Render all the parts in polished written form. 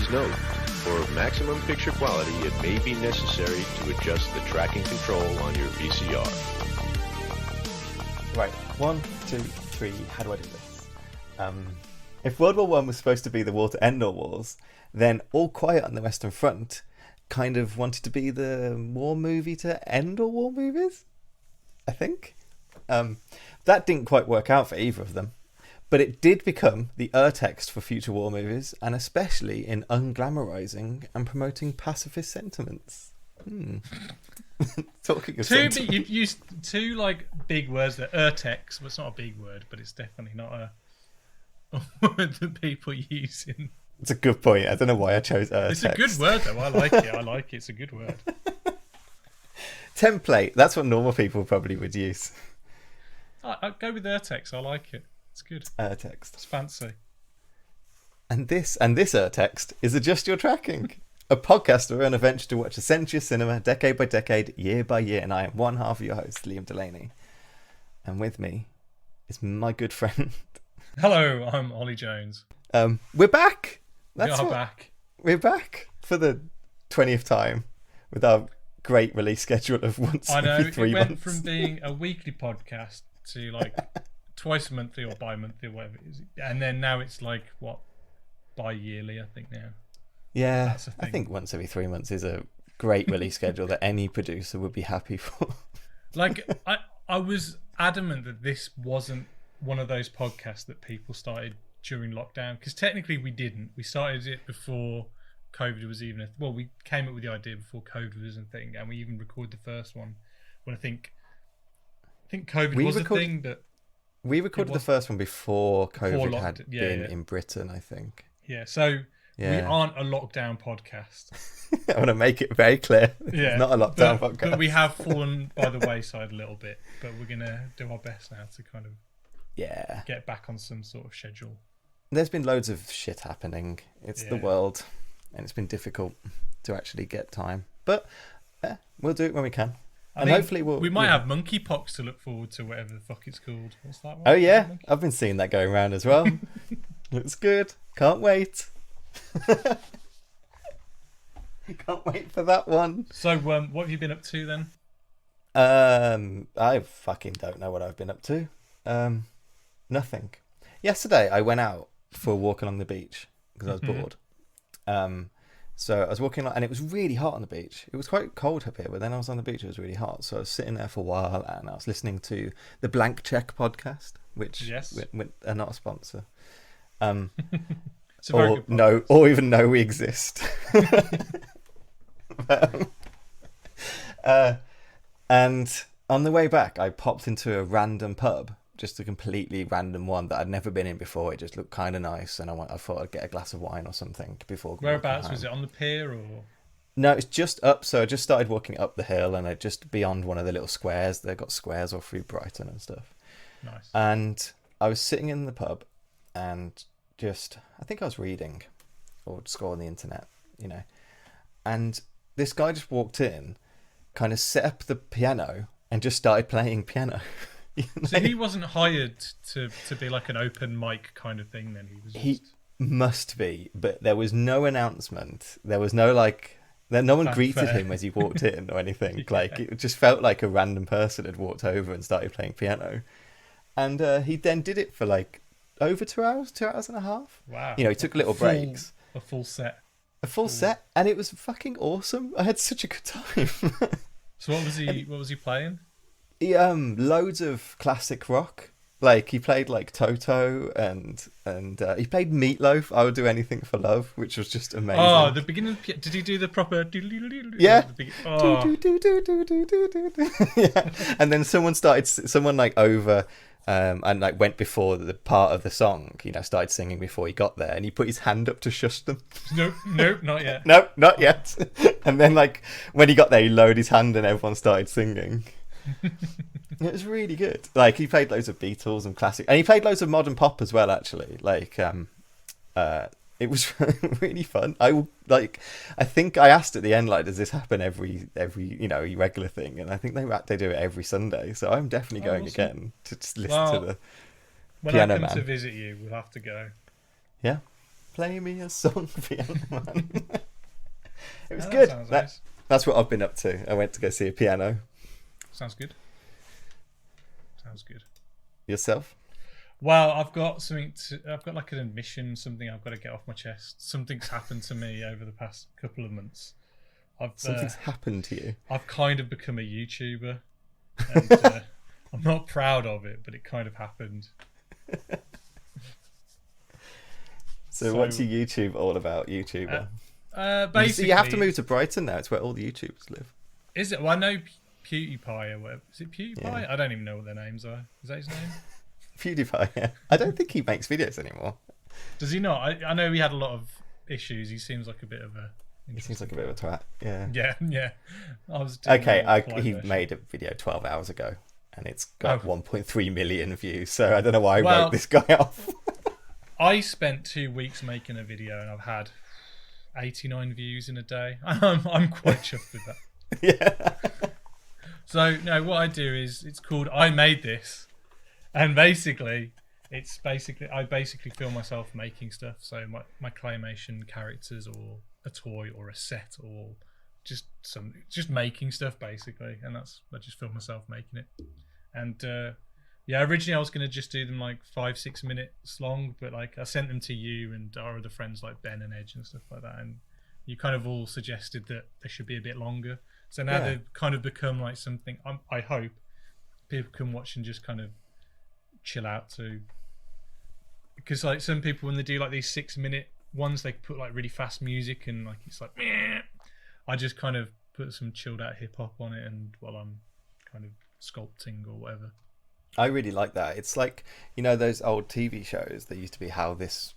Please note, for maximum picture quality, it may be necessary to adjust the tracking control on your VCR. Right, 1, 2, 3, how do I do this? If World War One was supposed to be the war to end all wars, then All Quiet on the Western Front kind of wanted to be the war movie to end all war movies, I think. That didn't quite work out for either of them. But it did become the urtext for future war movies, and especially in unglamorizing and promoting pacifist sentiments. Talking of sentiments. You've used two like big words there. Urtext, but it's not a big word, but it's definitely not a word that people use in. It's a good point. I don't know why I chose urtext. It's a good word though. I like it. It's a good word. Template. That's what normal people probably would use. I'll go with urtext. I like it. It's good. Urtext. It's fancy. And this urtext is Adjust Your Tracking, a podcast where an adventure to watch a century of cinema, decade by decade, year by year, and I am one half of your host, Liam Delaney. And with me is my good friend. Hello, I'm Ollie Jones. We're back. Back. We're back for the 20th time with our great release schedule of once every 3 months. It went from being a weekly podcast to like twice monthly or bi-monthly or whatever it is. And then now it's like, what, bi-yearly, I think now. Yeah, I think once every 3 months is a great release schedule that any producer would be happy for. Like, I was adamant that this wasn't one of those podcasts that people started during lockdown, because technically we didn't. We started it before COVID was even we came up with the idea before COVID was a thing, and we even recorded the first one when I think COVID was a thing, but we recorded the first one before COVID had been in Britain, I think. Yeah, so we aren't a lockdown podcast. I want to make it very clear. Yeah, it's not a lockdown podcast. But we have fallen by the wayside a little bit, but we're going to do our best now to kind of get back on some sort of schedule. There's been loads of shit happening. It's the world, and it's been difficult to actually get time. But we'll do it when we can. Hopefully we might have monkeypox to look forward to, whatever the fuck it's called. What's that one? Oh yeah, I've been seeing that going around as well. Looks good. Can't wait. Can't wait for that one. So what have you been up to then? I fucking don't know what I've been up to. Nothing. Yesterday I went out for a walk along the beach because I was bored. So I was walking along, and it was really hot on the beach. It was quite cold up here, but then I was on the beach, it was really hot. So I was sitting there for a while, and I was listening to the Blank Check podcast, which are not a sponsor. It's a very good podcast. Or even know we exist. And on the way back, I popped into a random pub, just a completely random one that I'd never been in before. It just looked kind of nice, and I thought I'd get a glass of wine or something before. Whereabouts was it? On the pier or? No, it's just up. So I just started walking up the hill, and I just beyond one of the little squares. They've got squares all through Brighton and stuff. Nice. And I was sitting in the pub, and I think I was reading or scrolling the internet, and this guy just walked in, kind of set up the piano and just started playing piano. So he wasn't hired to be like an open mic kind of thing then? He must be, but there was no announcement. There was no no one greeted him as he walked in or anything. Like, it just felt like a random person had walked over and started playing piano. And he then did it for like over 2 hours and a half. Wow. He took little breaks. A full set. Set, and it was fucking awesome. I had such a good time. So what was he playing? He loads of classic rock. Like, he played like Toto and he played Meatloaf, I Would Do Anything for Love, which was just amazing. Oh, the beginning did he do the proper yeah. Oh. Yeah. And then someone like over and like went before the part of the song, started singing before he got there, and he put his hand up to shush them. Nope, not yet. Nope, not yet. And then like when he got there, he lowered his hand and everyone started singing. It was really good. Like, he played loads of Beatles and classic, and he played loads of modern pop as well, actually. Like, it was really fun. I think I asked at the end, like, does this happen every regular thing? And I think they do it every Sunday. So I'm definitely going again to just listen to the when piano I come man. to visit you, we'll have to go. Yeah. Play me a song, Piano Man. It was Oh, that good. sounds nice. That's what I've been up to. I went to go see a piano. Sounds good. Sounds good. Yourself? Well, I've got like an admission, something I've got to get off my chest. Something's happened to me over the past couple of months. Something's happened to you. I've kind of become a YouTuber, and I'm not proud of it, but it kind of happened. So what's your YouTube all about, YouTuber? Basically, you have to move to Brighton now. It's where all the YouTubers live. Is it? Well, I know PewDiePie or whatever. Is it PewDiePie? Yeah. I don't even know what their names are. Is that his name? PewDiePie, yeah. I don't think he makes videos anymore. Does he not? I know he had a lot of issues. He seems like a bit of a... He seems like a bit of a twat, yeah. Yeah. He made a video 12 hours ago, and it's got 1.3 million views, so I don't know why I wrote this guy off. I spent 2 weeks making a video, and I've had 89 views in a day. I'm quite chuffed with that. Yeah. So, no, what I do is, it's called I Made This, and basically, I basically film myself making stuff, so my claymation characters, or a toy, or a set, or just making stuff, basically, and I just film myself making it. And originally I was going to just do them like 5-6 minutes long, but like I sent them to you and our other friends like Ben and Edge and stuff like that, and you kind of all suggested that they should be a bit longer. So now they've kind of become like something I hope people can watch and just kind of chill out to. Because like some people, when they do like these 6-minute ones, they put like really fast music and like it's like meh. I just kind of put some chilled out hip hop on it, and while I'm kind of sculpting or whatever. I really like that. It's like, you know, those old TV shows that used to be how this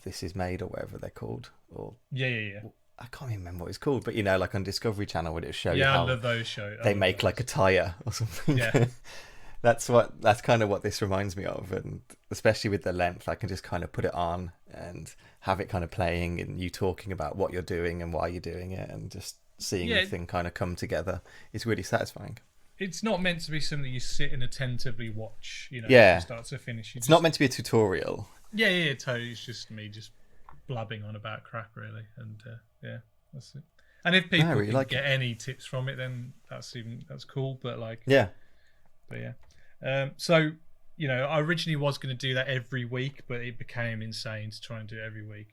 is made, or whatever they're called, or Yeah. I can't even remember what it's called, but you know, like on Discovery Channel, would it show you I how love those shows. they make like a tire or something? Yeah. That's kind of what this reminds me of, and especially with the length, I can just kind of put it on and have it kind of playing, and you talking about what you're doing and why you're doing it, and just seeing the thing kind of come together. It's really satisfying. It's not meant to be something you sit and attentively watch, you know, from start to finish. It's not meant to be a tutorial. Yeah, totally. It's just me just blabbing on about crap, really, and that's it. And if people can get any tips from it, then that's cool. But so, you know, I originally was going to do that every week, but it became insane to try and do it every week.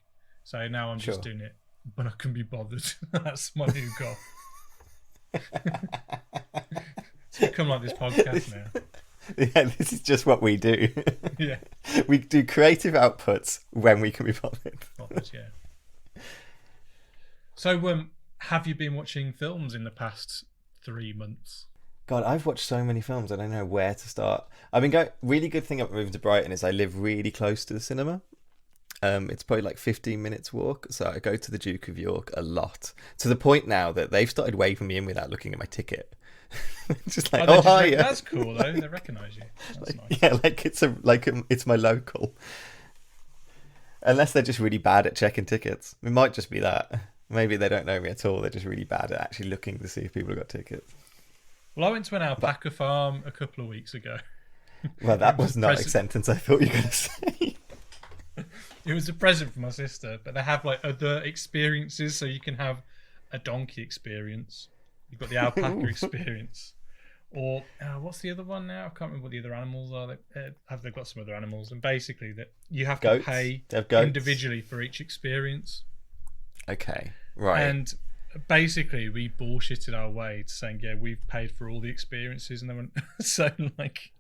So now I'm just doing it, but I can be bothered. That's my new goal. It's become like this podcast now. Yeah, this is just what we do. Yeah. We do creative outputs when we can be bothered. Yeah. So, have you been watching films in the past 3 months? God, I've watched so many films. I don't know where to start. I've been going. Really good thing about moving to Brighton is I live really close to the cinema. It's probably like 15 minutes walk. So I go to the Duke of York a lot, to the point now that they've started waving me in without looking at my ticket. Just like, hi. That's cool though. They recognise you. That's nice. Yeah, it's my local. Unless they're just really bad at checking tickets. It might just be that. Maybe they don't know me at all. They're just really bad at actually looking to see if people have got tickets. Well, I went to an alpaca farm a couple of weeks ago. Well, that was not a sentence I thought you were going to say. It was a present for my sister, but they have like other experiences, so you can have a donkey experience. You've got the alpaca experience. Or what's the other one now? I can't remember what the other animals are. They've got some other animals, and basically that you have to pay individually for each experience. Okay, right. And basically we bullshitted our way to saying, yeah, we've paid for all the experiences, and then so like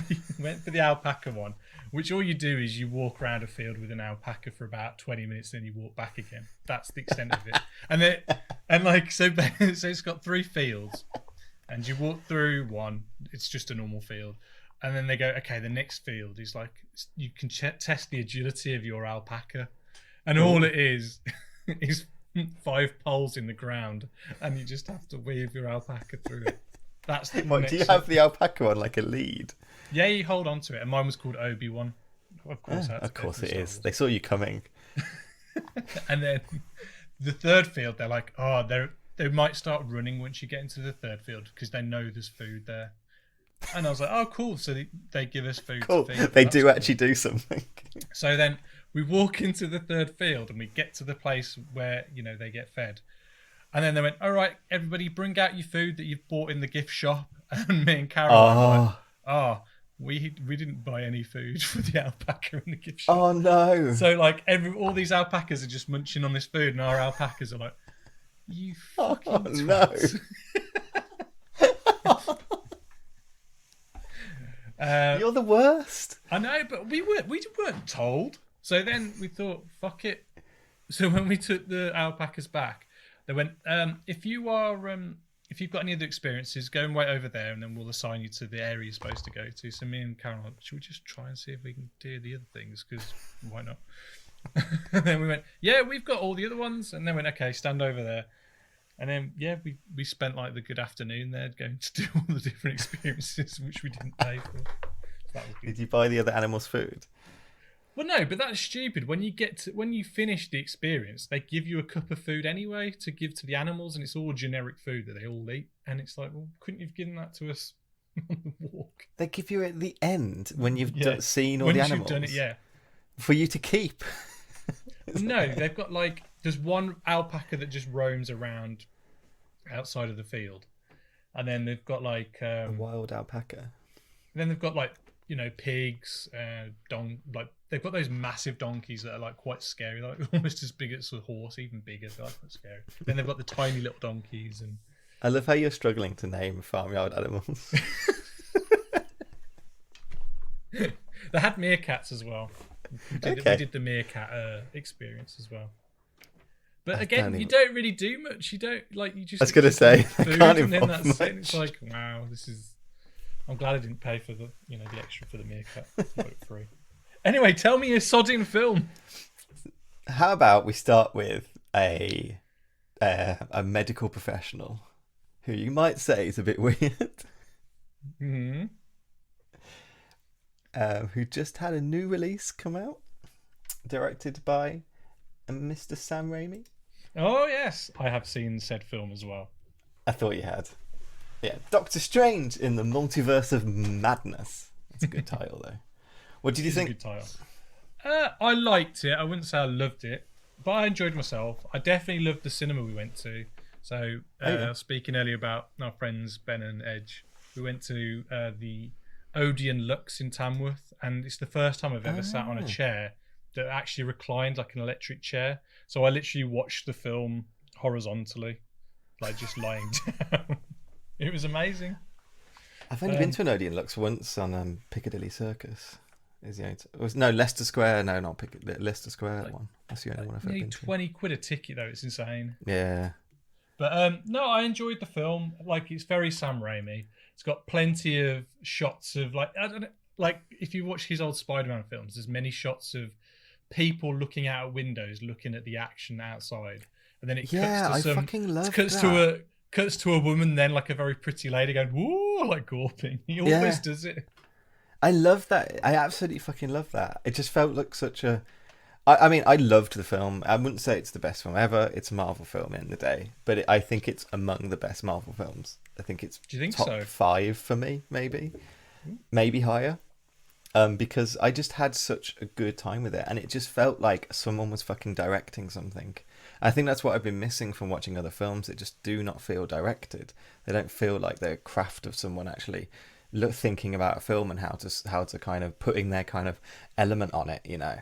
we went for the alpaca one, which all you do is you walk around a field with an alpaca for about 20 minutes, then you walk back again. That's the extent of it. So it's got 3 fields, and you walk through one, it's just a normal field, and then they go, okay, the next field is like you can test the agility of your alpaca, and all it is 5 poles in the ground, and you just have to weave your alpaca through it. That's the do you have the alpaca on like a lead? Yeah, you hold on to it, and mine was called Obi-Wan. Of course, it is. They saw you coming. And then the third field, they're like, they might start running once you get into the third field because they know there's food there. And I was like, oh, cool. So they give us food. Cool. They do actually do something. So then We walk into the third field and we get to the place where, you know, they get fed. And then they went, all right, everybody bring out your food that you've bought in the gift shop. And me and Caroline were like, we didn't buy any food for the alpaca in the gift shop. Oh, no. So, like, all these alpacas are just munching on this food, and our alpacas are like, you fucking twats. No. You're the worst. I know, but we weren't told. So then we thought, fuck it. So when we took the alpacas back, they went, if you've got any other experiences, go and wait over there, and then we'll assign you to the area you're supposed to go to. So me and Karen were like, should we just try and see if we can do the other things? Because why not? And then we went, yeah, we've got all the other ones. And then went, okay, stand over there. And then, yeah, we spent like the good afternoon there going to do all the different experiences, which we didn't pay for. So that was good. Did you buy the other animals' food? Well, no, but that's stupid. When you finish the experience, they give you a cup of food anyway to give to the animals, and it's all generic food that they all eat. And it's like, well, couldn't you have given that to us on the walk? They give you it at the end when you've seen all when the you've animals. done it, yeah. For you to keep. No, they've got like there's one alpaca that just roams around outside of the field, and then they've got like a wild alpaca. Then they've got like, you know, pigs, like they've got those massive donkeys that are like quite scary, like almost as big as a horse, even bigger. They're like quite scary. Then they've got the tiny little donkeys, and I love how you're struggling to name farmyard animals. They had meerkats as well. We did the meerkat experience as well. But again, you don't really do much. You don't like. You just. I was gonna say, food, I can't and then involve that's much. it. It's like, wow, this is. I'm glad I didn't pay for the extra for the meerkat. It's like free. Anyway, tell me a sodding film. How about we start with a medical professional who you might say is a bit weird. Mm-hmm. Who just had a new release come out, directed by Mr. Sam Raimi. Oh yes, I have seen said film as well. I thought you had. Yeah, Doctor Strange in the Multiverse of Madness. That's a good title, though. What did you think? It's a good title. I liked it. I wouldn't say I loved it, but I enjoyed myself. I definitely loved the cinema we went to. So, speaking earlier about our friends Ben and Edge, we went to the Odeon Lux in Tamworth, and it's the first time I've ever sat on a chair that actually reclined like an electric chair. So I literally watched the film horizontally, like just lying down. It was amazing. I've only been to an Odeon Lux once on Piccadilly Circus. No, Leicester Square. No, not Piccadilly. Leicester Square one. That's the only one I've ever been to. £20 a ticket though. It's insane. Yeah. But no, I enjoyed the film. Like, it's very Sam Raimi. It's got plenty of shots of like, I don't know, like if you watch his old Spider-Man films, there's many shots of people looking out of windows, looking at the action outside, and then it cuts to fucking love that. Cuts to a woman, then like a very pretty lady going woo, like gawping. He always does it. I love that. I absolutely fucking love that. It just felt like such a. I mean, I loved the film. I wouldn't say it's the best film ever. It's a Marvel film in the day, but I think it's among the best Marvel films. I think it's top 5 for me, maybe higher. Because I just had such a good time with it, and it just felt like someone was fucking directing something. I think that's what I've been missing from watching other films. They just do not feel directed. They don't feel like they're a craft of someone actually thinking about a film and how to kind of putting their kind of element on it, you know.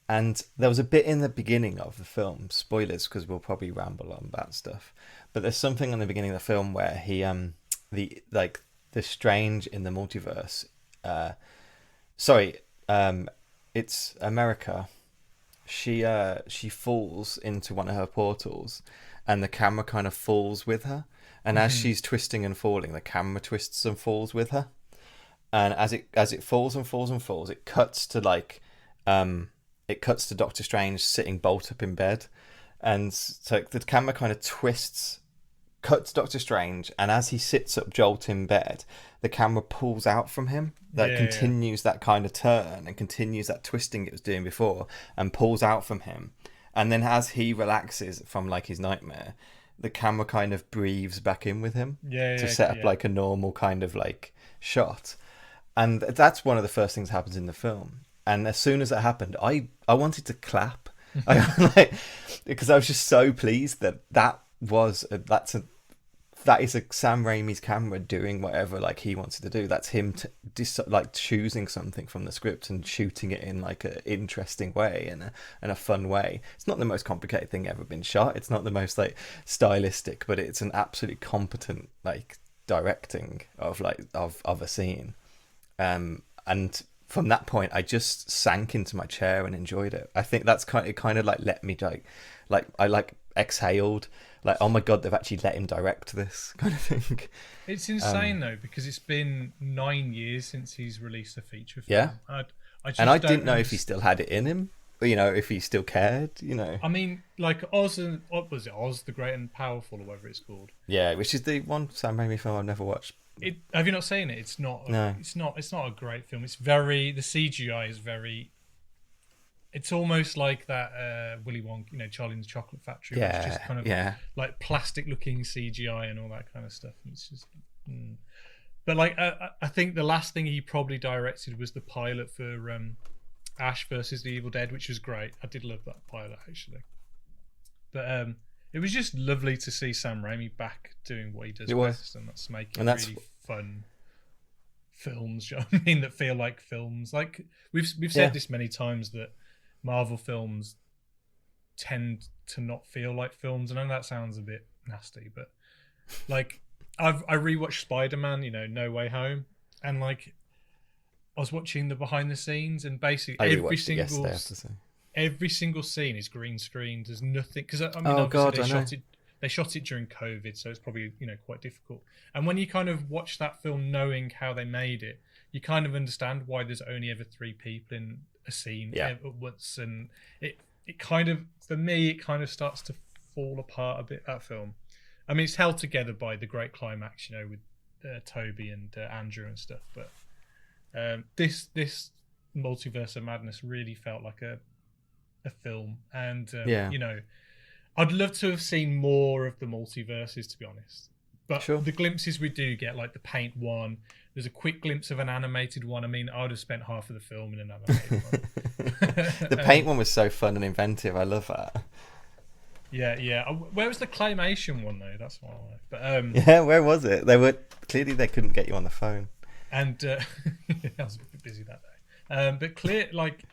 And there was a bit in the beginning of the film, spoilers because we'll probably ramble on that stuff, but there's something in the beginning of the film where he the Strange in the multiverse, it's America. She falls into one of her portals, and the camera kind of falls with her. And as she's twisting and falling, the camera twists and falls with her. And as it falls and falls and falls, it cuts to Doctor Strange sitting bolt up in bed, and so the camera kind of cuts Doctor Strange, and as he sits up jolt in bed, the camera pulls out from him. That continues that kind of turn and continues that twisting it was doing before, and pulls out from him. And then as he relaxes from like his nightmare, the camera kind of breathes back in with him to set up like a normal kind of like shot. And that's one of the first things that happens in the film. And as soon as it happened, I wanted to clap. Because I was just so pleased that is a Sam Raimi's camera doing whatever like he wanted to do. That's him like choosing something from the script and shooting it in like an interesting way and a fun way. It's not the most complicated thing ever been shot. It's not the most like stylistic, but it's an absolutely competent like directing of a scene. And from that point, I just sank into my chair and enjoyed it. I think that's kind of like let me like I like exhaled. Like, oh my god, they've actually let him direct this kind of thing. It's insane though, because it's been 9 years since he's released a feature film. Yeah, I didn't know if he still had it in him, or, if he still cared. I mean, like Oz and what was it? Oz the Great and Powerful, or whatever it's called. Yeah, which is the one Sam Raimi film I've never watched. Have you not seen it? It's not. No. It's not a great film. It's the CGI is very. It's almost like that Willy Wonka, Charlie and the Chocolate Factory. Yeah, which is just kind of like plastic-looking CGI and all that kind of stuff. And it's just, but like I think the last thing he probably directed was the pilot for Ash versus the Evil Dead, which was great. I did love that pilot actually. But it was just lovely to see Sam Raimi back doing what he does best, and that's making really fun films. You know what I mean? That feel like films. Like we've said this many times that Marvel films tend to not feel like films. I know that sounds a bit nasty, but like I rewatched Spider-Man, No Way Home, and like I was watching the behind the scenes, and basically every single scene is green screened. There's nothing because they shot it during COVID, so it's probably quite difficult. And when you kind of watch that film, knowing how they made it, you kind of understand why there's only ever 3 people in a scene at once, and it kind of, for me, it kind of starts to fall apart a bit, that film. I mean, it's held together by the great climax, with Toby and Andrew and stuff, but this Multiverse of Madness really felt like a film, and I'd love to have seen more of the multiverses, to be honest. But the glimpses we do get, like the paint one, there's a quick glimpse of an animated one. I mean, I would have spent half of the film in an animated one. The paint one was so fun and inventive. I love that. Yeah. Where was the claymation one though? That's what I like. But where was it? They couldn't get you on the phone. And I was a bit busy that day. But clear, like,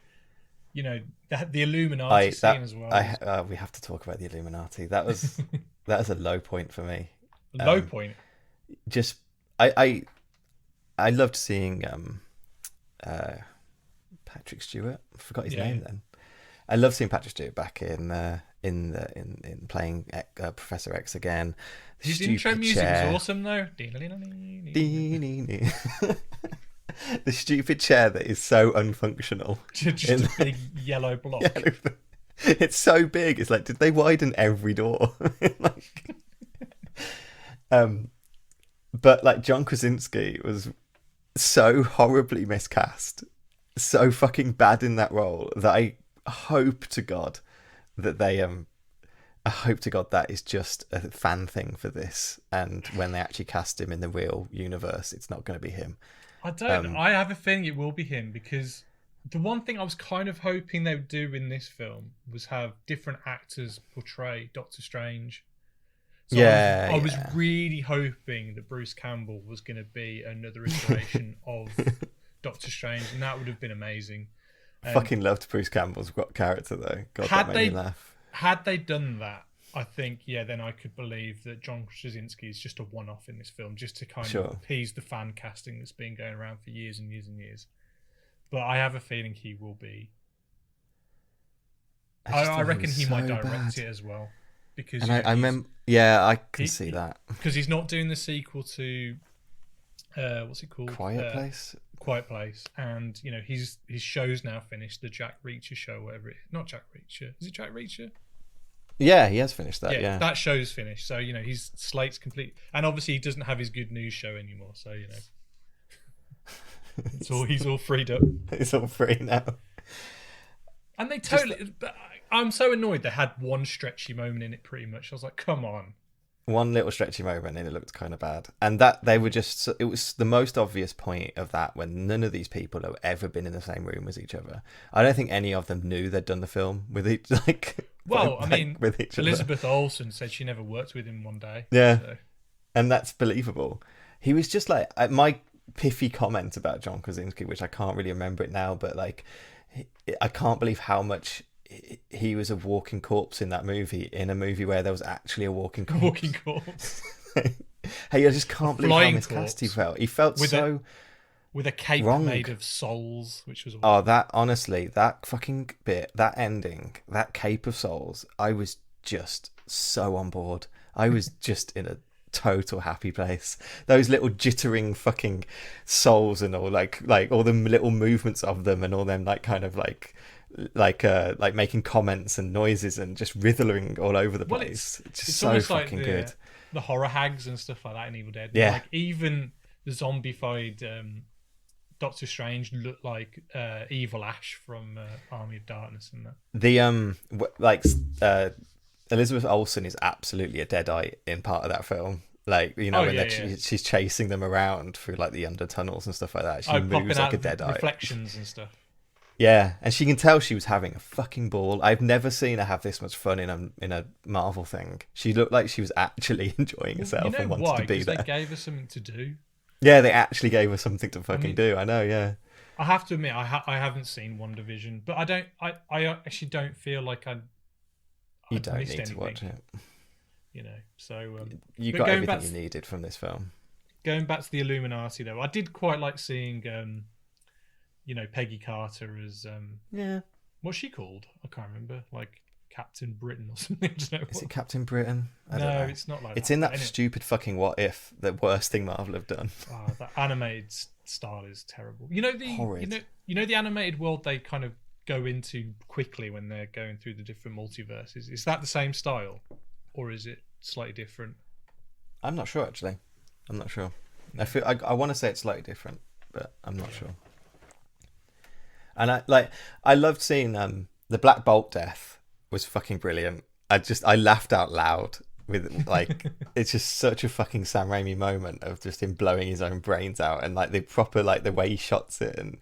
the Illuminati scene as well. We have to talk about the Illuminati. That was a low point for me. Low point. Just I loved seeing Patrick Stewart. I forgot his name then. I love seeing Patrick Stewart back in playing Professor X again. His intro music was awesome though. The stupid chair that is so unfunctional. Just a big yellow block. It's so big. It's like, did they widen every door? But like John Krasinski was so horribly miscast, so fucking bad in that role that I hope to God that that is just a fan thing for this, and when they actually cast him in the real universe, it's not going to be him. I don't. I have a feeling it will be him, because the one thing I was kind of hoping they would do in this film was have different actors portray Doctor Strange. So I was really hoping that Bruce Campbell was going to be another iteration of Doctor Strange, and that would have been amazing. Fucking loved Bruce Campbell's character though. God, that made me laugh. Had they done that, I think, then I could believe that John Krasinski is just a one-off in this film, just to kind of appease the fan casting that's been going around for years and years and years. But I have a feeling he will be. I reckon he might direct it as well, because I remember. Yeah, I can see that, because he's not doing the sequel to what's it called? Quiet Place. Quiet Place, and his show's now finished. The Jack Reacher show, whatever it is. Not Jack Reacher. Is it Jack Reacher? Yeah, he has finished that. Yeah, that show's finished. So his slate's complete, and obviously he doesn't have his good news show anymore. So he's all freed up. It's all free now. And they totally. I'm so annoyed they had one stretchy moment in it. Pretty much, I was like, come on. one little stretchy moment and it looked kind of bad. And that they were just, it was the most obvious point of that when none of these people have ever been in the same room as each other. I don't think any of them knew they'd done the film with each, Well, I mean, with each other. Elizabeth Olsen said she never worked with him one day. Yeah. So. And that's believable. He was just like, my piffy comment about John Krasinski, which I can't really remember it now, but like, I can't believe how much he was a walking corpse in that movie, in a movie where there was actually a walking corpse. Walking corpse. Hey, I just can't believe how miscast he felt. He felt with a cape wrong. made of souls, which was awesome. Oh, that honestly, that fucking bit, that ending, that cape of souls, I was just so on board. I was just in a total happy place. Those little jittering fucking souls and all, like all the little movements of them and all them like kind of like making comments and noises and just writhing all over the place. It's just so fucking like good. The horror hags and stuff like that in Evil Dead. Yeah. Like even the zombified Doctor Strange looked like Evil Ash from Army of Darkness and that. The Elizabeth Olsen is absolutely a deadite in part of that film. Like, you know, she's chasing them around through like the under tunnels and stuff like that. She moves like a deadite. Reflections and stuff. Yeah, and she can tell she was having a fucking ball. I've never seen her have this much fun in a Marvel thing. She looked like she was actually enjoying herself and wanted to be there. They gave her something to do. Yeah, they actually gave her something to fucking do. I know, yeah. I have to admit, I haven't seen WandaVision, but I actually don't feel like you don't need anything to watch it. You know, so you got everything you needed from this film. Going back to the Illuminati, though, I did quite like seeing, Peggy Carter as what's she called? I can't remember. Like Captain Britain or something. I don't know. Is it Captain Britain? I don't know. It's not like it's that. in that stupid fucking What If, the worst thing Marvel have done. Oh, that animated style is terrible. You know Horrid. You know the animated world they kind of go into quickly when they're going through the different multiverses. Is that the same style, or is it slightly different? I'm not sure actually. I'm not sure. I want to say it's slightly different, but I'm not sure. And I loved seeing the Black Bolt death was fucking brilliant. I laughed out loud with like it's just such a fucking Sam Raimi moment of just him blowing his own brains out and like the proper like the way he shots it, and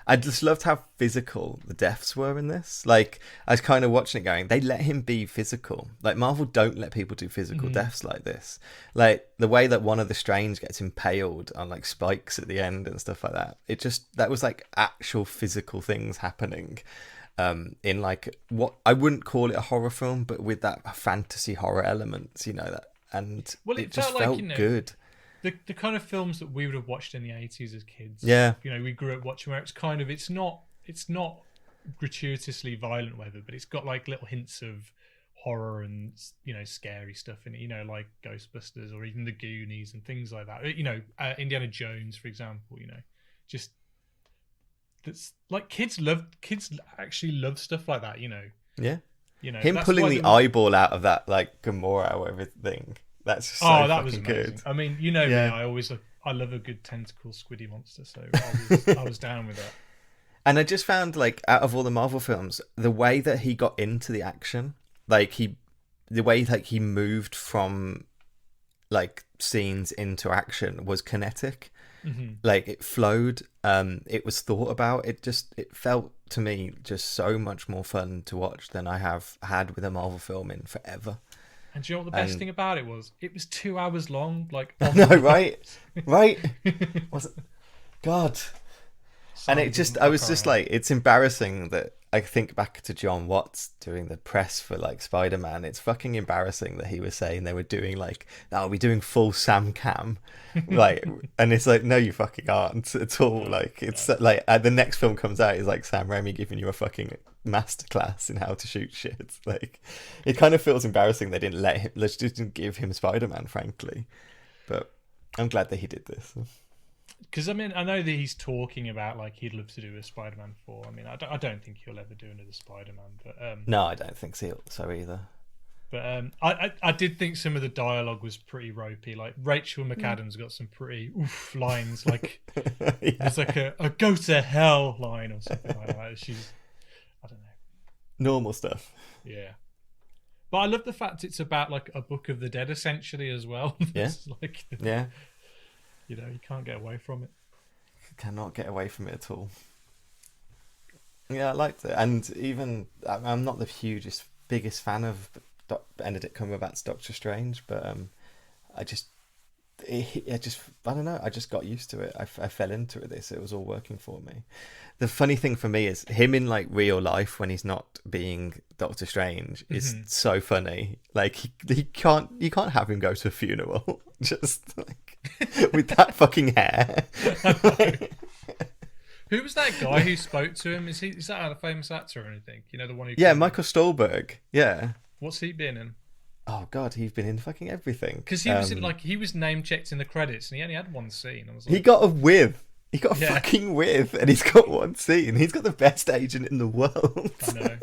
I just loved how physical the deaths were in this. Like I was kind of watching it going, they let him be physical. Like Marvel don't let people do physical deaths like this. Like the way that one of the Strange gets impaled on like spikes at the end and stuff like that. That was like actual physical things happening. In like what I wouldn't call it a horror film, but with that fantasy horror elements, you know that, and it just felt good. The kind of films that we would have watched in the 80s as kids. Yeah. We grew up watching where it's not gratuitously violent, whether, but it's got like little hints of horror and scary stuff in it. Like Ghostbusters or even the Goonies and things like that. Indiana Jones, for example. Just. That's like kids actually love stuff like that, Yeah. Him pulling the eyeball out of that like Gamora or everything. That's so that was amazing. Good. I mean, me, I love a good tentacle squiddy monster, so I was down with that. And I just found like out of all the Marvel films, the way that he got into the action, the way that he moved from like scenes into action was kinetic. Mm-hmm. Like it flowed, it was thought about. It felt to me just so much more fun to watch than I have had with a Marvel film in forever. And do you know what the best thing about it was? It was 2 hours long. Like no, right? Was it? God. And I was just like, it's embarrassing that I think back to John Watts doing the press for like Spider-Man. It's fucking embarrassing that he was saying they were doing like, we're doing full Sam Cam, like, and it's like, no, you fucking aren't at all. Like, it's like the next film comes out is like Sam Raimi giving you a fucking masterclass in how to shoot shit. Like, it kind of feels embarrassing they didn't give him Spider-Man, frankly. But I'm glad that he did this. Because I mean, I know that he's talking about like he'd love to do a Spider-Man 4. I mean, I don't think he'll ever do another Spider-Man, but no, I don't think so either. But I did think some of the dialogue was pretty ropey. Like Rachel McAdams got some pretty oof lines. Like there's like a "go to hell" line or something like that. I don't know. Normal stuff. Yeah. But I love the fact it's about like a Book of the Dead essentially as well. Yeah. Like, Yeah. you know, you can't get away from it. Cannot get away from it at all. Yeah, I liked it, and even I'm not the biggest fan of Benedict Cumberbatch's Doctor Strange, but I don't know. I just got used to it. I fell into it. It was all working for me. The funny thing for me is him in like real life when he's not being Doctor Strange is so funny. Like you can't have him go to a funeral just like with that fucking hair. Who was that guy who spoke to him? Is that a famous actor or anything? You know, the one who... Yeah, Michael Stolberg. Yeah. What's he been in? Oh God, he's been in fucking everything. Because he was he was name checked in the credits, and he only had one scene. I was like, he got a with. He got a fucking with, and he's got one scene. He's got the best agent in the world. I know.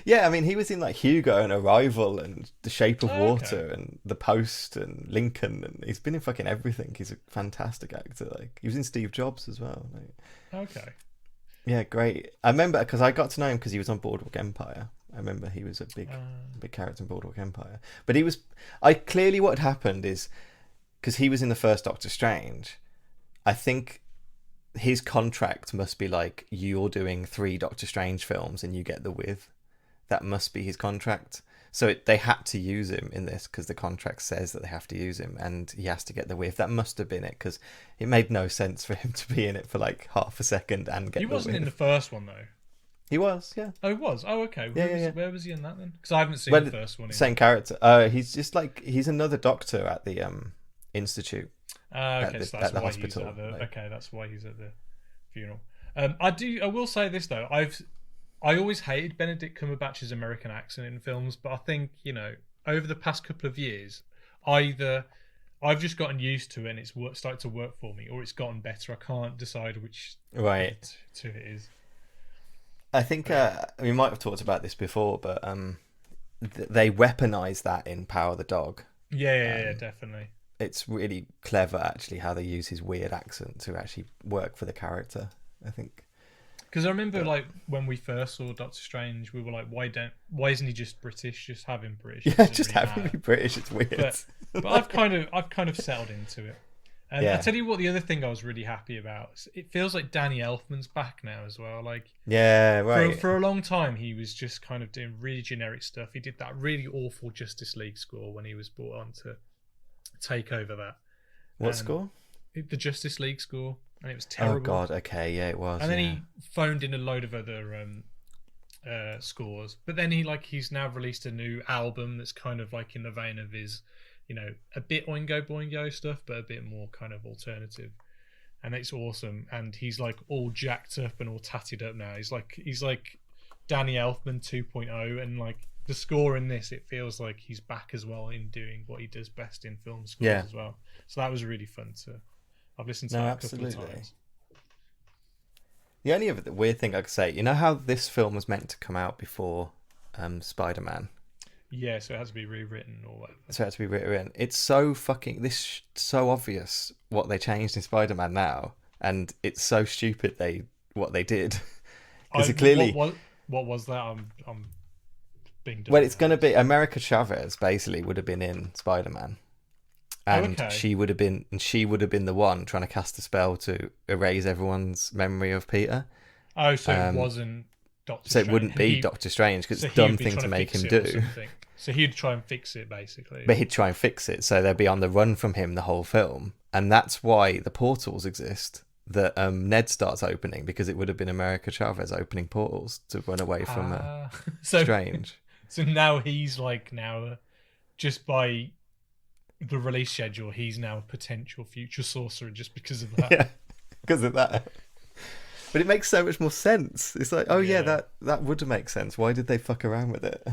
Yeah, I mean, he was in like Hugo and Arrival and The Shape of Water okay. and The Post and Lincoln, and he's been in fucking everything. He's a fantastic actor. Like he was in Steve Jobs as well. Like, okay. yeah, great. I remember because I got to know him because he was on Boardwalk Empire. I remember he was a big character in Boardwalk Empire. But clearly what had happened is because he was in the first Doctor Strange, I think his contract must be like, you're doing 3 Doctor Strange films and you get the with. That must be his contract. So they had to use him in this because the contract says that they have to use him and he has to get the with. That must have been it because it made no sense for him to be in it for like half a second and get the with. He wasn't in the first one though. He was, yeah. Oh, he was? Oh, okay. Where was he in that then? Because I haven't seen the first one. Same character. He's just like, he's another doctor at the Institute. Okay, so that's at the why hospital. Okay, that's why he's at the funeral. I will say this though. I always hated Benedict Cumberbatch's American accent in films, but I think, you know, over the past couple of years, either I've just gotten used to it and it's started to work for me, or it's gotten better. I can't decide which two it is. I think we might have talked about this before, but they weaponize that in Power the Dog. Yeah, definitely. It's really clever, actually, how they use his weird accent to actually work for the character, I think. Because I remember, like, when we first saw Doctor Strange, we were like, why isn't he just British? Just have him British. Yeah, just have him be British. It's weird. But I've kind of settled into it. And I tell you what, the other thing I was really happy about, it feels like Danny Elfman's back now as well. Like, yeah, right. For a long time, he was just kind of doing really generic stuff. He did that really awful Justice League score when he was brought on to take over that. What score? The Justice League score, and it was terrible. Oh God, okay, yeah, it was. And then he phoned in a load of other scores, but then he's now released a new album that's kind of like in the vein of his, you know, a bit Oingo Boingo stuff, but a bit more kind of alternative, and it's awesome. And he's like all jacked up and all tatted up now. He's like Danny Elfman 2.0, and like the score in this, it feels like he's back as well in doing what he does best in film scores as well. So that was really fun to. I've listened to that a couple of times. The only other weird thing I could say, you know how this film was meant to come out before Spider-Man? Yeah, so it has to be rewritten or whatever. So it has to be rewritten. It's so so obvious what they changed in Spider-Man now, and it's so stupid what they did. Because clearly, what was that? I'm being. Well, it's going to be America Chavez. Basically, would have been in Spider-Man, and she would have been the one trying to cast a spell to erase everyone's memory of Peter. Oh, so it wasn't Doctor Strange. So it wouldn't be Doctor Strange because it's a dumb thing to make him do. So he'd try and fix it, basically. But he'd try and fix it, so they'd be on the run from him the whole film. And that's why the portals exist, that Ned starts opening, because it would have been America Chavez opening portals to run away from Strange. So now he's just by the release schedule, he's now a potential future sorcerer just because of that. Yeah, because of that. But it makes so much more sense. It's like, that would make sense. Why did they fuck around with it?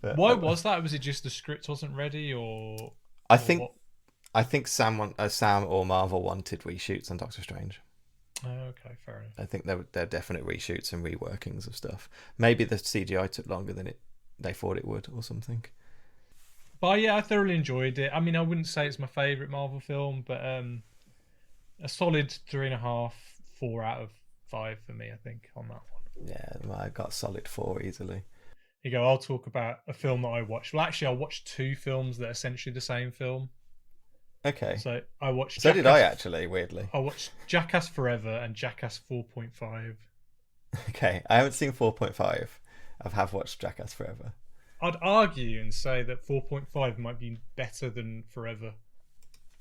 But, why was that? Was it just the script wasn't ready, or? I think Sam or Marvel wanted reshoots on Doctor Strange. Oh, okay, fair enough. I think they're definite reshoots and reworkings of stuff. Maybe the CGI took longer than they thought it would, or something. But yeah, I thoroughly enjoyed it. I mean, I wouldn't say it's my favourite Marvel film, but a solid 3.5, 4 out of 5 for me, I think, on that one. Yeah, I got solid 4 easily. you go, I'll talk about a film that I watched. Well, actually, I watched 2 films that are essentially the same film. Okay. So I watched. So Jackass, did I actually, weirdly. I watched Jackass Forever and Jackass 4.5. Okay, I haven't seen 4.5. I have watched Jackass Forever. I'd argue and say that 4.5 might be better than Forever.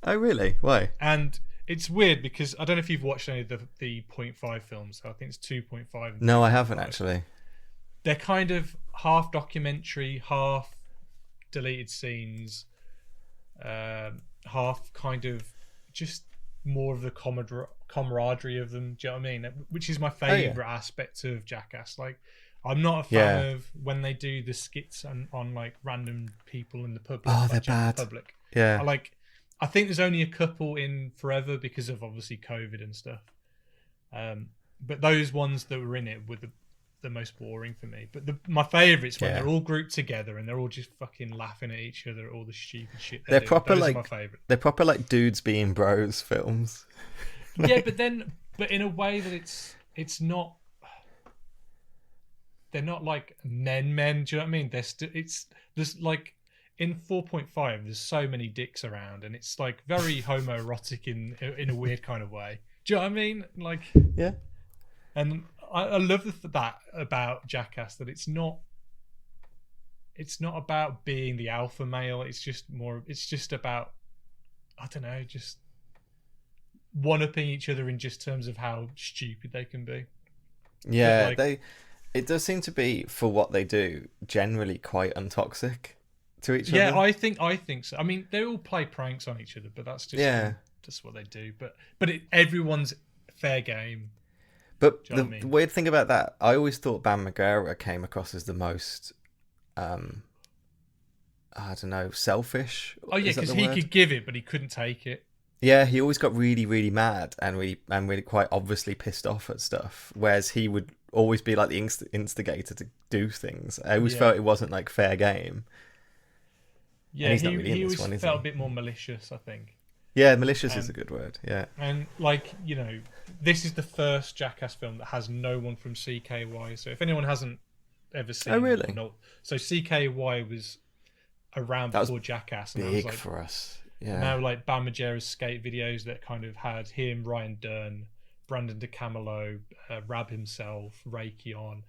Oh, really? Why? And it's weird because I don't know if you've watched any of the 0.5 films. So I think it's 2.5. And No, I haven't 2.5. actually. They're kind of half documentary, half deleted scenes, half kind of just more of the camaraderie of them. Do you know what I mean? Which is my favourite aspect of Jackass. Like, I'm not a fan of when they do the skits on like random people in the public. Oh, like they're bad. Public. Yeah. I think there's only a couple in Forever because of obviously COVID and stuff. But those ones that were in it were the most boring for me. But my favourites when they're all grouped together and they're all just fucking laughing at each other at all the stupid shit They're proper those like are my favourite. They're proper like dudes being bros films. Yeah, but in a way that it's not. They're not like men. Do you know what I mean? There's like in 4.5. There's so many dicks around, and it's like very homoerotic in a weird kind of way. Do you know what I mean? Like, yeah. And I love that about Jackass, that it's not about being the alpha male. It's just about, I don't know, just one-upping each other in just terms of how stupid they can be. Yeah, it does seem to be, for what they do, generally quite untoxic to each other. Yeah, I think so. I mean, they all play pranks on each other, but that's just what they do. But everyone's fair game. But the weird thing about that, I always thought Bam Margera came across as the most, I don't know, selfish. Oh yeah, because he could give it, but he couldn't take it. Yeah, he always got really, really mad and really quite obviously pissed off at stuff. Whereas he would always be like the instigator to do things. I always felt it wasn't like fair game. Yeah, he always felt a bit more malicious, I think. Yeah, malicious is a good word. Yeah, and like, you know, this is the first Jackass film that has no one from CKY. So if anyone hasn't ever seen, so CKY was around before Jackass, and big was like, for us. Yeah. Now, like Bam Margera's skate videos that kind of had him, Ryan Dunn, Brandon DeCamillo, Rab himself, Ray Keon,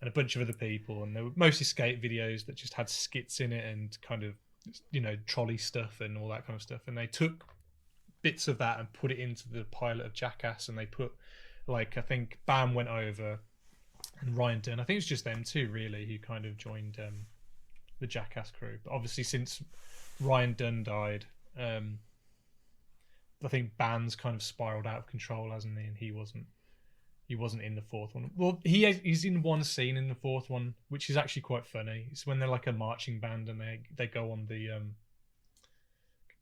and a bunch of other people, and they were mostly skate videos that just had skits in it and kind of, you know, trolley stuff and all that kind of stuff. And they took bits of that and put it into the pilot of Jackass, and they put, like, I think Bam went over and Ryan Dunn, I think it's just them two really who kind of joined the Jackass crew. But obviously since Ryan Dunn died, I think Bam's kind of spiraled out of control, hasn't he? And he wasn't in the fourth one. Well, he's in one scene in the fourth one, which is actually quite funny. It's when they're like a marching band and they go on the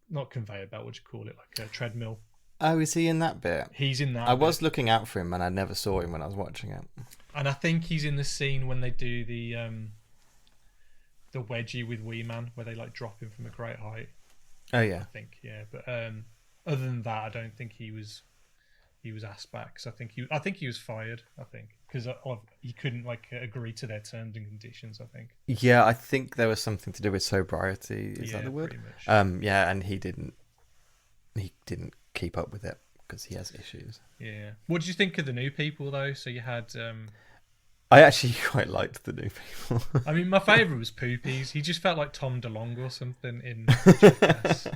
not conveyor belt, what do you call it, like a treadmill. Oh, is he in that bit? He's in that. I was looking out for him and I never saw him when I was watching it. And I think he's in the scene when they do the wedgie with Wee Man, where they like drop him from a great height. Oh yeah, I think but other than that, I don't think he was asked back. Cause I think he was fired. I think because he couldn't like agree to their terms and conditions. I think. Yeah, I think there was something to do with sobriety. Is that the word? Pretty much. Yeah, and he didn't keep up with it because he has issues. Yeah. What did you think of the new people though? So you had. I actually quite liked the new people. I mean, my favourite was Poopies. He just felt like Tom DeLonge or something in Jackass.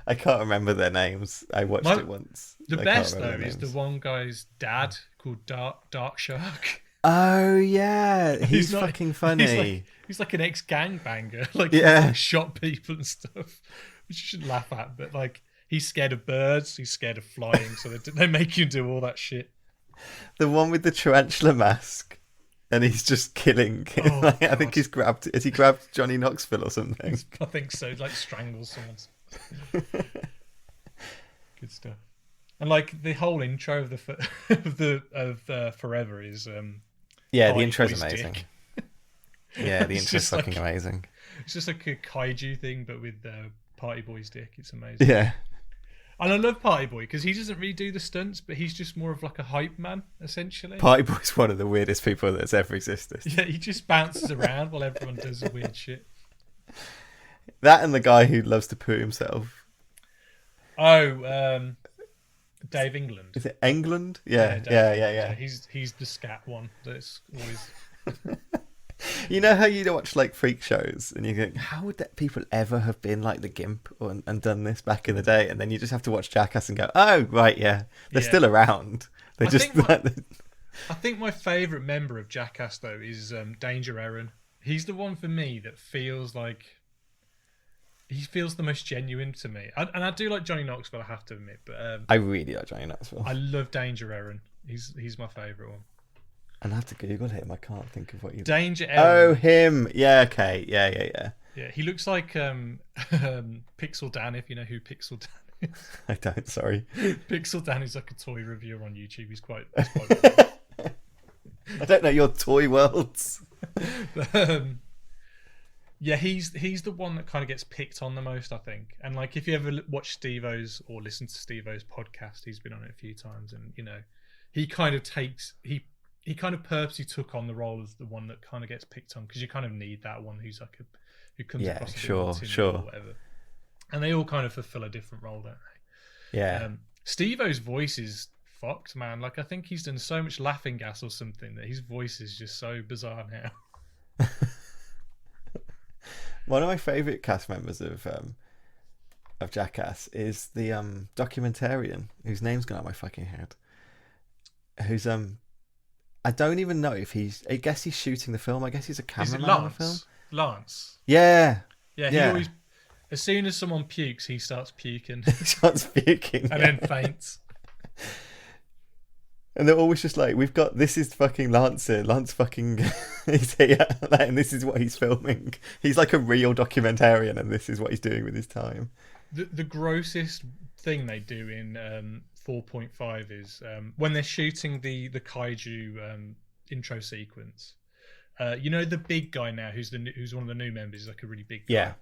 I can't remember their names. I watched it once. The best though is the one guy's dad called Dark Shark. Oh yeah, he's fucking funny. He's like an ex-gangbanger, like shot people and stuff, which you should laugh at. But like, he's scared of birds, he's scared of flying, so they make you do all that shit. The one with the tarantula mask, and he's just killing. Oh, I think he's grabbed. Has he grabbed Johnny Knoxville or something? I think so. Like strangles someone. Good stuff. And like the whole intro of the Forever is the intro's amazing. Yeah, the intro's fucking like, amazing. It's just like a kaiju thing, but with Party Boy's dick. It's amazing. Yeah. And I love Party Boy because he doesn't really do the stunts, but he's just more of like a hype man, essentially. Party Boy's one of the weirdest people that's ever existed. Yeah, he just bounces around while everyone does weird shit. That and the guy who loves to poo himself. Oh, Dave England. Is it England? Yeah. He's the scat one. That's always. You know how you watch like freak shows and you think, how would that people ever have been like the Gimp and done this back in the day? And then you just have to watch Jackass and go, oh right, yeah, they're still around. They're I think my favourite member of Jackass though is Danger Aaron. He's the one for me that feels like he feels the most genuine to me. And I do like Johnny Knoxville, I have to admit, but I really like Johnny Knoxville. I love Danger Aaron. He's my favourite one. And I have to Google him. I can't think of what you. Danger Aaron. Oh, him. Yeah. Okay. Yeah. Yeah, he looks like Pixel Dan. If you know who Pixel Dan is. I don't. Sorry. Pixel Dan is like a toy reviewer on YouTube. He's quite I don't know your toy worlds. But, yeah, he's the one that kind of gets picked on the most, I think. And like, if you ever watch Steve-O's or listen to Steve-O's podcast, he's been on it a few times, and you know, he kind of purposely took on the role as the one that kind of gets picked on because you kind of need that one who's like who comes across a bit more timid or whatever. And they all kind of fulfill a different role, don't they? Yeah. Steve-O's voice is fucked, man. Like I think he's done so much laughing gas or something that his voice is just so bizarre now. One of my favourite cast members of Jackass is the documentarian whose name's gone out of my fucking head. Who's I don't even know if I guess he's shooting the film. I guess he's a cameraman on the film. Lance. Yeah. Yeah. He always, as soon as someone pukes, he starts puking. He starts puking. And then faints. And they're always just like, this is fucking Lance here. Lance fucking he's here. And this is what he's filming. He's like a real documentarian and this is what he's doing with his time. The grossest thing they do in 4.5 is when they're shooting the kaiju intro sequence. You know the big guy now who's one of the new members, he's like a really big guy. Yeah.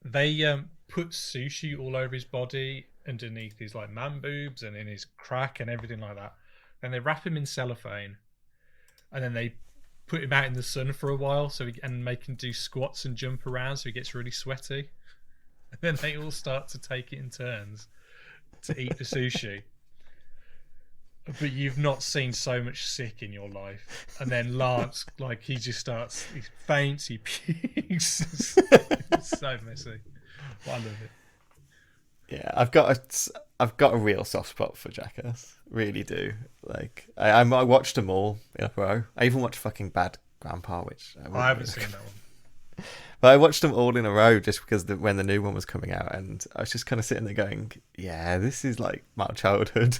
They put sushi all over his body, underneath his like man boobs and in his crack and everything like that. Then they wrap him in cellophane, and then they put him out in the sun for a while and make him do squats and jump around so he gets really sweaty. And then they all start to take it in turns to eat the sushi. But you've not seen so much sick in your life. And then Lance, like, he faints, he pukes. It's so messy. But I love it. Yeah, I've got a real soft spot for Jackass. Really do. Like, I watched them all in a row. I even watched fucking Bad Grandpa, which I haven't seen that one. But I watched them all in a row just because when the new one was coming out, and I was just kind of sitting there going, "Yeah, this is like my childhood."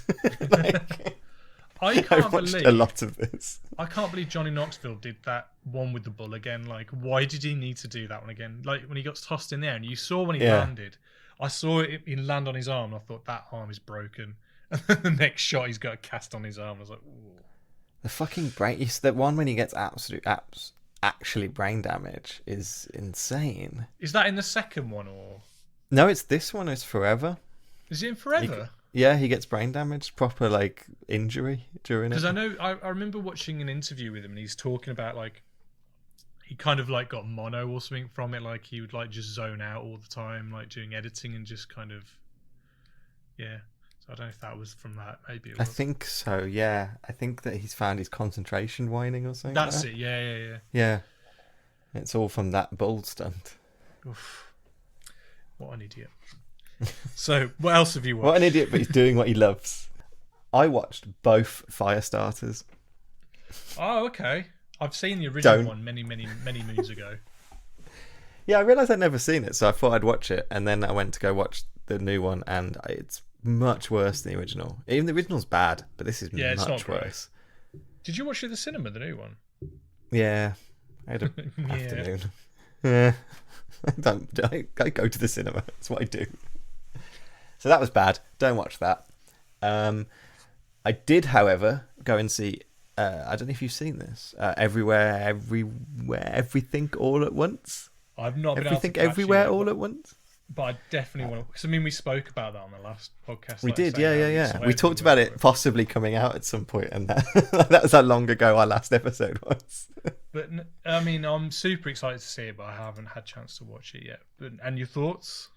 I can't watched believe a lot of this. I can't believe Johnny Knoxville did that one with the bull again. Like, why did he need to do that one again? Like when he got tossed in there, and you saw when he landed. I saw it land on his arm, and I thought that arm is broken. And then the next shot, he's got a cast on his arm. I was like, ooh. The fucking brain. That one when he gets actually brain damage is insane. Is that in the second one or? No, it's this one. It's Forever. Is it in Forever? He gets brain damage, proper like injury during it. Because I know I remember watching an interview with him, and he's talking about like he kind of like got mono or something from it. Like he would like just zone out all the time, like doing editing and just kind of So I don't know if that was from that. Maybe it was. I think so. Yeah, I think that he's found his concentration waning or something. That's it. Yeah. Yeah, it's all from that bull stunt. Oof. What an idiot. So, what else have you watched? What an idiot, but he's doing what he loves. I watched both Firestarters. Oh, okay. I've seen the original one many moons ago. Yeah, I realised I'd never seen it, so I thought I'd watch it, and then I went to go watch the new one, and it's much worse than the original. Even the original's bad, but this is much worse. Did you watch it at the cinema, the new one? Yeah, I had an afternoon. Yeah, I go to the cinema. That's what I do. So that was bad. Don't watch that. I did, however, go and see. I don't know if you've seen this. Everywhere, Everything, All at Once. I've not been Everything, Everywhere, All at Once. But I definitely want to. Because I mean, we spoke about that on the last podcast. We like I did, say, yeah, how yeah, yeah. excited We talked were about for it possibly coming out at some point, and that was how long ago our last episode was. But I mean, I'm super excited to see it, but I haven't had a chance to watch it yet. And your thoughts?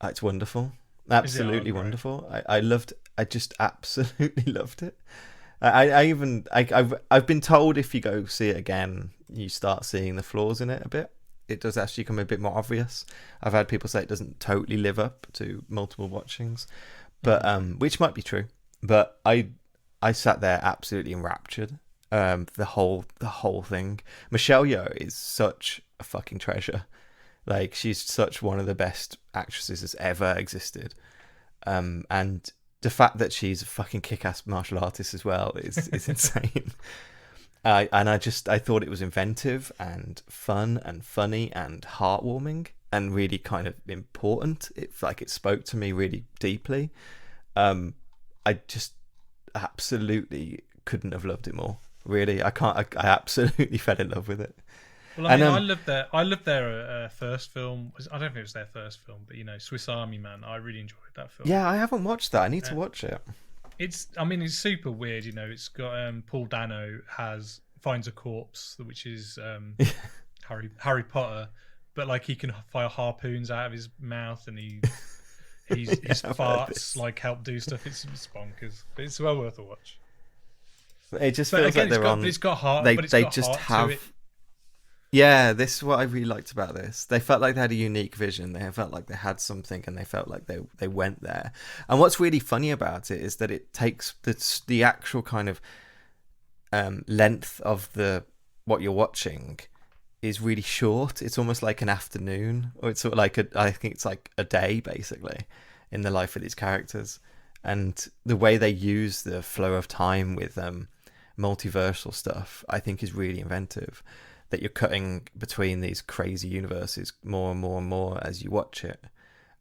It's wonderful, absolutely Right? wonderful. I just absolutely loved it. I've been told if you go see it again, you start seeing the flaws in it a bit. It does actually become a bit more obvious. I've had people say it doesn't totally live up to multiple watchings, but which might be true. But I sat there absolutely enraptured. The whole thing. Michelle Yeoh is such a fucking treasure. Like, she's such one of the best actresses that's ever existed. And the fact that she's a fucking kick-ass martial artist as well is insane. And I thought it was inventive and fun and funny and heartwarming and really kind of important. It spoke to me really deeply. I just absolutely couldn't have loved it more. Really, I absolutely fell in love with it. Well, I mean, I loved their first film. I don't think it was their first film, but Swiss Army Man. I really enjoyed that film. Yeah, I haven't watched that. I need to watch it. It's super weird. It's got Paul Dano finds a corpse, which is Harry Potter, but like he can fire harpoons out of his mouth, and his farts like help do stuff. It's bonkers, but it's well worth a watch. It just feels like they're on. It's got heart. They but it's got just heart have. to it. Yeah, this is what I really liked about this. They felt like they had a unique vision. They felt like they had something, and they felt like they went there. And what's really funny about it is that it takes the actual kind of length of what you're watching is really short. It's almost like an afternoon, or it's sort of like I think it's like a day basically in the life of these characters. And the way they use the flow of time with multiversal stuff, I think, is really inventive. That you're cutting between these crazy universes more and more and more as you watch it.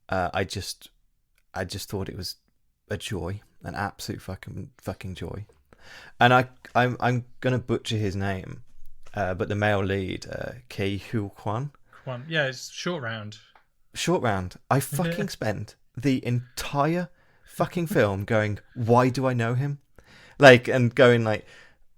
I just thought it was a joy, an absolute fucking joy. And I'm gonna butcher his name, but the male lead, Ke Huy Quan. Yeah, it's Short Round. Short Round. I fucking spent the entire fucking film going, why do I know him? And going like,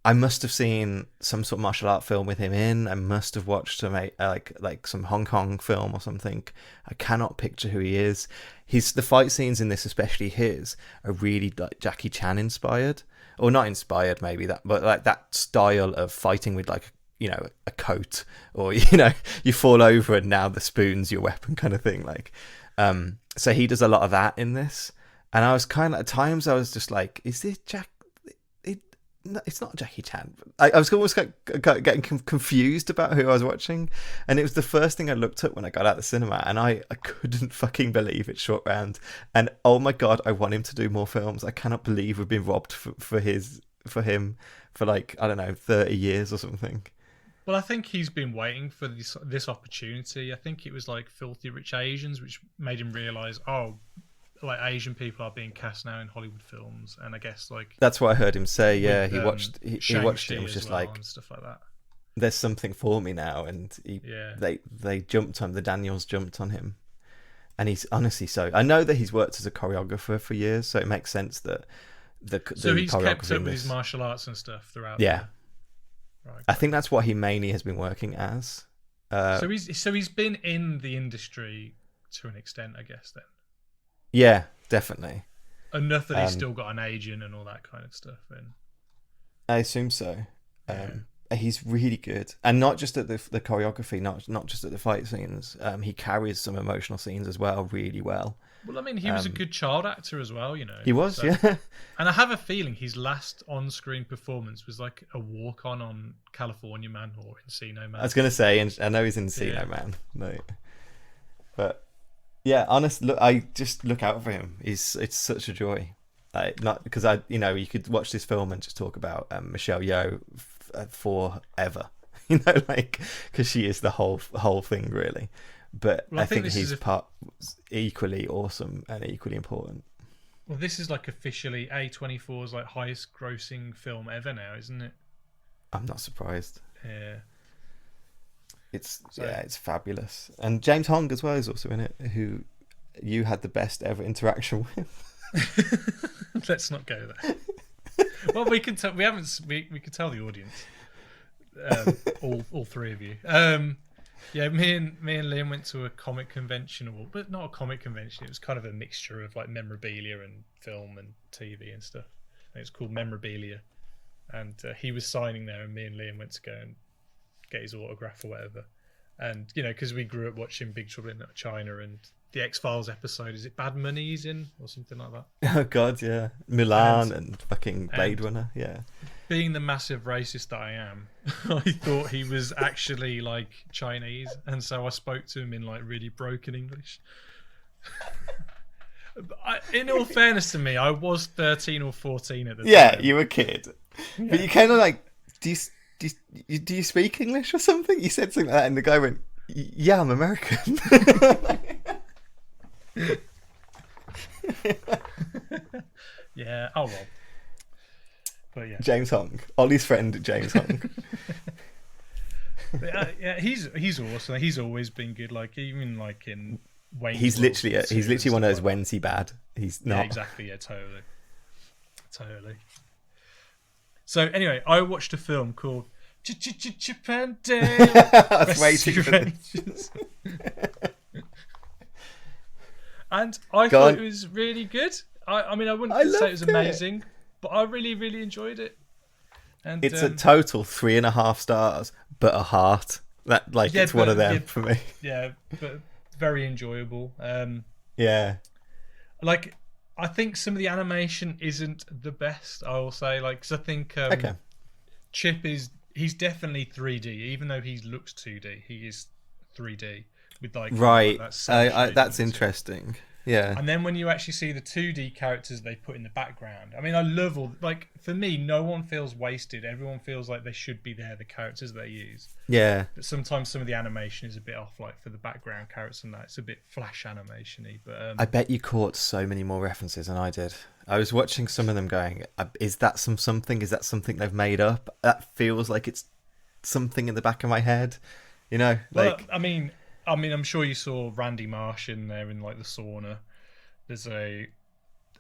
I must have seen some sort of martial art film with him in. I must have watched some like some Hong Kong film or something. I cannot picture who he is. The fight scenes in this, especially his, are really like Jackie Chan inspired, or not inspired maybe that, but like that style of fighting with like a coat, or you fall over and now the spoon's your weapon kind of thing. So he does a lot of that in this, and I was kind of at times I was just like, is this Jack? No, it's not Jackie Chan. I was almost getting confused about who I was watching, and it was the first thing I looked at when I got out of the cinema, and I couldn't fucking believe it's Short Round. And oh my god, I want him to do more films. I cannot believe we've been robbed for him for like, I don't know, 30 years or something. Well, I think he's been waiting for this opportunity. I think it was like Filthy Rich Asians, which made him realise, like Asian people are being cast now in Hollywood films, and I guess like that's what I heard him say. Yeah, with, he watched it and was just like, and stuff like that. There's something for me now, and they jumped on the Daniels jumped on him, and he's honestly so. I know that he's worked as a choreographer for years, so it makes sense that so he's kept up with his martial arts and stuff throughout. Yeah, right. I think that's what he mainly has been working as. So he's been in the industry to an extent, I guess then. Yeah, definitely. Enough that he's still got an agent and all that kind of stuff. And I assume so. He's really good, and not just at the choreography, not just at the fight scenes. He carries some emotional scenes as well, really well. Well, I mean, he was a good child actor as well, He was, yeah. And I have a feeling his last on-screen performance was like a walk-on on California Man or Encino Man. I was going to say, and I know he's in Encino Man, no, but. Yeah, honestly, I just look out for him. It's such a joy. Not because you could watch this film and just talk about Michelle Yeoh forever, because she is the whole thing really. But I think he's part equally awesome and equally important. Well, this is like officially A24's like highest grossing film ever now, isn't it? I'm not surprised. Yeah. It's fabulous, and James Hong as well is also in it, who you had the best ever interaction with? Let's not go there. Well, we can tell. We haven't. We can tell the audience. All three of you. Yeah, me and Liam went to a comic convention, but not a comic convention. It was kind of a mixture of like memorabilia and film and TV and stuff. And it's called Memorabilia, and he was signing there, and me and Liam went to go and get his autograph or whatever. And you know, because we grew up watching Big Trouble in Little China and the X-Files episode, is it Bad Money he's in or something like that? Oh God, yeah, Milan and fucking Blade Runner, yeah. Being the massive racist that I am, I thought he was actually like Chinese, and so I spoke to him in like really broken English. In all fairness to me, I was 13 or 14 at the time. Yeah, you were a kid, but you kind of like, do you speak English or something? You said something like that, and the guy went, "Yeah, I'm American." Yeah, oh well. But yeah, James Hong, Ollie's friend, James Hong. Yeah, he's awesome. He's always been good. Like even like in Wayne's He's World literally one of those like when's he bad. He's not. Yeah, exactly. Yeah, totally. So anyway, I watched a film called Japan Day. I was waiting for this. And I thought it was really good. I mean, I wouldn't say it was amazing, but I really, really enjoyed it. And it's a total 3.5 stars, but a heart. That like it's one of them for me. Yeah, but very enjoyable. Yeah. Like I think some of the animation isn't the best. I will say, like, because I think Chip he's definitely 3D, even though he looks 2D. He is 3D with like right. Like that that's interesting. Yeah. And then when you actually see the 2D characters they put in the background, I mean, I love for me, no one feels wasted. Everyone feels like they should be there, the characters they use. Yeah. But sometimes some of the animation is a bit off, like for the background characters and that. It's a bit flash animation-y. But I bet you caught so many more references than I did. I was watching some of them going, is that something? Is that something they've made up? That feels like it's something in the back of my head. You know? Like, well, I mean, I'm sure you saw Randy Marsh in there in like the sauna. There's a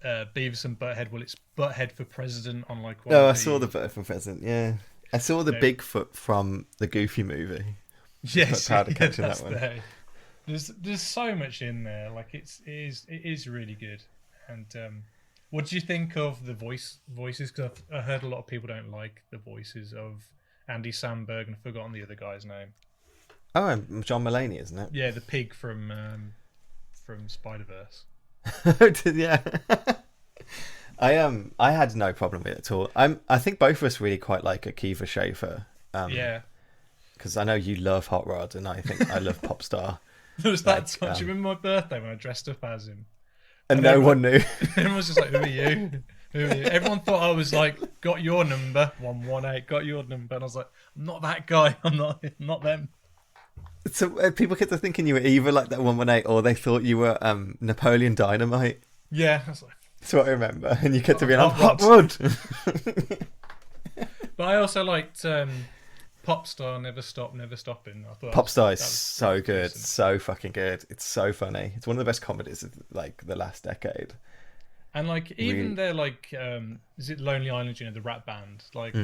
Beavis and Butthead. Well, it's Butthead for president on like. I saw the Butthead for president. Yeah, I saw the Bigfoot from the Goofy movie. Yes, proud of catching that one. There. There's so much in there. Like it is really good. And what do you think of the voices? Because I heard a lot of people don't like the voices of Andy Samberg, and I've forgotten the other guy's name. Oh, John Mulaney, isn't it? Yeah, the pig from Spider-Verse. Yeah. I had no problem with it at all. I think both of us really quite like Akiva Schaffer. Yeah. Because I know you love Hot Rod, and I think I love Popstar. There was that time. Do you remember my birthday when I dressed up as him? And no one knew. Everyone was just like, "Who are you? Who are you?" Everyone thought I was like, "Got your number, 118, got your number," and I was like, "I'm not that guy. I'm not them." So people kept thinking you were either like that 118 or they thought you were Napoleon Dynamite. Yeah, I was like, that's what I remember. And you kept being like, Hot Rod. But I also liked Popstar, Never Stop, Never Stopping. I thought Popstar is so good, so fucking good. It's so funny. It's one of the best comedies of like the last decade. And like even they're like, is it Lonely Island? You know, the rap band. Like,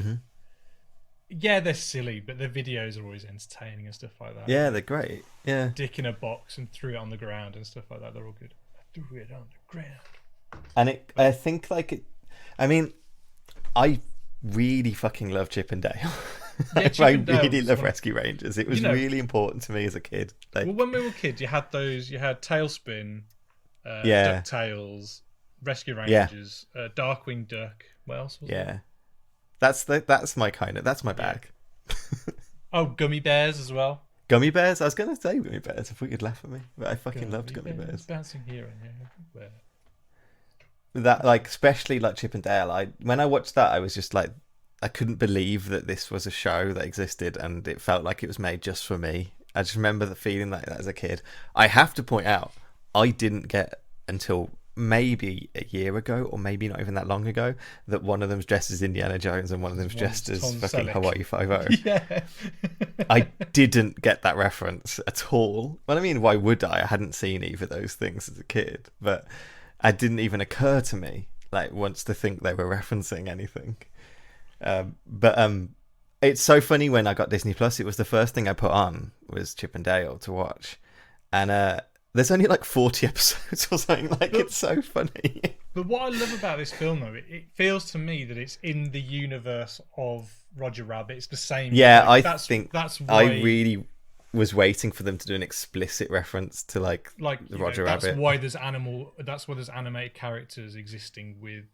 yeah, they're silly, but their videos are always entertaining and stuff like that. Yeah, they're great. Yeah, Dick in a box and threw it on the ground and stuff like that. They're all good. I threw it on the ground. And I think like it. I mean, I really fucking love Chip and Dale. Yeah, I really love Rescue Rangers. It was really important to me as a kid. Like, well, when we were kids, you had those. You had Tailspin, yeah, DuckTales, Rescue Rangers, Darkwing Duck. What else was there? That's my kind of. That's my bag. Oh, Gummy Bears as well. Gummy Bears. I was gonna say Gummy Bears. If we could laugh at me, but I fucking loved Gummy Bears. Bouncing here and everywhere. That like, especially like Chip and Dale. When I watched that, I was just like, I couldn't believe that this was a show that existed, and it felt like it was made just for me. I just remember the feeling like that as a kid. I have to point out, I didn't get until maybe a year ago, or maybe not even that long ago, that one of them's dressed as Indiana Jones and one of them's dressed as Tom fucking Selleck. Hawaii Five-0. Yeah. I didn't get that reference at all. Well, I mean, why would I? I hadn't seen either of those things as a kid, but it didn't even occur to me, like, once to think they were referencing anything. But it's so funny when I got Disney Plus, it was the first thing I put on was Chip and Dale to watch. And there's only like 40 episodes or something. Like, it's so funny. But what I love about this film, though, it feels to me that it's in the universe of Roger Rabbit. It's the same. Yeah, like, that's why I really was waiting for them to do an explicit reference to like the Roger Rabbit. That's why there's animated characters existing with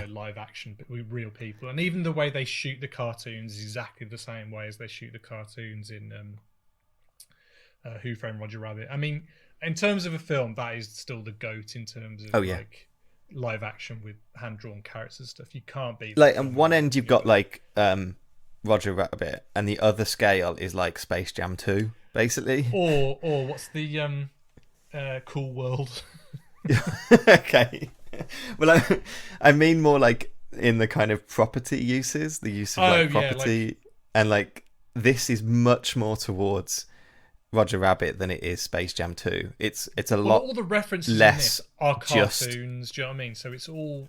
live action, but with real people. And even the way they shoot the cartoons is exactly the same way as they shoot the cartoons in Who Framed Roger Rabbit. I mean, in terms of a film, that is still the GOAT in terms of like live action with hand drawn characters and stuff. You can't beat like on one end you've got like Roger Rabbit, and the other scale is like Space Jam 2, basically. Or what's the Cool World? Okay. Well, I mean more like in the kind of property uses, the use of property, and like this is much more towards Roger Rabbit than it is Space Jam 2. It's a lot. All the references less in it are cartoons. Do you know what I mean? So it's all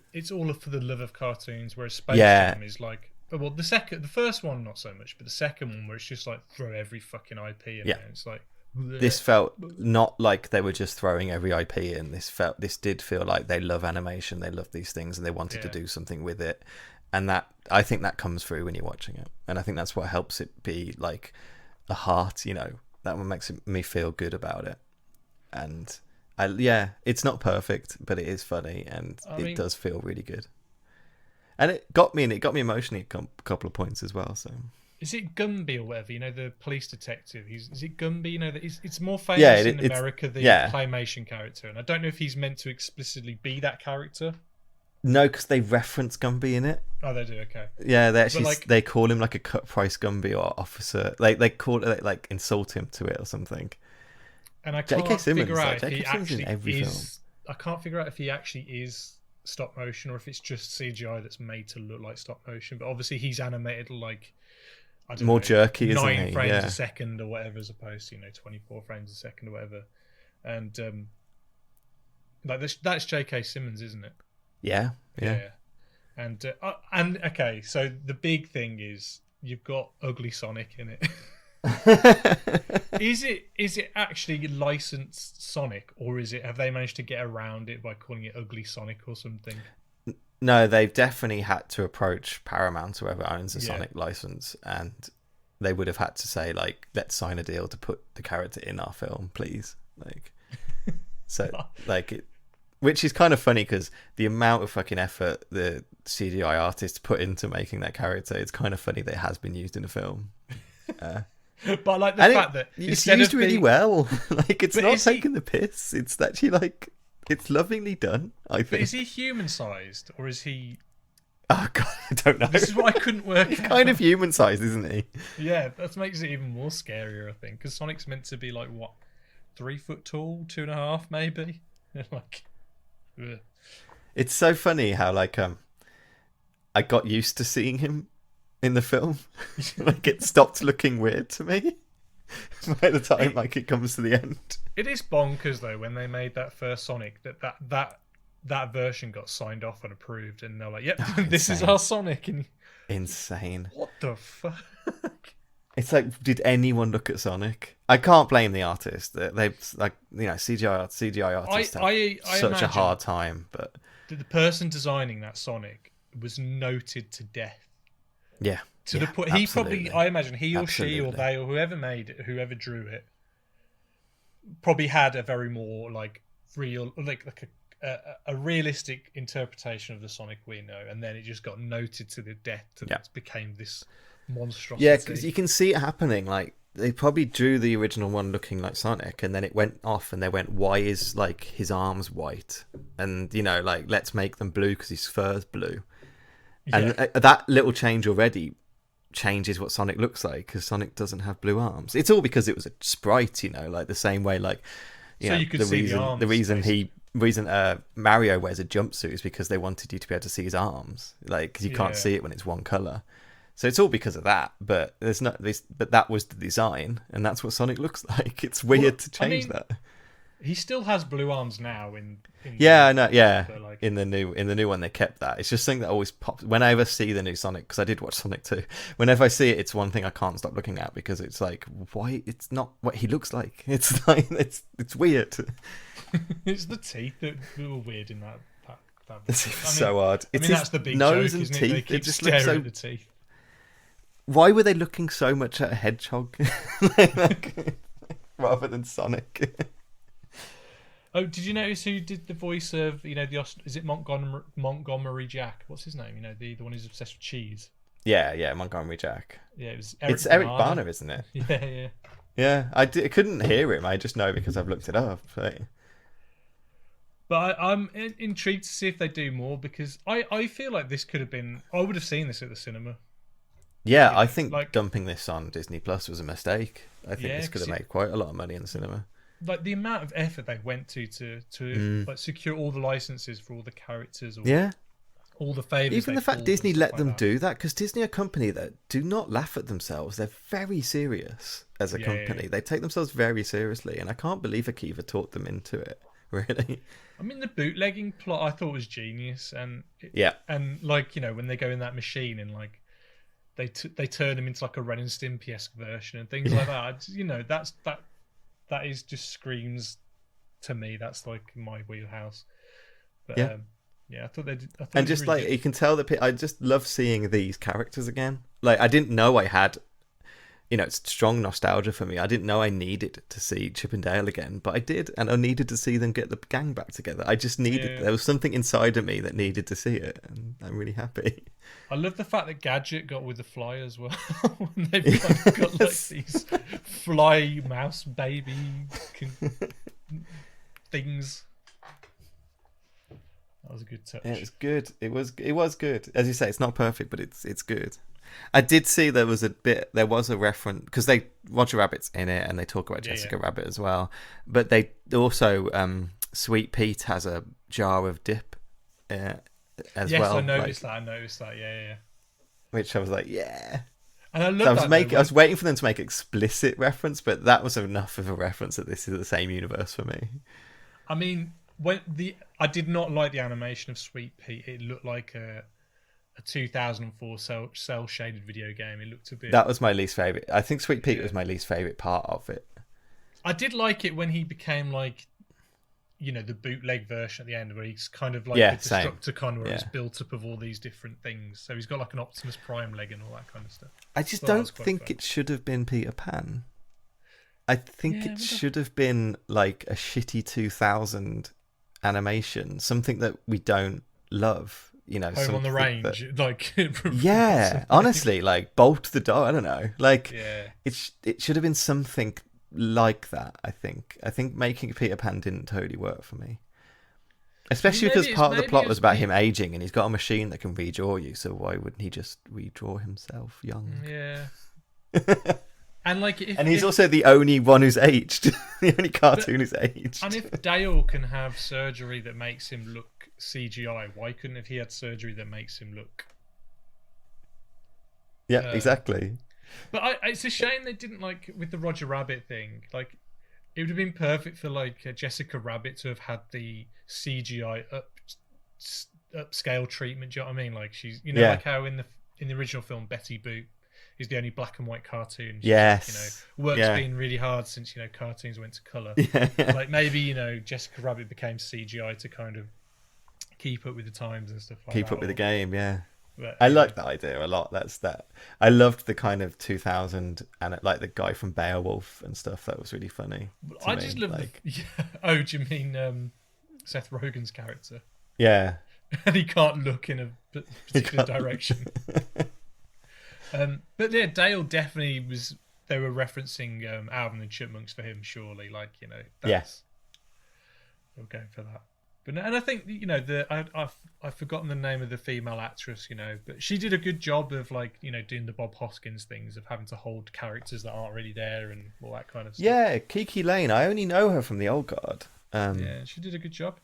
for the love of cartoons. Whereas Space Jam is like, well, the first one not so much, but the second one where it's just like throw every fucking IP in there. It's like bleh. This felt not like they were just throwing every IP in. This did feel like they love animation, they love these things, and they wanted to do something with it. And that, I think that comes through when you're watching it, and I think that's what helps it be like a heart. You know, that one makes me feel good about it. And it's not perfect, but it is funny, and it does feel really good. And it got me emotionally a couple of points as well. So is it Gumby or whatever? You know, the police detective. Is it Gumby? You know, it's more famous in America, the claymation character. And I don't know if he's meant to explicitly be that character. No, because they reference Gumby in it. Oh, they do. Okay. Yeah, they actually they call him like a cut price Gumby or officer. Like they call it like insult him to it or something. And I can't figure out if he actually is. I can't figure out if he actually is stop motion or if it's just CGI that's made to look like stop motion. But obviously he's animated like more jerky, isn't he? 9 frames a second or whatever, as opposed to 24 frames a second or whatever. And like that's J.K. Simmons, isn't it? Yeah. And okay, so the big thing is you've got Ugly Sonic in it. Is it actually licensed Sonic, or have they managed to get around it by calling it Ugly Sonic or something? No, they've definitely had to approach Paramount, whoever owns the Sonic license, and they would have had to say like, let's sign a deal to put the character in our film, please. Like, so like it. Which is kind of funny because the amount of fucking effort the CGI artists put into making that character, it's kind of funny that it has been used in a film. But like the fact that it's used really well. Like, it's not taking the piss. It's actually like, it's lovingly done, I think. But is he human-sized or is he... Oh God, I don't know. This is what I couldn't work out. He's kind of human-sized, isn't he? Yeah, that makes it even more scarier, I think. Because Sonic's meant to be like, what, 3 foot tall, 2.5 maybe? Like... Ugh. It's so funny how like I got used to seeing him in the film. Like, it stopped looking weird to me by the time like it comes to the end. It is bonkers though when they made that first Sonic that version got signed off and approved, and they're like, "Yep, this is our Sonic." And insane. What the fuck? It's like, did anyone look at Sonic? I can't blame the artist. They've like, CGI artists have such a hard time. But the person designing that Sonic was noted to death. Yeah. To the point, he probably, I imagine he or she or they or whoever made it, whoever drew it, probably had a very more like real, like a realistic interpretation of the Sonic we know, and then it just got noted to the death and it became this monstrosity. Yeah, because you can see it happening. Like, they probably drew the original one looking like Sonic, and then it went off, and they went, "Why is like his arms white?" And like, let's make them blue because his fur's blue. And that little change already changes what Sonic looks like, because Sonic doesn't have blue arms. It's all because it was a sprite, like the same way like So you could see the arms, reason Mario wears a jumpsuit is because they wanted you to be able to see his arms, like, because you can't see it when it's one color. So it's all because of that. But there's not this. But that was the design, and that's what Sonic looks like. It's weird to change that. He still has blue arms now in I know. Yeah, like... in the new one they kept that. It's just something that always pops whenever I see the new Sonic, because I did watch Sonic 2. Whenever I see it, it's one thing I can't stop looking at, because it's like, why? It's not what he looks like. It's like it's weird. It's the teeth that were weird in that. It's so odd. It's that's the big nose joke, and isn't teeth. It? They keep just staring at the teeth. Why were they looking so much at a hedgehog rather than Sonic? Oh, did you notice who did the voice of, is it Montgomery Jack? What's his name? The one who's obsessed with cheese. Yeah, Montgomery Jack. Yeah, it's Eric Barner, isn't it? Yeah. Yeah, I couldn't hear him. I just know because I've looked it up. But I'm intrigued to see if they do more, because I feel like this could have been... I would have seen this at the cinema. Yeah, I think dumping this on Disney Plus was a mistake. I think this could have made quite a lot of money in the cinema. Like the amount of effort they went to like secure all the licenses for all the characters, or all the favors. Even the fact Disney let them do that, because Disney are a company that do not laugh at themselves. They're very serious as a company. They take themselves very seriously, and I can't believe Akiva taught them into it. Really. I mean, the bootlegging plot I thought was genius, and and when they go in that machine and like they turn them into like a Ren and Stimpy-esque version and things like that. That is just screams to me. That's like my wheelhouse. But I thought they did. And just really you can tell that I just love seeing these characters again. Like, I didn't know I had, it's strong nostalgia for me. I didn't know I needed to see Chip and Dale again, but I did, and I needed to see them get the gang back together. I just needed. There was something inside of me that needed to see it, and I'm really happy. I love the fact that Gadget got with the fly as well. They've got like these fly mouse baby things. That was a good touch. Yeah, it was good. It was good. As you say, it's not perfect, but it's good. I did see there was a reference, because Roger Rabbit's in it, and they talk about Jessica Rabbit as well. But they also Sweet Pete has a jar of dip as well. Yes, I noticed that. Yeah. Which I was like, yeah. And I love I was waiting for them to make explicit reference, but that was enough of a reference that this is the same universe for me. I mean, I did not like the animation of Sweet Pete. It looked like a 2004 cell shaded video game. It looked a bit... That was my least favourite. I think Sweet Pete was my least favourite part of it. I did like it when he became like, the bootleg version at the end, where he's kind of like a Destructicon, where it's built up of all these different things. So he's got like an Optimus Prime leg and all that kind of stuff. I just don't think it should have been Peter Pan. I think it should have been like a shitty 2000 animation, something that we don't love. Home on the Range, honestly, like Bolt the Dog. I don't know, it should have been something like that. I think making Peter Pan didn't totally work for me, especially because part of the plot was about him aging, and he's got a machine that can redraw you. So why wouldn't he just redraw himself young? Yeah. And he's also the only one who's aged, the only cartoon who's aged. And if Dale can have surgery that makes him look CGI, why couldn't have he had surgery that makes him look? Yeah, exactly. But it's a shame they didn't with the Roger Rabbit thing. Like, it would have been perfect for Jessica Rabbit to have had the CGI upscale treatment. Do you know what I mean? Like, she's like how in the original film Betty Boop is the only black and white cartoon. Yes. Work's been really hard since cartoons went to colour. Like, maybe Jessica Rabbit became CGI to kind of keep up with the times and stuff like that. Keep up with the game, yeah. But, I like that idea a lot. That I loved the kind of 2000 and like the guy from Beowulf and stuff. That was really funny. I just love Oh, do you mean Seth Rogen's character? Yeah. And he can't look in a particular direction. But yeah, Dale definitely was. They were referencing Alvin and the Chipmunks for him, surely. We're going for that. But and I think I've forgotten the name of the female actress, but she did a good job of like doing the Bob Hoskins things of having to hold characters that aren't really there and all that kind of stuff. Yeah, Kiki Lane. I only know her from The Old Guard. Yeah, she did a good job.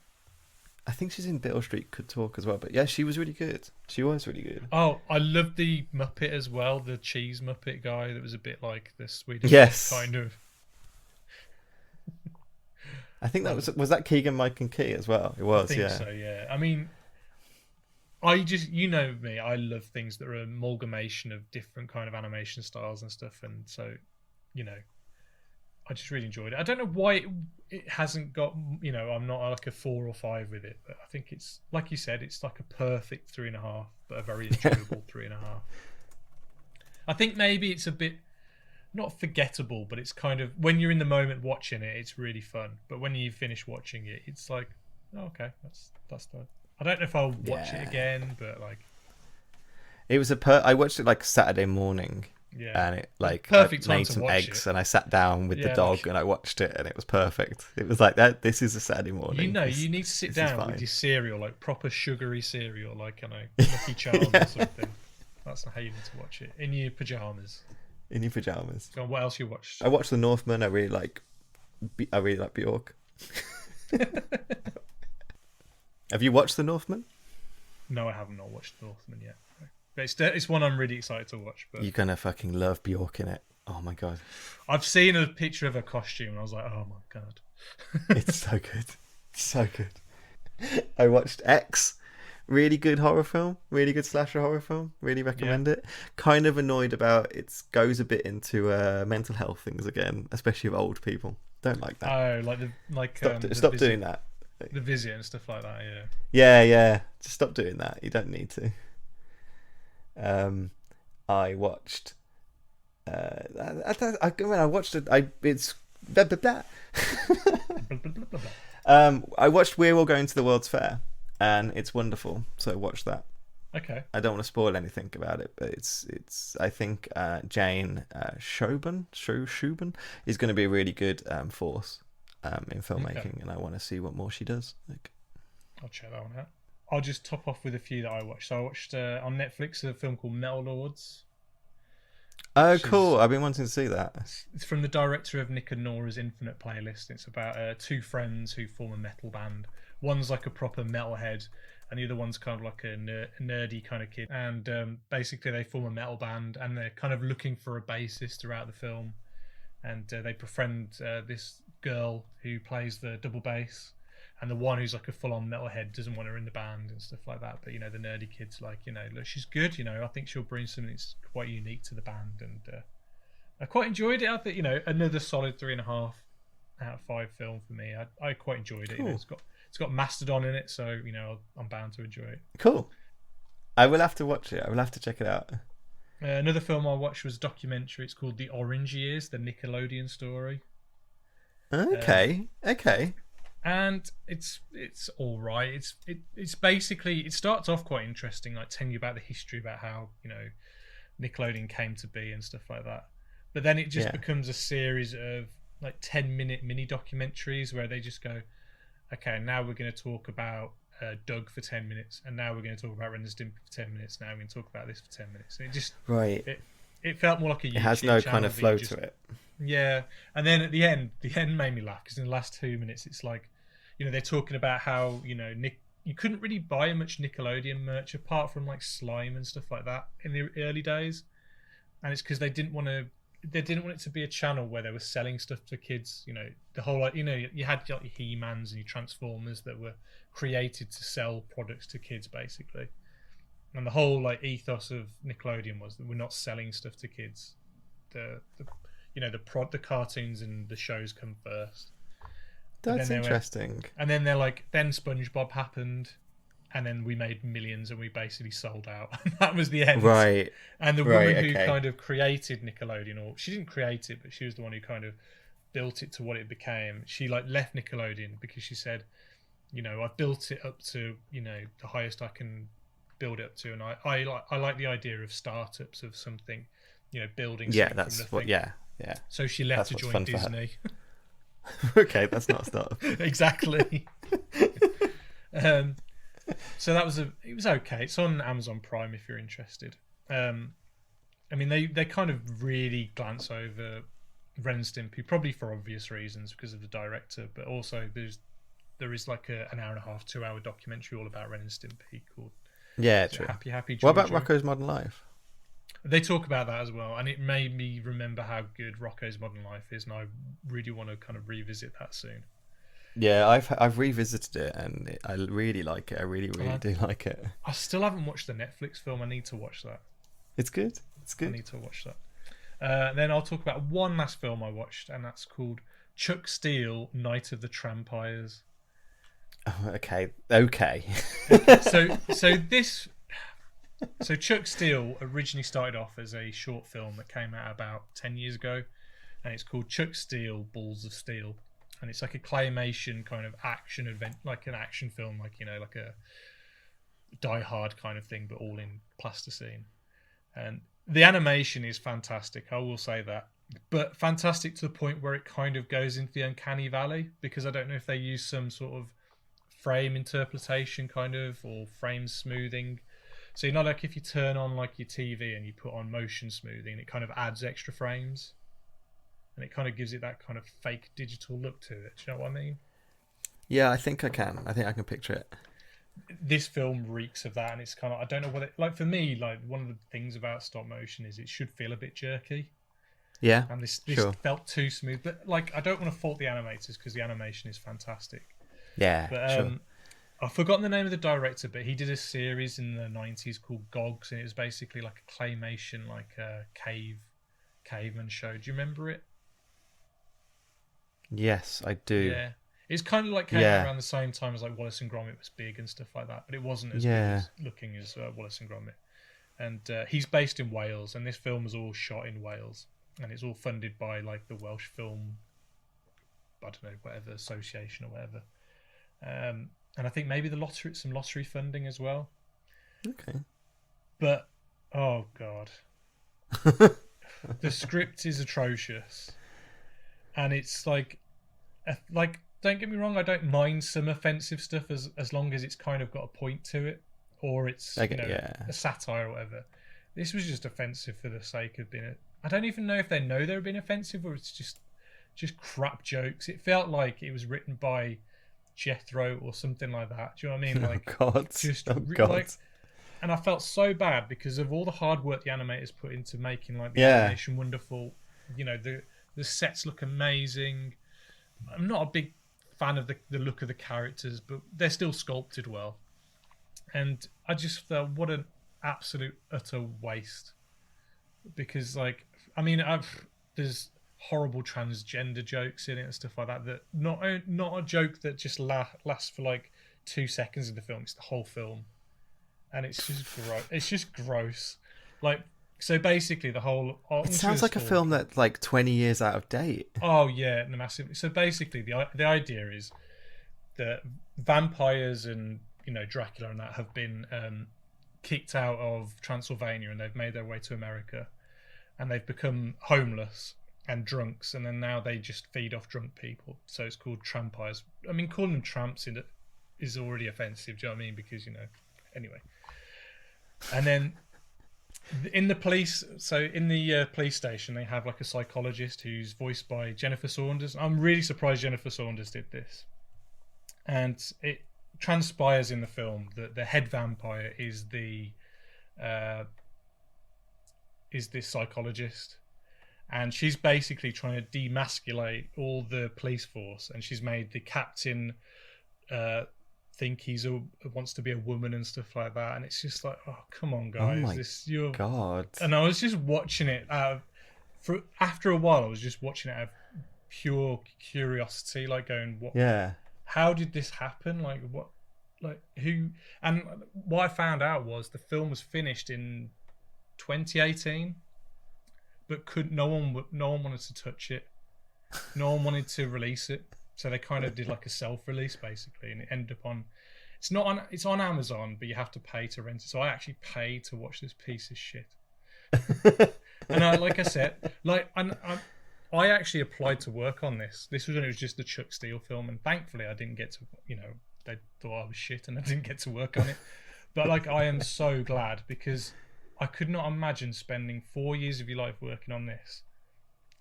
I think she's in Beale Street Could Talk as well. But yeah, she was really good. She was really good. Oh, I loved the Muppet as well, the cheese Muppet guy that was a bit like the Swedish kind of. I think that was that Keegan, Mike and Key as well. It was, I think so, yeah. I mean, I just me, I love things that are an amalgamation of different kind of animation styles and stuff, and so I just really enjoyed it. I don't know why it hasn't got I'm not like a 4 or 5 with it, but I think it's like you said, it's like a perfect 3.5, but a very enjoyable 3.5. I think maybe it's a bit not forgettable, but it's kind of when you're in the moment watching it, it's really fun. But when you finish watching it, it's like, oh, okay, that's done. I don't know if I'll watch it again, but like, it was I watched it like Saturday morning, and it like perfect I time made to some watch eggs, it. and I sat down with the dog and I watched it, and it was perfect. It was like that. This is a Saturday morning. You need to sit down with your cereal, like proper sugary cereal, like Lucky Charms or something. That's how you need to watch it in your pajamas. In your pajamas. So what else you watched? I watched The Northman. I really like Bjork. Have you watched The Northman? No, I have not watched The Northman yet. But it's one I'm really excited to watch. But you're gonna fucking love Bjork in it. Oh my god. I've seen a picture of her costume and I was like, oh my god. It's so good. So good. I watched X. Really good horror film, really good slasher horror film. Really recommend it. Kind of annoyed about it goes a bit into mental health things again, especially with old people. Don't like that. Oh, stop doing that. The Visit and stuff like that. Yeah. Yeah. Just stop doing that. You don't need to. I watched. I watched it. It's blah blah blah. I watched We're All Going to the World's Fair. And it's wonderful, so watch that. Okay. I don't want to spoil anything about it, but it's. I think Jane Shubin is going to be a really good force in filmmaking, and I want to see what more she does. I'll check that one out. I'll just top off with a few that I watched. So I watched on Netflix a film called Metal Lords. Oh, cool! I've been wanting to see that. It's from the director of Nick and Nora's Infinite Playlist. It's about 2 friends who form a metal band. One's like a proper metalhead, and the other one's kind of like a nerdy kind of kid. And basically, they form a metal band, and they're kind of looking for a bassist throughout the film. And they befriend this girl who plays the double bass, and the one who's like a full-on metalhead doesn't want her in the band and stuff like that. But the nerdy kid's like, look, she's good. I think she'll bring something that's quite unique to the band. And I quite enjoyed it. I think another solid 3.5 out of 5 film for me. I quite enjoyed it. Cool. It's got Mastodon in it, so I'm bound to enjoy it. Cool. I will have to watch it. I will have to check it out. Another film I watched was a documentary. It's called The Orange Years, the Nickelodeon Story. Okay. And it's all right. It's basically, it starts off quite interesting, like telling you about the history about how Nickelodeon came to be and stuff like that. But then it just becomes a series of like 10-minute mini documentaries where they just go, okay, now we're going to talk about Doug for 10 minutes, and now we're going to talk about Ren and Stimpy for 10 minutes. Now we're going to talk about this for 10 minutes. And it just it felt more like a YouTube It has no channel kind of flow to it. Yeah, and then at the end made me laugh because in the last 2 minutes, it's like, they're talking about how Nick, you couldn't really buy much Nickelodeon merch apart from like slime and stuff like that in the early days, and it's because they didn't want it to be a channel where they were selling stuff to kids. The whole you had like your He-Mans and your Transformers that were created to sell products to kids basically, and the whole like ethos of Nickelodeon was that we're not selling stuff to kids. The cartoons and the shows come first. That's interesting. And then they're like, then SpongeBob happened, and then we made millions and we basically sold out. And that was the end. Right. And the woman who kind of created Nickelodeon, or she didn't create it, but she was the one who kind of built it to what it became. She like left Nickelodeon because she said, I've built it up to, the highest I can build it up to. And I like the idea of startups of something, building something that's from nothing. Yeah. So she left to join Disney. Okay, that's not a startup. Exactly. So it was okay. It's on Amazon Prime if you're interested. I mean, they kind of really glance over Ren and Stimpy, probably for obvious reasons because of the director, but also there is like an hour and a half, 2 hour documentary all about Ren and Stimpy called True. Happy What about Jojo. Rocko's Modern Life? They talk about that as well, and it made me remember how good Rocko's Modern Life is, and I really want to kind of revisit that soon. Yeah, I've revisited it and I really like it. I really do like it. I still haven't watched the Netflix film. I need to watch that. It's good. It's good. I need to watch that. Then I'll talk about one last film I watched, and that's called Chuck Steele, Night of the Trampires. Oh, okay. So Chuck Steele originally started off as a short film that came out about 10 years ago, and it's called Chuck Steele, Balls of Steel, and it's like a claymation kind of action event, like an action film, like like a Die Hard kind of thing, but all in plasticine. And the animation is fantastic, I will say that, but fantastic to the point where it kind of goes into the uncanny valley, because I don't know if they use some sort of frame interpretation kind of, or frame smoothing. So like if you turn on like your TV and you put on motion smoothing, it kind of adds extra frames, and it kind of gives it that kind of fake digital look to it. Do you know what I mean? Yeah, I think I can picture it. This film reeks of that, and it's kind of, I don't know what it, like for me, like one of the things about stop motion is it should feel a bit jerky. Yeah, and this sure. felt too smooth, but like I don't want to fault the animators because the animation is fantastic. Yeah, but sure. I've forgotten the name of the director, but he did a series in the 90s called Gogs, and it was basically like a claymation, like a caveman show. Do you remember it? Yes, I do. Yeah. It's kind of like came out around the same time as like Wallace and Gromit was big and stuff like that, but it wasn't as big as looking as Wallace and Gromit. And he's based in Wales, and this film was all shot in Wales, and it's all funded by like the Welsh Film, I don't know, whatever association or whatever. And I think maybe some lottery funding as well. Okay. But oh god, the script is atrocious, and it's like. Don't get me wrong, I don't mind some offensive stuff as long as it's kind of got a point to it, or it's a satire or whatever. This was just offensive for the sake of being I don't even know if they know they were being offensive, or it's just crap jokes. It felt like it was written by Jethro or something like that. Do you know what I mean? Like, God. And I felt so bad because of all the hard work the animators put into making like the animation wonderful. The sets look amazing. I'm not a big fan of the look of the characters, but they're still sculpted well. And I just felt what an absolute utter waste. Because there's horrible transgender jokes in it and stuff like that. That not a joke that just lasts for like 2 seconds of the film. It's the whole film, and it's just gross. It's just gross. Like. So basically, the whole... It sounds like a film that's like 20 years out of date. Oh, yeah, massively. So basically, the idea is that vampires and, Dracula and that have been kicked out of Transylvania, and they've made their way to America. And they've become homeless and drunks, and then now they just feed off drunk people. So it's called trampires. I mean, calling them tramps is already offensive, do you know what I mean? Because, anyway. And then... In the police station, they have like a psychologist who's voiced by Jennifer Saunders. I'm really surprised Jennifer Saunders did this. And it transpires in the film that the head vampire is this psychologist, and she's basically trying to demasculate all the police force, and she's made the captain think wants to be a woman and stuff like that, and it's just like, oh come on guys, God. And I was just watching it after a while I was just watching it out of pure curiosity, like going, what? Yeah. How did this happen? Like what? Like who? And what I found out was the film was finished in 2018, but no one wanted to touch it. No one wanted to release it. So they kind of did like a self-release basically, and it ended up on. It's on Amazon, but you have to pay to rent it. So I actually paid to watch this piece of shit. And like I said, I actually applied to work on this. This was when it was just the Chuck Steele film, and thankfully I didn't get to they thought I was shit and I didn't get to work on it. But like, I am so glad, because I could not imagine spending 4 years of your life working on this,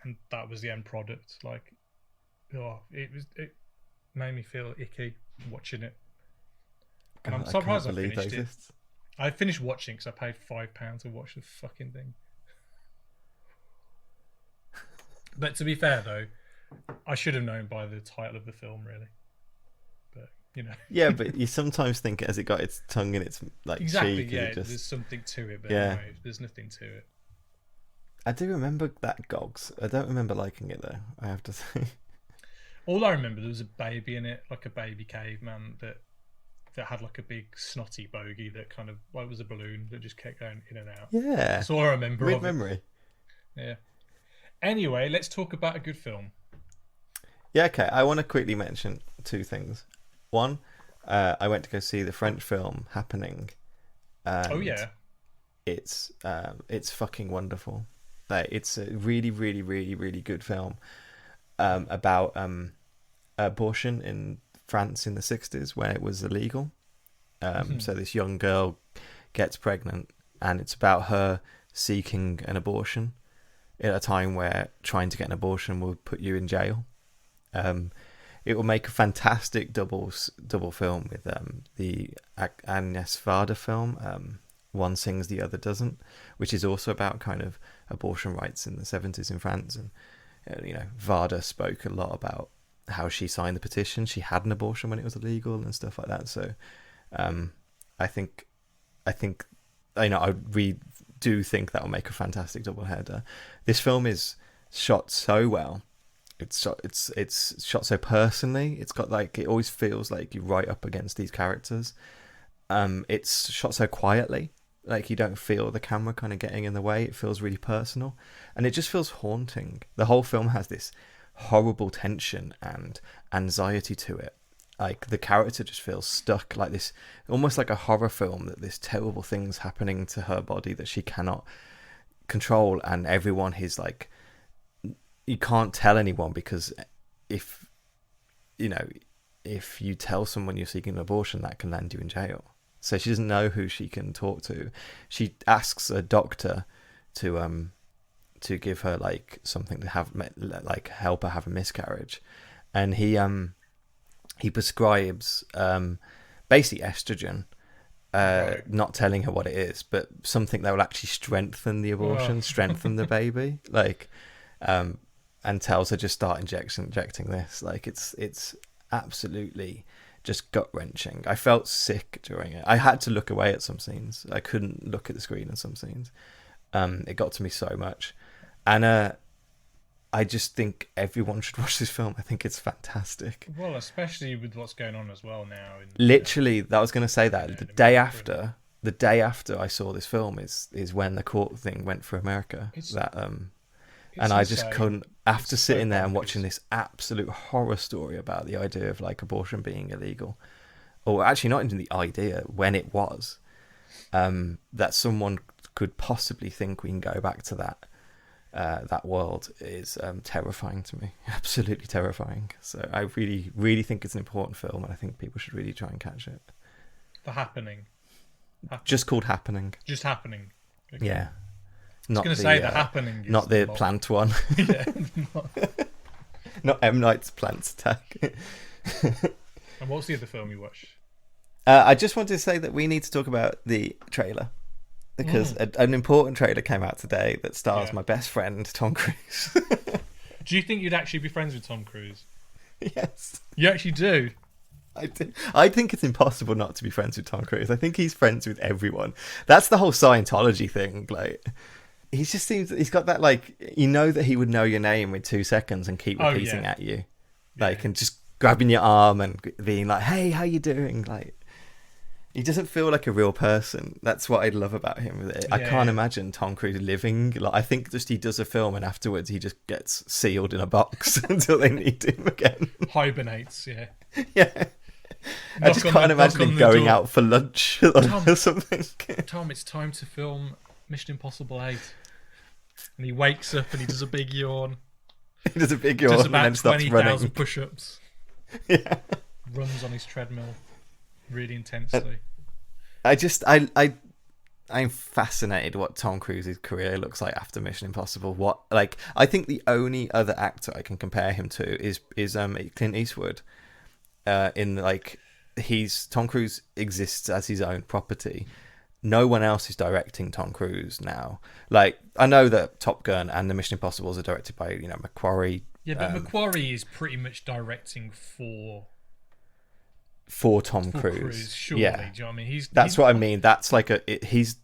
and that was the end product. Like, it made me feel icky watching it. And I'm surprised I finished it. I finished watching because I paid £5 to watch the fucking thing. But to be fair, though, I should have known by the title of the film, really. But, you know. Yeah, but you sometimes think, has it got its tongue in its like exactly, cheek? Yeah, there's something to it, but yeah. no, there's nothing to it. I do remember that Gogs. I don't remember liking it, though, I have to say. All I remember, there was a baby in it, like a baby caveman that had like a big snotty bogey that kind of, well, it was a balloon that just kept going in and out. Yeah. That's all I remember. Weird memory. Yeah. Anyway, let's talk about a good film. Yeah, okay. I want to quickly mention two things. One, I went to go see the French film Happening. Oh yeah. It's fucking wonderful. Like, it's a really, really, really, really good film about abortion in France in the 60s when it was illegal. So this young girl gets pregnant, and it's about her seeking an abortion at a time where trying to get an abortion will put you in jail. It will make a fantastic double film with the Agnes Varda film, One Sings the Other Doesn't, which is also about kind of abortion rights in the 70s in France. And Varda spoke a lot about how she signed the petition. She had an abortion when it was illegal and stuff like that. So I think we do think that will make a fantastic doubleheader. This film is shot so well. It's shot so personally. It's got like, it always feels like you're right up against these characters. It's shot so quietly, like you don't feel the camera kind of getting in the way. It feels really personal, and it just feels haunting. The whole film has this horrible tension and anxiety to it. Like, the character just feels stuck, like this, almost like a horror film, that this terrible thing's happening to her body that she cannot control, and everyone is like, you can't tell anyone, because if you tell someone you're seeking an abortion, that can land you in jail. So she doesn't know who she can talk to. She asks a doctor to give her like something to have, like help her have a miscarriage, and he prescribes basically estrogen, Right. not telling her what it is, but something that will actually strengthen the abortion, strengthen the baby, like, and tells her just start injecting this. Like, it's absolutely just gut wrenching. I felt sick during it. I had to look away at some scenes. I couldn't look at the screen in some scenes. It got to me so much, and I just think everyone should watch this film. I think it's fantastic. Well, especially with what's going on as well now. Literally, I was going to say that the day after I saw this film is when the court thing went for America. And I just couldn't, after sitting there and watching this absolute horror story about the idea of like abortion being illegal, or actually not even the idea, when it was, that someone could possibly think we can go back to that world is terrifying to me. Absolutely terrifying. So I really, really think it's an important film, and I think people should really try and catch it. The Happening. Just called Happening. Just Happening. Okay. Yeah. I was going to say The Happening. Is not the plant one. Yeah. Not M. Night's Plants Attack. And what's the other film you watched? I just wanted to say that we need to talk about the trailer, because an important trailer came out today that stars my best friend, Tom Cruise. Do you think you'd actually be friends with Tom Cruise? Yes. You actually do? I do. I think it's impossible not to be friends with Tom Cruise. I think he's friends with everyone. That's the whole Scientology thing. Like, he just seems, he's got that, like, you know, that he would know your name in 2 seconds and keep repeating at you, like, and just grabbing your arm and being like, "Hey, how you doing?" Like, he doesn't feel like a real person. That's what I love about him. I can't imagine Tom Cruise living. Like, I think just he does a film and afterwards he just gets sealed in a box until they need him again. Hibernates, yeah. I just can't imagine him going out for lunch or something. Tom, it's time to film Mission Impossible 8. And he wakes up and he does a big yawn. He does a big yawn does and then about stops running. 20,000 push-ups. Yeah. Runs on his treadmill. really intensely. I'm fascinated what Tom Cruise's career looks like after Mission Impossible. What, like, I think the only other actor I can compare him to is Clint Eastwood. In like, Tom Cruise exists as his own property. No one else is directing Tom Cruise now. Like, I know that Top Gun and the Mission Impossibles are directed by, Macquarie. Yeah, but Macquarie is pretty much directing for Tom Cruise. Surely. Yeah. Do you know what I mean? That's what I mean. That's like he's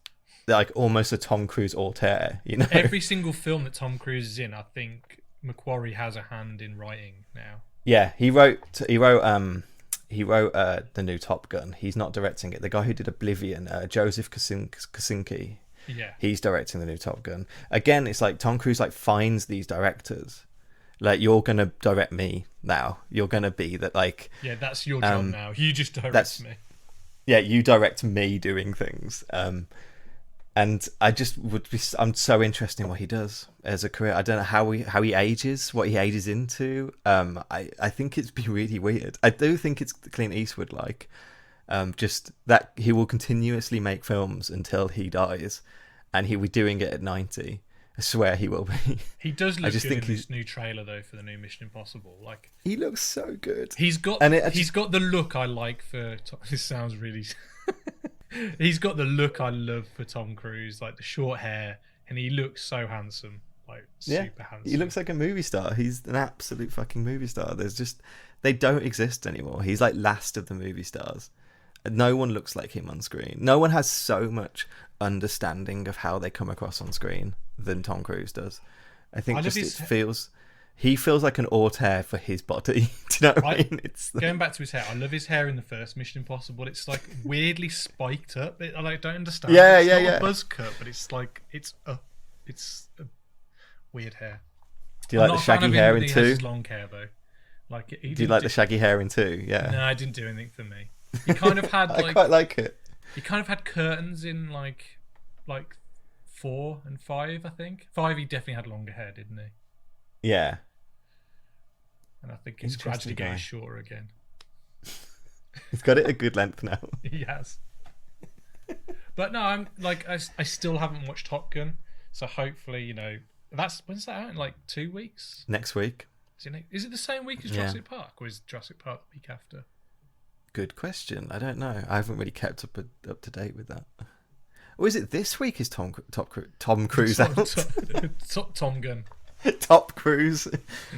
like almost a Tom Cruise alter, Every single film that Tom Cruise is in, I think Macquarie has a hand in writing now. Yeah, he wrote the new Top Gun. He's not directing it. The guy who did Oblivion, Joseph Kosinski. Yeah. He's directing the new Top Gun. Again, it's like Tom Cruise like finds these directors. Like, you're gonna direct me now. You're gonna be that, like. Yeah, that's your job now. You just direct me. Yeah, you direct me doing things. And I just I'm so interested in what he does as a career. I don't know how he ages, what he ages into. I think it's been really weird. I do think it's Clint Eastwood like, just that he will continuously make films until he dies, and he'll be doing it at 90. I swear he will be. He does look good in this new trailer though for the new Mission Impossible. Like, he looks so good. He's got the look I like for. This sounds really. He's got the look I love for Tom Cruise, like the short hair, and he looks so handsome, like super handsome. He looks like a movie star. He's an absolute fucking movie star. They don't exist anymore. He's like last of the movie stars. No one looks like him on screen. No one has so much understanding of how they come across on screen than Tom Cruise does. I think he feels like an auteur for his body. Do you know what I mean? Going back to his hair, I love his hair in the first Mission Impossible. It's like weirdly spiked up. I don't understand. It's not a buzz cut, but it's like it's a weird hair. Do you like the shaggy hair in 2? His long hair though. Like, do you like the shaggy hair in 2? Yeah. No, it didn't do anything for me. He kind of had I quite like it. He kind of had curtains in like 4 and 5, I think. 5, he definitely had longer hair, didn't he? Yeah. And I think it's gradually getting shorter again. He's got it a good length now. He has. But no, I'm like, I still haven't watched Top Gun, so hopefully, when's that out? In like 2 weeks? Next week. Is it the same week as Jurassic Park, or is Jurassic Park the week after? Good question. I don't know. I haven't really kept up to date with that. Or is it this week? Is Tom Cruise out? Tom Gun. Top Cruise.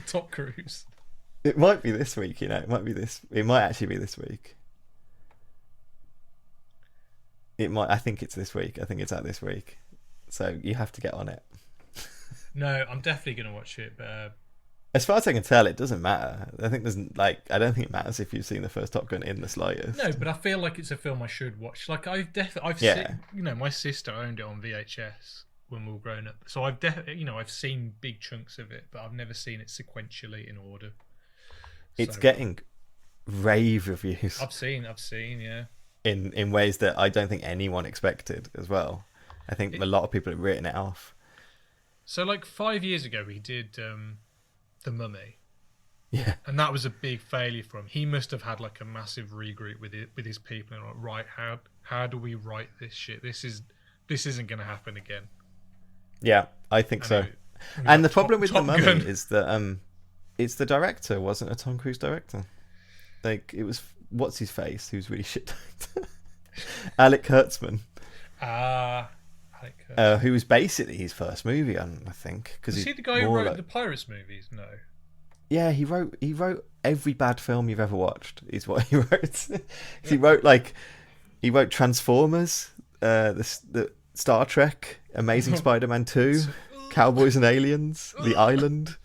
Top Cruise. It might be this week. It might be this. It might actually be this week. It might. I think it's this week. I think it's out this week. So you have to get on it. No, I'm definitely going to watch it, but. As far as I can tell, it doesn't matter. I don't think it matters if you've seen the first Top Gun in the slightest. No, but I feel like it's a film I should watch. Like, I've seen, my sister owned it on VHS when we were growing up, so I've seen big chunks of it, but I've never seen it sequentially in order. It's getting rave reviews. I've seen, yeah. In ways that I don't think anyone expected as well. I think a lot of people have written it off. So, like 5 years ago, we did The Mummy. Yeah. And that was a big failure for him. He must have had like a massive regroup with his people and like, right, how do we write this shit? This isn't going to happen again. Yeah, I think so. And the problem with The Mummy is that it's the director wasn't a Tom Cruise director. Like, it was what's his face who's really shit director. Alec Kurtzman. Who was basically his first movie, I think. Was he the guy who wrote the Pirates movies? No. Yeah, he wrote every bad film you've ever watched. Is what he wrote. He wrote Transformers, the Star Trek, Amazing Spider-Man 2, Cowboys and Aliens, The Island.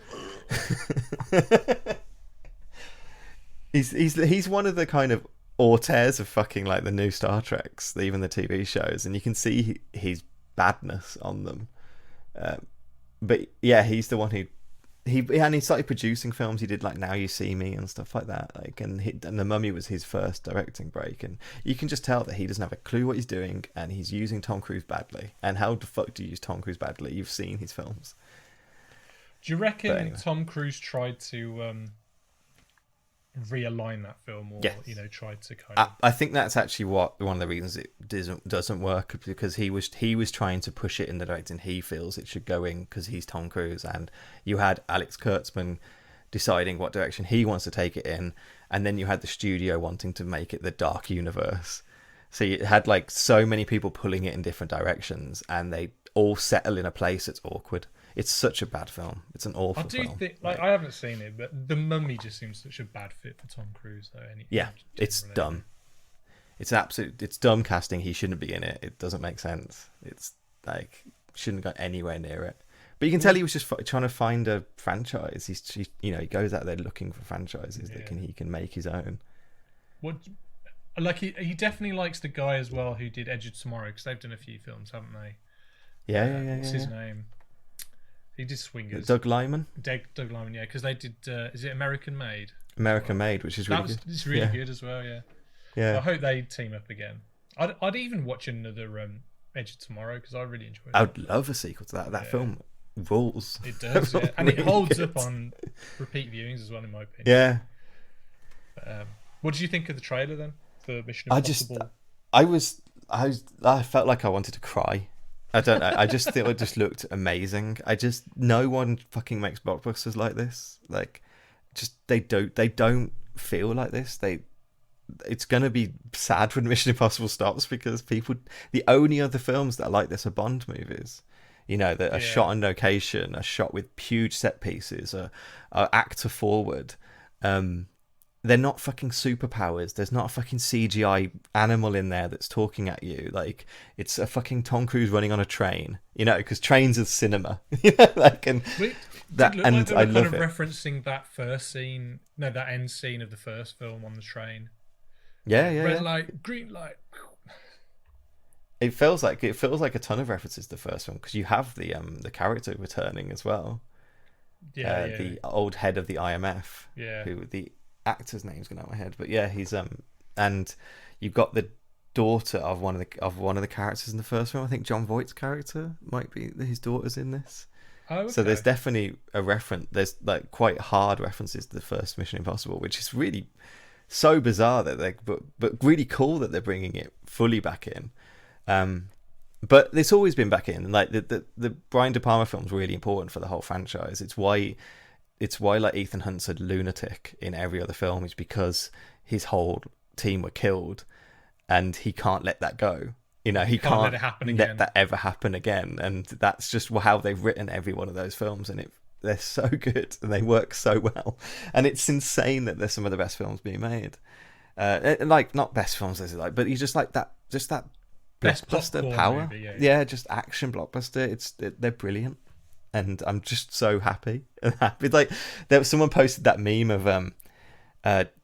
He's one of the kind of auteurs of fucking like the new Star Treks, even the TV shows, and you can see his badness on them. But yeah, he's the one who he started producing films. He did like Now You See Me and stuff like that. Like, and The Mummy was his first directing break, and you can just tell that he doesn't have a clue what he's doing, and he's using Tom Cruise badly. And how the fuck do you use Tom Cruise badly? You've seen his films. Do you reckon Tom Cruise tried to realign that film, or Yes. tried to kind of. I think that's actually one of the reasons it doesn't work, because he was trying to push it in the direction he feels it should go in, because he's Tom Cruise, and you had Alex Kurtzman deciding what direction he wants to take it in, and then you had the studio wanting to make it the dark universe. So you had like so many people pulling it in different directions, and they all settle in a place that's awkward. It's such a bad film. It's an awful film. I do think, I haven't seen it, but The Mummy just seems such a bad fit for Tom Cruise, though. It's dumb. It's dumb casting. He shouldn't be in it. It doesn't make sense. It's like, shouldn't have got anywhere near it. But you can tell he was just trying to find a franchise. He goes out there looking for franchises that he can make his own. He definitely likes the guy as well who did Edge of Tomorrow, because they've done a few films, haven't they? Yeah. What's his name? He did Swingers. Doug Liman? Doug Liman, yeah, because they did. Is it American Made? American Made, which is really good. It's really good as well, yeah. Yeah. So I hope they team up again. I'd even watch another Edge of Tomorrow, because I really enjoyed it. I would love a sequel to that. That film rules. It does, yeah. And it holds up on repeat viewings as well, in my opinion. Yeah. What did you think of the trailer then for Mission Impossible? I felt like I wanted to cry. I don't know. I just thought it just looked amazing. No one fucking makes blockbusters like this. Like, just they don't feel like this. It's gonna be sad when Mission Impossible stops, because the only other films that are like this are Bond movies. That are shot on location, are shot with huge set pieces, are actor forward. They're not fucking superpowers. There's not a fucking CGI animal in there that's talking at you. Like, it's a fucking Tom Cruise running on a train, because trains are cinema. Like, and that, and like they were I kind love of it. referencing that end scene of the first film on the train. Yeah. Red light, green light. It feels like a ton of references to the first one, because you have the character returning as well. The old head of the IMF. Yeah. Who the actor's name's going out of my head, but yeah, he's and you've got the daughter of one of the characters in the first one. I think John Voight's character might be his daughter's in this. Oh, okay. So there's definitely a reference. There's like quite hard references to the first Mission Impossible, which is really so bizarre that but really cool that they're bringing it fully back in. But it's always been back in. Like the Brian De Palma film's really important for the whole franchise. It's why like Ethan Hunt's a lunatic in every other film, is because his whole team were killed, and he can't let that go. He can't let it happen again. Let that ever happen again. And that's just how they've written every one of those films, and they're so good and they work so well. And it's insane that they're some of the best films being made. Like, not best films, but you just like that Best blockbuster power. Movie, yeah, just action blockbuster. They're brilliant. And I'm just so happy. Like, someone posted that meme of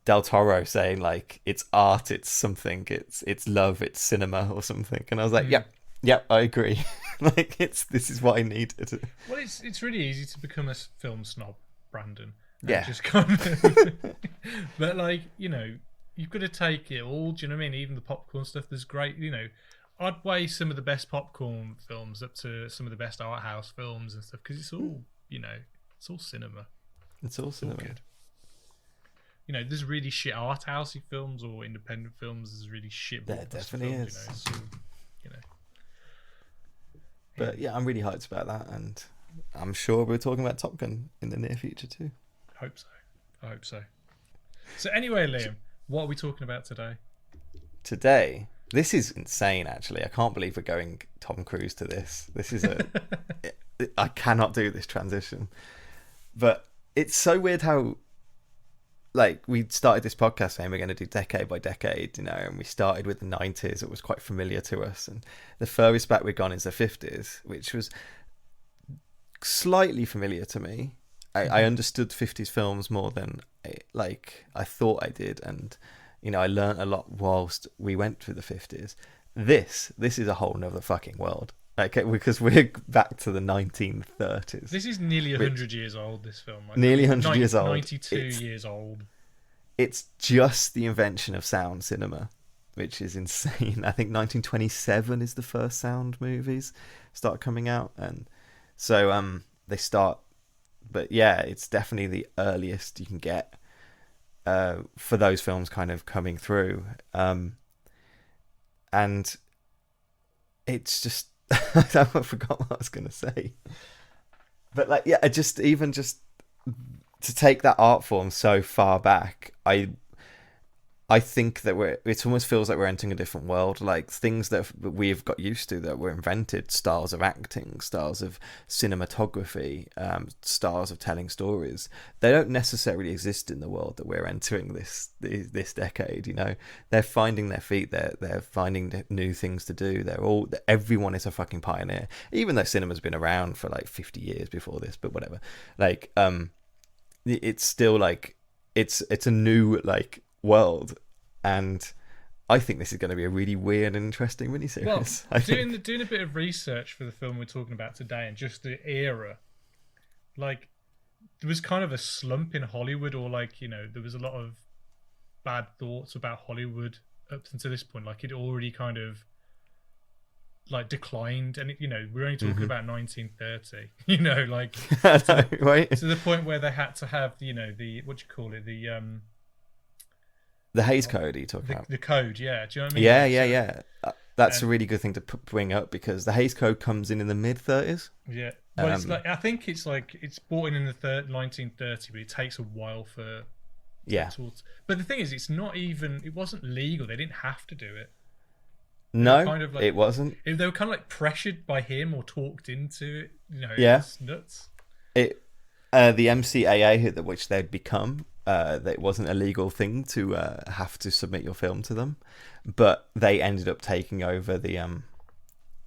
Del Toro saying, like, it's art, it's something, it's love, it's cinema or something. And I was like, yep, I agree. Like, this is what I needed. Well, it's really easy to become a film snob, Brandon. Yeah. Just kind of, but like, you've got to take it all. Do you know what I mean? Even the popcorn stuff, there's great. I'd weigh some of the best popcorn films up to some of the best art house films and stuff, because it's all, it's all cinema. It's all cinema. Good. There's really shit art housey films or independent films. There's really shit. There definitely films, is. So, But yeah, I'm really hyped about that, and I'm sure we're talking about Top Gun in the near future too. I hope so. So anyway, Liam, what are we talking about today? Today. This is insane, actually. I can't believe we're going Tom Cruise to this. This is I cannot do this transition. But it's so weird how, like, we started this podcast saying we're going to do decade by decade, and we started with the 90s. It was quite familiar to us. And the furthest back we've gone is the 50s, which was slightly familiar to me. I understood 50s films more than, I thought I did. And I learnt a lot whilst we went through the 50s. This is a whole nother fucking world. Because we're back to the 1930s. This is nearly 100 years old, this film. Nearly 100 years old. 92 years old. It's just the invention of sound cinema, which is insane. I think 1927 is the first sound movies start coming out. And so they start... But yeah, it's definitely the earliest you can get for those films kind of coming through. And it's just I forgot what I was going to say. But like, yeah, just to take that art form so far back, I think that it almost feels like we're entering a different world. Like things that we've got used to that were invented, styles of acting, styles of cinematography, styles of telling stories, they don't necessarily exist in the world that we're entering this decade. You know, they're finding their feet. They're finding new things to do. Everyone is a fucking pioneer, even though cinema's been around for like 50 years before this. But whatever. Like, it's still like it's a new like world, and I think this is going to be a really weird and interesting miniseries. Well, doing a bit of research for the film we're talking about today, and just the era, like there was kind of a slump in Hollywood, or like, you know, there was a lot of bad thoughts about Hollywood up until this point. Like it already kind of like declined, and you know, we're only talking about 1930. You know, like right to the point where they had to have, you know, the the Hays Code you talk about. The code, yeah. Do you know what I mean? Yeah. That's a really good thing to bring up, because the Hays Code comes in the mid-30s. Yeah. Well, it's like, I think it's brought in the 1930, but it takes a while for... Yeah. But the thing is, it wasn't legal. They didn't have to do it. No, kind of like, it wasn't. They were kind of like pressured by him or talked into it. You know, yeah. It's nuts. The MCAA, which they'd become, that it wasn't a legal thing to have to submit your film to them, but they ended up taking over the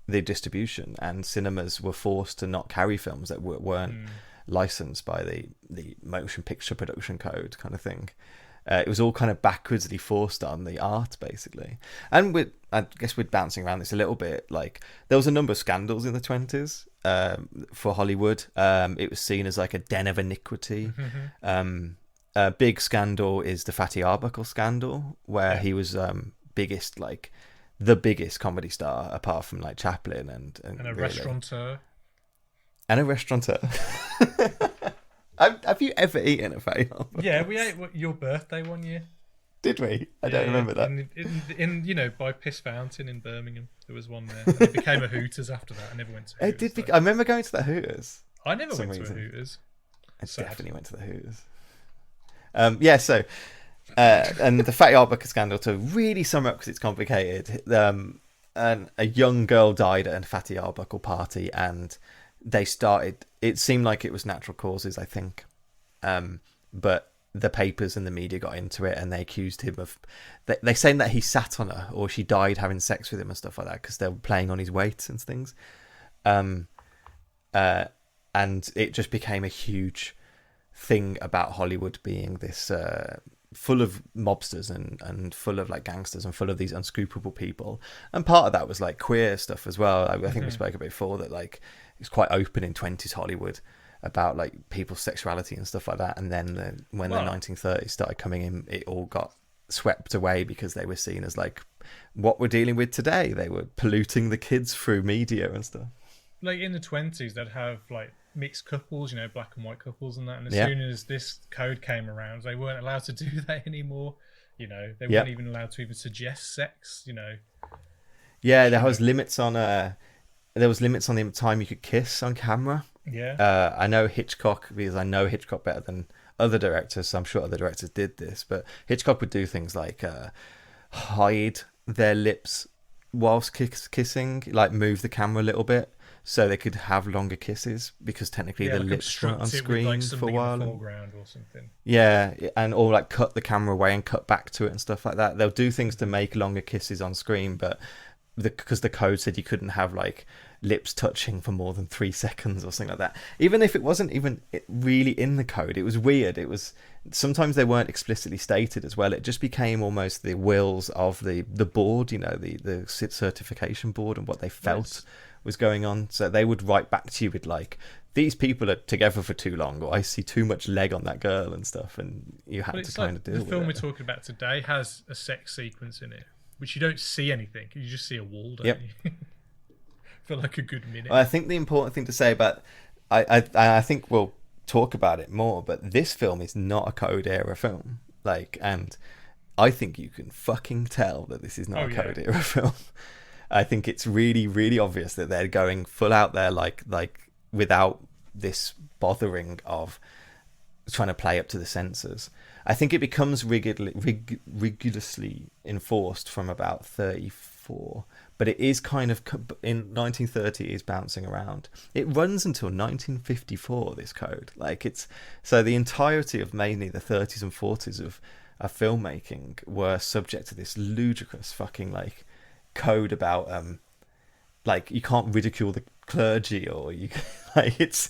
distribution, and cinemas were forced to not carry films that weren't licensed by the motion picture production code kind of thing. It was all kind of backwardsly forced on the art, basically. And I guess we're bouncing around this a little bit. Like, there was a number of scandals in the 20s for Hollywood. It was seen as like a den of iniquity. A big scandal is the Fatty Arbuckle scandal, where he was the biggest comedy star apart from like Chaplin and a really. restaurateur. And a restaurateur. Have you ever eaten a Fatty Arbuckle? Yeah, we ate your birthday one year. Did we? I don't remember that. In you know, by Piss Fountain in Birmingham, there was one there. And it became a Hooters after that. I never went to Hooters. I remember going to that Hooters. I never went to a Hooters. I definitely went to the Hooters. And the Fatty Arbuckle scandal, to really sum up because it's complicated, and a young girl died at a Fatty Arbuckle party, and it seemed like it was natural causes, I think, but the papers and the media got into it, and they accused him of they saying that he sat on her, or she died having sex with him and stuff like that, because they were playing on his weight and things, and it just became a huge thing about Hollywood being this full of mobsters and full of like gangsters and full of these unscrupulous people, and part of that was like queer stuff as well. I think we spoke about before that, like, it's quite open in 20s Hollywood about like people's sexuality and stuff like that, and then when the 1930s started coming in, it all got swept away because they were seen as like what we're dealing with today. They were polluting the kids through media and stuff. Like in the 20s, they'd have like mixed couples, you know, black and white couples and that, and as soon as this code came around, they weren't allowed to do that anymore. You know, they weren't even allowed to even suggest sex, you know. There was limits on the time you could kiss on camera. I know Hitchcock, because I know Hitchcock better than other directors, so I'm sure other directors did this, but Hitchcock would do things like hide their lips whilst kissing, like move the camera a little bit so they could have longer kisses, because technically the lips weren't on screen like for a while. Foreground or something. Or like cut the camera away and cut back to it and stuff like that. They'll do things to make longer kisses on screen, but because the code said you couldn't have like lips touching for more than 3 seconds or something like that. Even if it wasn't even really in the code, it was weird. It was, sometimes they weren't explicitly stated as well. It just became almost the wills of the board, you know, the certification board, and what they felt was going on. So they would write back to you with like, these people are together for too long, or I see too much leg on that girl and stuff, and you had to kind of deal with it. The film we're talking about today has a sex sequence in it, which you don't see anything. You just see a wall, don't you? For like a good minute. Well, I think the important thing to say about, I think we'll talk about it more, but this film is not a code era film. Like, and I think you can fucking tell that this is not a Code era film. I think it's really, really obvious that they're going full out there, like without this bothering of trying to play up to the censors. I think it becomes rigorously enforced from about 34, but it is kind of in 1930 is bouncing around. It runs until 1954. This code, like it's so the entirety of mainly the 30s and 40s of filmmaking were subject to this ludicrous fucking like code about like you can't ridicule the clergy, or you like it's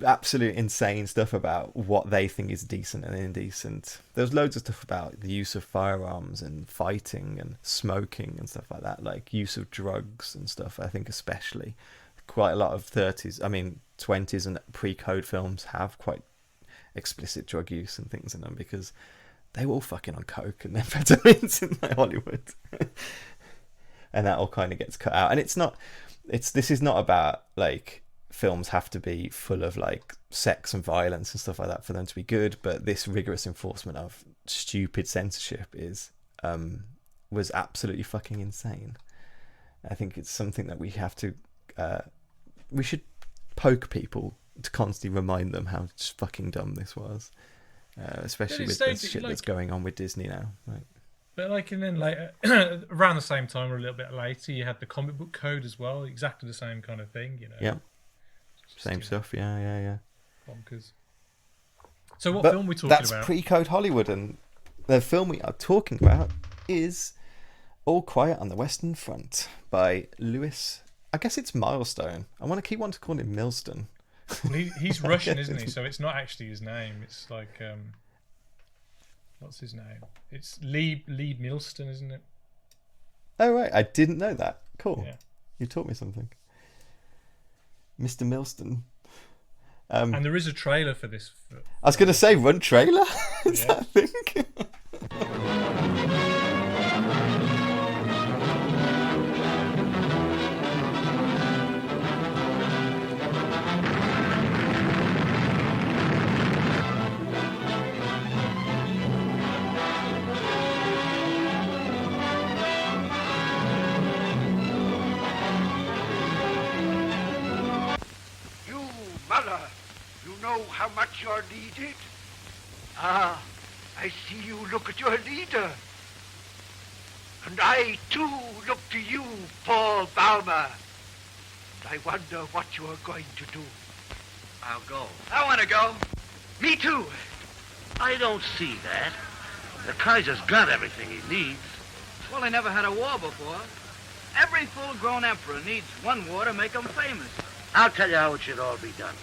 absolute insane stuff about what they think is decent and indecent. There's loads of stuff about the use of firearms and fighting and smoking and stuff like that, like use of drugs and stuff. I think especially quite a lot of 20s and pre-code films have quite explicit drug use and things in them because they were all fucking on coke and amphetamines in Hollywood. And that all kind of gets cut out. And this is not about like films have to be full of like sex and violence and stuff like that for them to be good, but this rigorous enforcement of stupid censorship was absolutely fucking insane. I think it's something that we have to we should poke people to constantly remind them how fucking dumb this was, especially with the shit that's going on with Disney now. But like, and then later, around the same time or a little bit later, you had the comic book code as well, exactly the same kind of thing, you know. Yeah. Same stuff, yeah. Bonkers. So what film are we talking about? That's pre-code Hollywood, and the film we are talking about is All Quiet on the Western Front by Lewis. I guess it's Milestone. I want to keep wanting to call him Milestone. Well, he's Russian, isn't he? So it's not actually his name. It's like, what's his name? It's Lee Milestone, isn't it? Oh, right. I didn't know that. Cool. Yeah. You taught me something. Mr. Milestone. And there is a trailer for this. I was going to say, run trailer? Is that a thing? How much you're needed? Ah, I see you look at your leader. And I, too, look to you, Paul Balmer. And I wonder what you are going to do. I'll go. I want to go. Me too. I don't see that. The Kaiser's got everything he needs. Well, he never had a war before. Every full-grown emperor needs one war to make him famous. I'll tell you how it should all be done.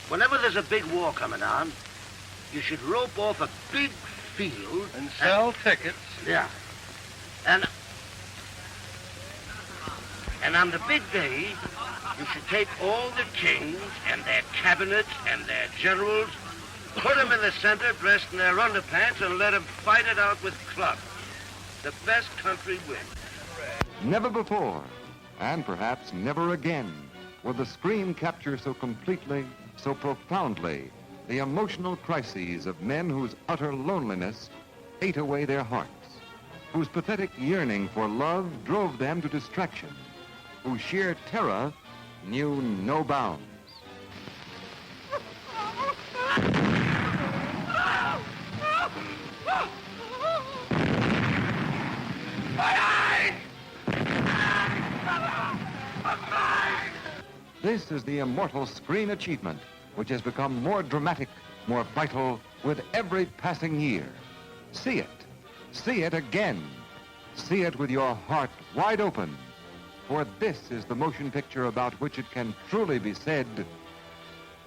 Whenever there's a big war coming on, you should rope off a big field and sell tickets. Yeah. And on the big day, you should take all the kings and their cabinets and their generals, put them in the center dressed in their underpants, and let them fight it out with clubs. The best country wins. Never before, and perhaps never again, will the screen capture so completely, so profoundly, the emotional crises of men whose utter loneliness ate away their hearts, whose pathetic yearning for love drove them to distraction, whose sheer terror knew no bounds. This is the immortal screen achievement, which has become more dramatic, more vital with every passing year. See it again. See it with your heart wide open, for this is the motion picture about which it can truly be said,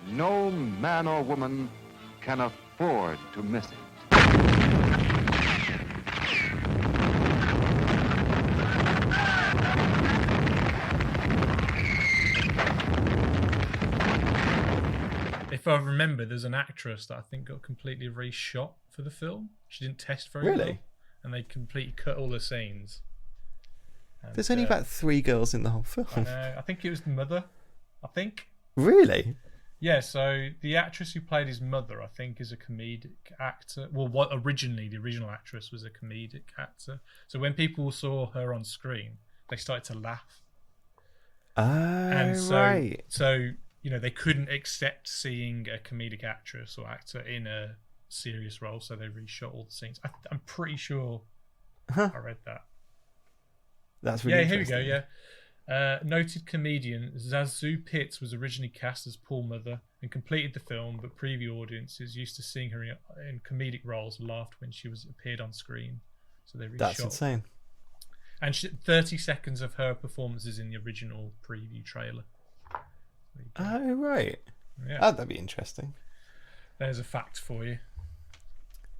no man or woman can afford to miss it. If I remember, there's an actress that I think got completely reshot for the film. She didn't test very well, and they completely cut all the scenes. And, there's only about 3 girls in the whole film. I think it was the mother. I think. Really? Yeah, so the actress who played his mother, I think, is a comedic actor. Well, what originally the original actress was a comedic actor. So when people saw her on screen, they started to laugh. And so, Right. so they couldn't accept seeing a comedic actress or actor in a serious role, so they reshot all the scenes. I'm pretty sure I read that. That's really Here we interesting. go. Yeah. Noted comedian Zazu Pitts was originally cast as Paul Mother and completed the film, but preview audiences used to seeing her in comedic roles laughed when she appeared on screen. So they reshot. That's insane. And 30 seconds of her performances in the original preview trailer. Oh, right. Yeah. Oh, that'd be interesting. There's a fact for you.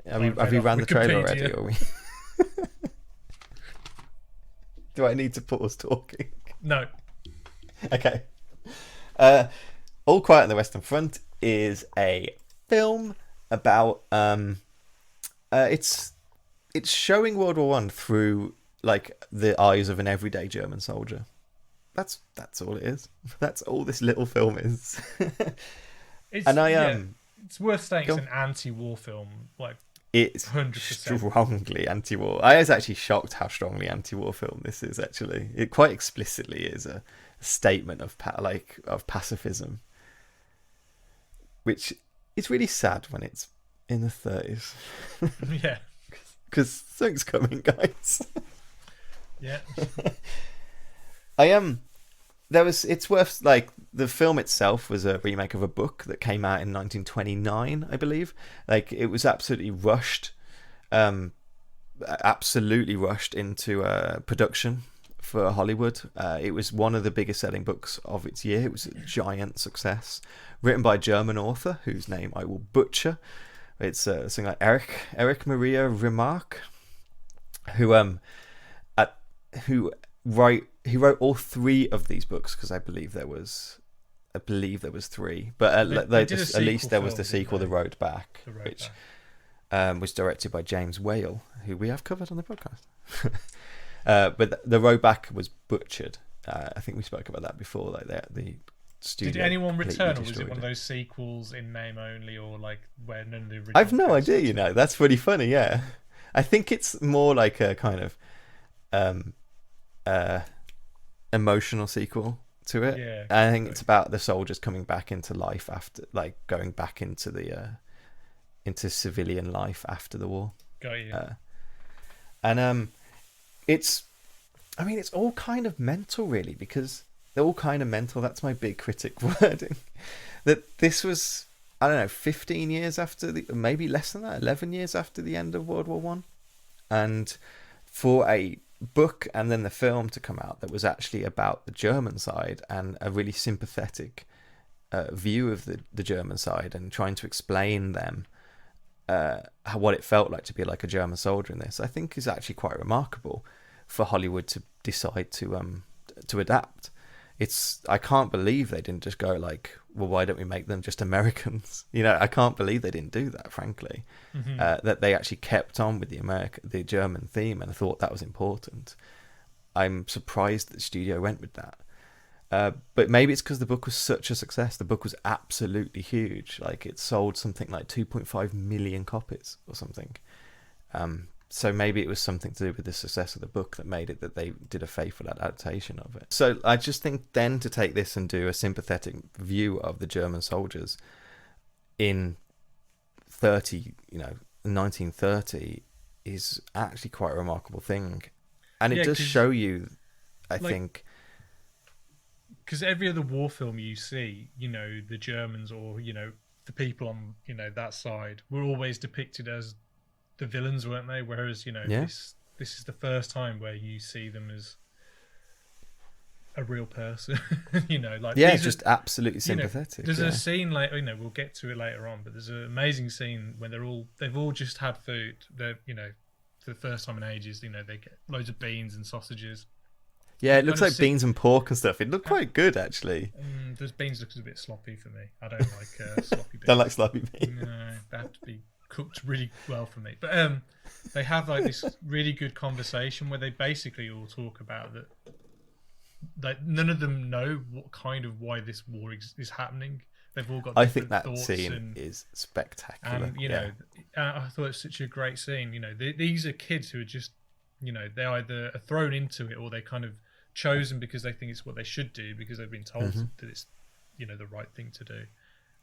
Have you ran the trailer already? Wikipedia. Or we... Do I need to pause talking? No. Okay. All Quiet on the Western Front is a film about it's showing World War One through like the eyes of an everyday German soldier. That's all it is. That's all this little film is. It's worth saying it's an anti-war film, like it's 100%. strongly anti-war. I was actually shocked how strongly anti-war film this is. Actually, it quite explicitly is a statement of pacifism, which is really sad when it's in the 30s. Yeah, because something's coming, guys. Yeah. It's worth, like, the film itself was a remake of a book that came out in 1929, I believe. Like, it was absolutely rushed into production for Hollywood. It was one of the biggest selling books of its year. It was a giant success, written by a German author whose name I will butcher. It's something like Erich Maria Remarque, who wrote all three of these books, because I believe there was three, but at least there was the sequel, The Road Back, which was directed by James Whale, who we have covered on the podcast. But The Road Back was butchered. I think we spoke about that before. Like the studio. Did anyone return, or was it one of those sequels in name only, or like where none of the original? I've no idea. That's pretty funny. Yeah, I think it's more like a kind of emotional sequel to it. Yeah, I think it's about the soldiers coming back into life after, like, going back into the into civilian life after the war. Got you. It's all kind of mental, really, because they're all kind of mental. That's my big critic wording. That this was, I don't know, 15 years after maybe less than that, 11 years after the end of World War One, and for a book and then the film to come out that was actually about the German side and a really sympathetic view of the German side, and trying to explain them what it felt like to be like a German soldier in this, I think is actually quite remarkable for Hollywood to decide to adapt. I can't believe they didn't just go like, well, why don't we make them just Americans? I can't believe they didn't do that, frankly. Mm-hmm. That they actually kept on with the German theme, and I thought that was important. I'm surprised that the studio went with that. But maybe it's because the book was such a success. The book was absolutely huge. Like, it sold something like 2.5 million copies or something. So maybe it was something to do with the success of the book that made it that they did a faithful adaptation of it. So I just think then to take this and do a sympathetic view of the German soldiers in 1930 is actually quite a remarkable thing. And it does show you, I think... Because every other war film you see, the Germans or, the people on, that side were always depicted as the villains, weren't they? Whereas, this is the first time where you see them as a real person. Just absolutely sympathetic. There's a scene we'll get to it later on, but there's an amazing scene when they've all just had food. They're for the first time in ages, they get loads of beans and sausages. Yeah, it looks like beans and pork and stuff. It looked quite good, actually. Those beans look a bit sloppy for me. I don't like sloppy beans. Don't like sloppy beans. No, they have to be cooked really well for me. But they have like this really good conversation where they basically all talk about that none of them know why this war is happening, they've all got. I think different that thoughts scene is spectacular. and I thought it was such a great scene. These are kids who are just, they either are thrown into it or they kind of chosen because they think it's what they should do because they've been told that it's, the right thing to do,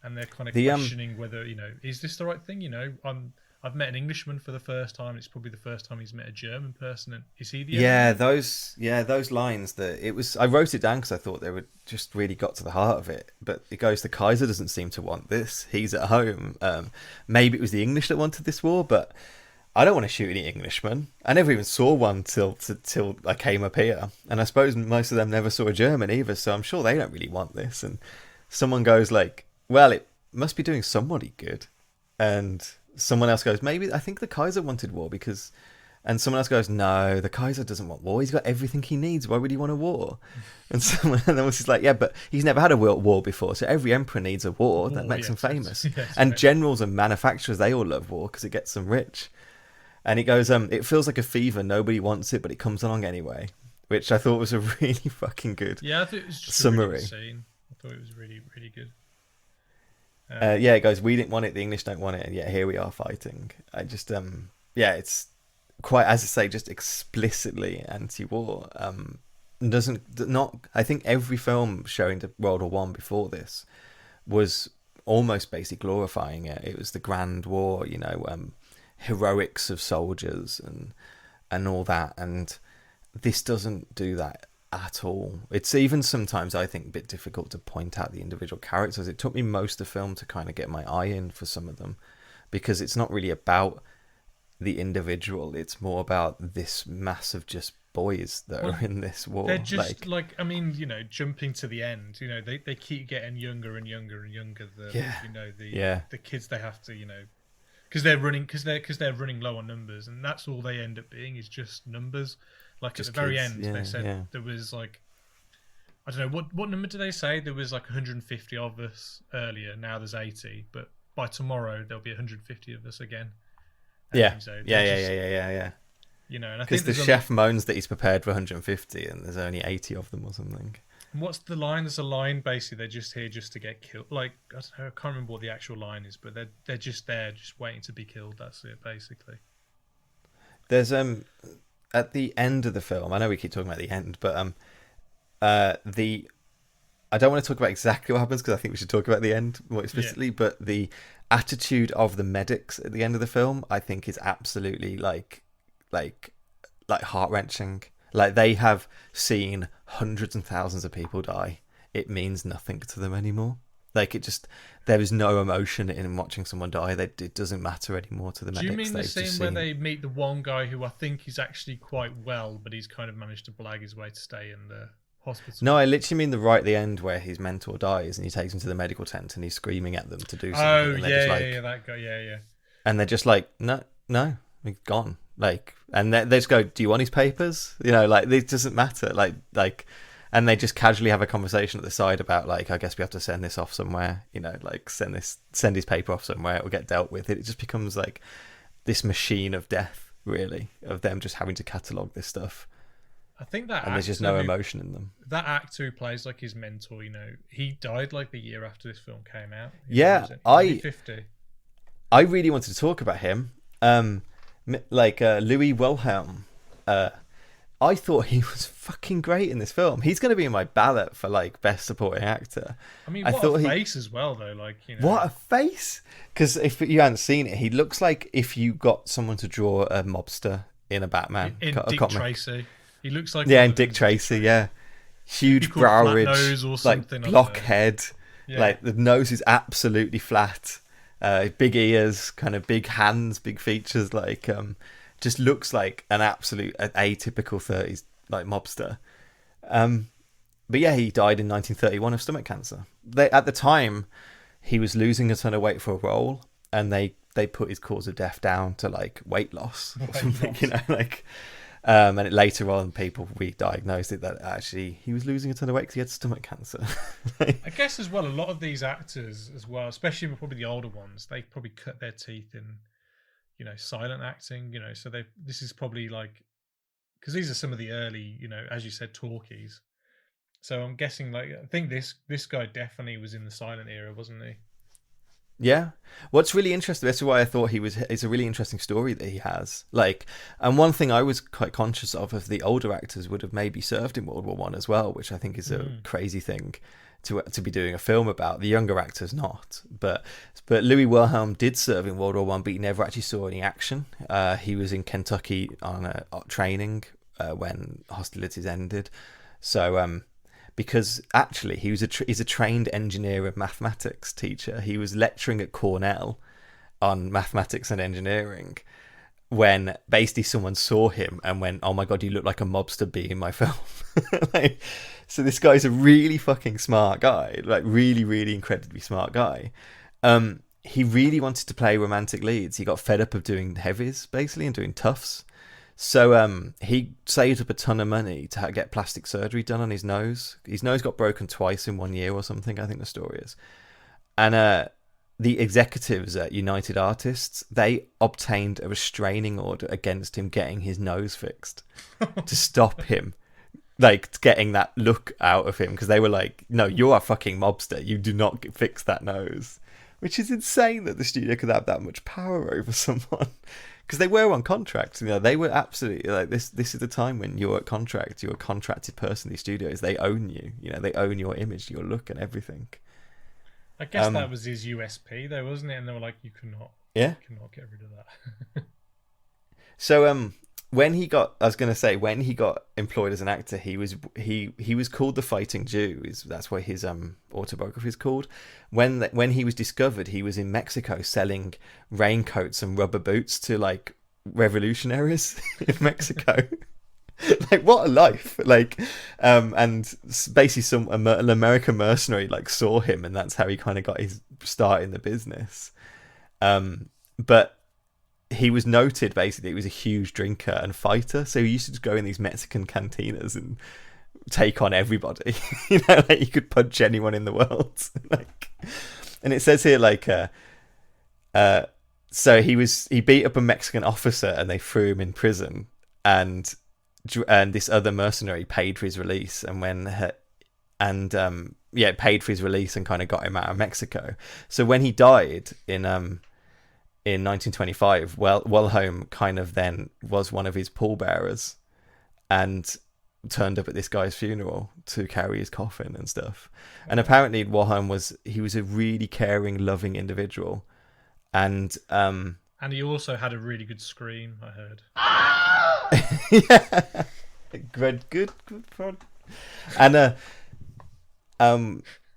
and they're kind of questioning whether, is this the right thing? I've met an Englishman for the first time. It's probably the first time he's met a German person. And is he the those lines I wrote it down because I thought they were just really got to the heart of it. But it goes, the Kaiser doesn't seem to want this. He's at home. Maybe it was the English that wanted this war, but I don't want to shoot any Englishmen. I never even saw one till I came up here, and I suppose most of them never saw a German either. So I'm sure they don't really want this. And someone goes like, "Well, it must be doing somebody good," and someone else goes, "Maybe I think the Kaiser wanted war because," and someone else goes, "No, the Kaiser doesn't want war. He's got everything he needs. Why would he want a war?" And someone else is like, "Yeah, but he's never had a war before. So every emperor needs a war that makes him famous. And generals and manufacturers, they all love war because it gets them rich." And it goes, "It feels like a fever. Nobody wants it, but it comes along anyway," which I thought was a really fucking good I thought it was just summary. A really good scene. I thought it was really, really good. It goes, "We didn't want it, the English don't want it, and yet here we are fighting." I just, it's quite, as I say, just explicitly anti-war. I think every film showing the World War One before this was almost basically glorifying it. It was the Grand War, heroics of soldiers and all that, and this doesn't do that at all. It's even sometimes, I think, a bit difficult to point out the individual characters. It took me most of the film to kind of get my eye in for some of them, because it's not really about the individual. It's more about this mass of just boys that are in this war. They're just jumping to the end. They keep getting younger and younger and younger. The kids they have to, because they're running low on numbers, and that's all they end up being is just numbers. Like just at the very end, they said there was like, I don't know what number did they say? There was like 150 of us earlier. Now there's 80, but by tomorrow there'll be 150 of us again. Yeah. And I because think the chef moans that he's prepared for 150, and there's only 80 of them or something. And what's the line? There's a line basically. They're just here just to get killed. Like I don't know, I can't remember what the actual line is, but they're just there, just waiting to be killed. That's it, basically. There's at the end of the film, I know we keep talking about the end, but I don't want to talk about exactly what happens because I think we should talk about the end more explicitly. Yeah. But the attitude of the medics at the end of the film, I think, is absolutely like heart-wrenching. Like, they have seen hundreds and thousands of people die. It means nothing to them anymore. Like, there is no emotion in watching someone die. It doesn't matter anymore to the medics. Do you mean the scene where they meet the one guy who I think is actually quite well, but he's kind of managed to blag his way to stay in the hospital? No, I literally mean the right at the end where his mentor dies and he takes him to the medical tent and he's screaming at them to do something. Oh, and that guy, yeah. And they're just like, no, he's gone. Like, and they just go, "Do you want his papers?" It doesn't matter. And they just casually have a conversation at the side about, like, I guess we have to send this off somewhere, send his paper off somewhere, it will get dealt with. It just becomes like this machine of death, really, of them just having to catalogue this stuff. I think that and there's just no emotion in them. That actor who plays like his mentor, he died like the year after this film came out. I really wanted to talk about him. Louis Wilhelm. I thought he was fucking great in this film. He's going to be in my ballot for like best supporting actor. I mean, what a face as well, though. What a face! Because if you hadn't seen it, he looks like if you got someone to draw a mobster in a Batman. In Dick Tracy, he looks like in Dick Tracy, yeah. Huge brow ridge, like blockhead. Yeah. Like the nose is absolutely flat. Big ears, kind of big hands, big features. Just looks like an absolute atypical 30s like mobster. But yeah, he died in 1931 of stomach cancer. At the time, he was losing a ton of weight for a role, and they put his cause of death down to like weight loss or something, and later on, people re-diagnosed it that actually he was losing a ton of weight because he had stomach cancer. I guess as well, a lot of these actors as well, especially probably the older ones, they probably cut their teeth in silent acting, so this is probably like, because these are some of the early, as you said, talkies. So I'm guessing, like, I think this guy definitely was in the silent era, wasn't he? Yeah. What's really interesting, that's why I thought it's a really interesting story that he has. Like, and one thing I was quite conscious of the older actors would have maybe served in World War One as well, which I think is a crazy thing to be doing a film about. The younger actors not. But Louis Wilhelm did serve in World War One, but he never actually saw any action. He was in Kentucky on a training when hostilities ended. So because actually he's a trained engineer and mathematics teacher. He was lecturing at Cornell on mathematics and engineering when basically someone saw him and went, "Oh my god, you look like a mobster being in my film." Like, so this guy's a really fucking smart guy, like really, really incredibly smart guy. He really wanted to play romantic leads. He got fed up of doing heavies basically and doing toughs. So he saved up a ton of money to get plastic surgery done on his nose. His nose got broken twice in 1 year or something, I think the story is. And the executives at United Artists, they obtained a restraining order against him getting his nose fixed to stop him, like, getting that look out of him. Because they were like, no, you're a fucking mobster. You do not fix that nose. Which is insane that the studio could have that much power over someone. Because they were on contract, they were absolutely like this. This is the time when you're at contract, you're a contracted person. These studios, they own you. They own your image, your look, and everything. I guess that was his USP, though, wasn't it? And they were like, you cannot get rid of that. So when he got employed as an actor, he was called the Fighting Jew. That's what his autobiography is called. When he was discovered, he was in Mexico selling raincoats and rubber boots to like revolutionaries in Mexico. Like, what a life! Like, and basically an American mercenary like saw him, and that's how he kind of got his start in the business. But he was noted, basically, he was a huge drinker and fighter, so he used to just go in these Mexican cantinas and take on everybody. Like, he could punch anyone in the world. Like, and it says here, like, so he beat up a Mexican officer and they threw him in prison, and this other mercenary paid for his release, paid for his release and kind of got him out of Mexico. So when he died in 1925, Wilhelm kind of then was one of his pallbearers and turned up at this guy's funeral to carry his coffin and stuff. And apparently Wilhelm was a really caring, loving individual. And he also had a really good scream, I heard. Yeah. Good fun. And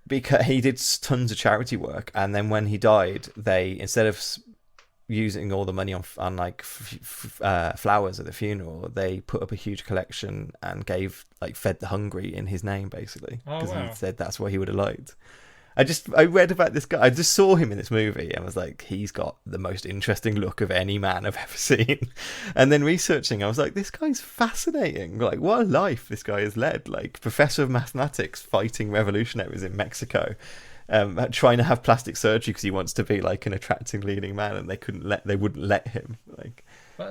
because he did tons of charity work, and then when he died, they, instead of using all the money on flowers at the funeral, they put up a huge collection and fed the hungry in his name, basically, because he said that's what he would have liked. I read about this guy. I just saw him in this movie and was like, he's got the most interesting look of any man I've ever seen. And then researching, I was like, this guy's fascinating. Like, what a life this guy has led. Like, professor of mathematics fighting revolutionaries in Mexico, trying to have plastic surgery because he wants to be like an attractive leading man, and they wouldn't let him. Like,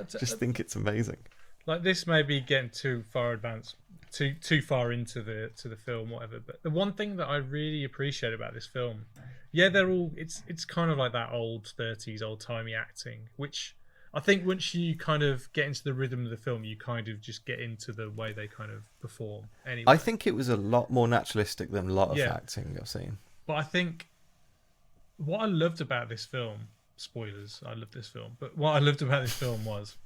just think it's amazing. Like, this may be getting too far advanced, too far into the film, whatever. But the one thing that I really appreciate about this film, they're all it's kind of like that old 30s, old timey acting, which I think once you kind of get into the rhythm of the film, you kind of just get into the way they kind of perform. Anyway, I think it was a lot more naturalistic than a lot of acting I've seen. But I think what I loved about this film, spoilers, I love this film, but what I loved about this film was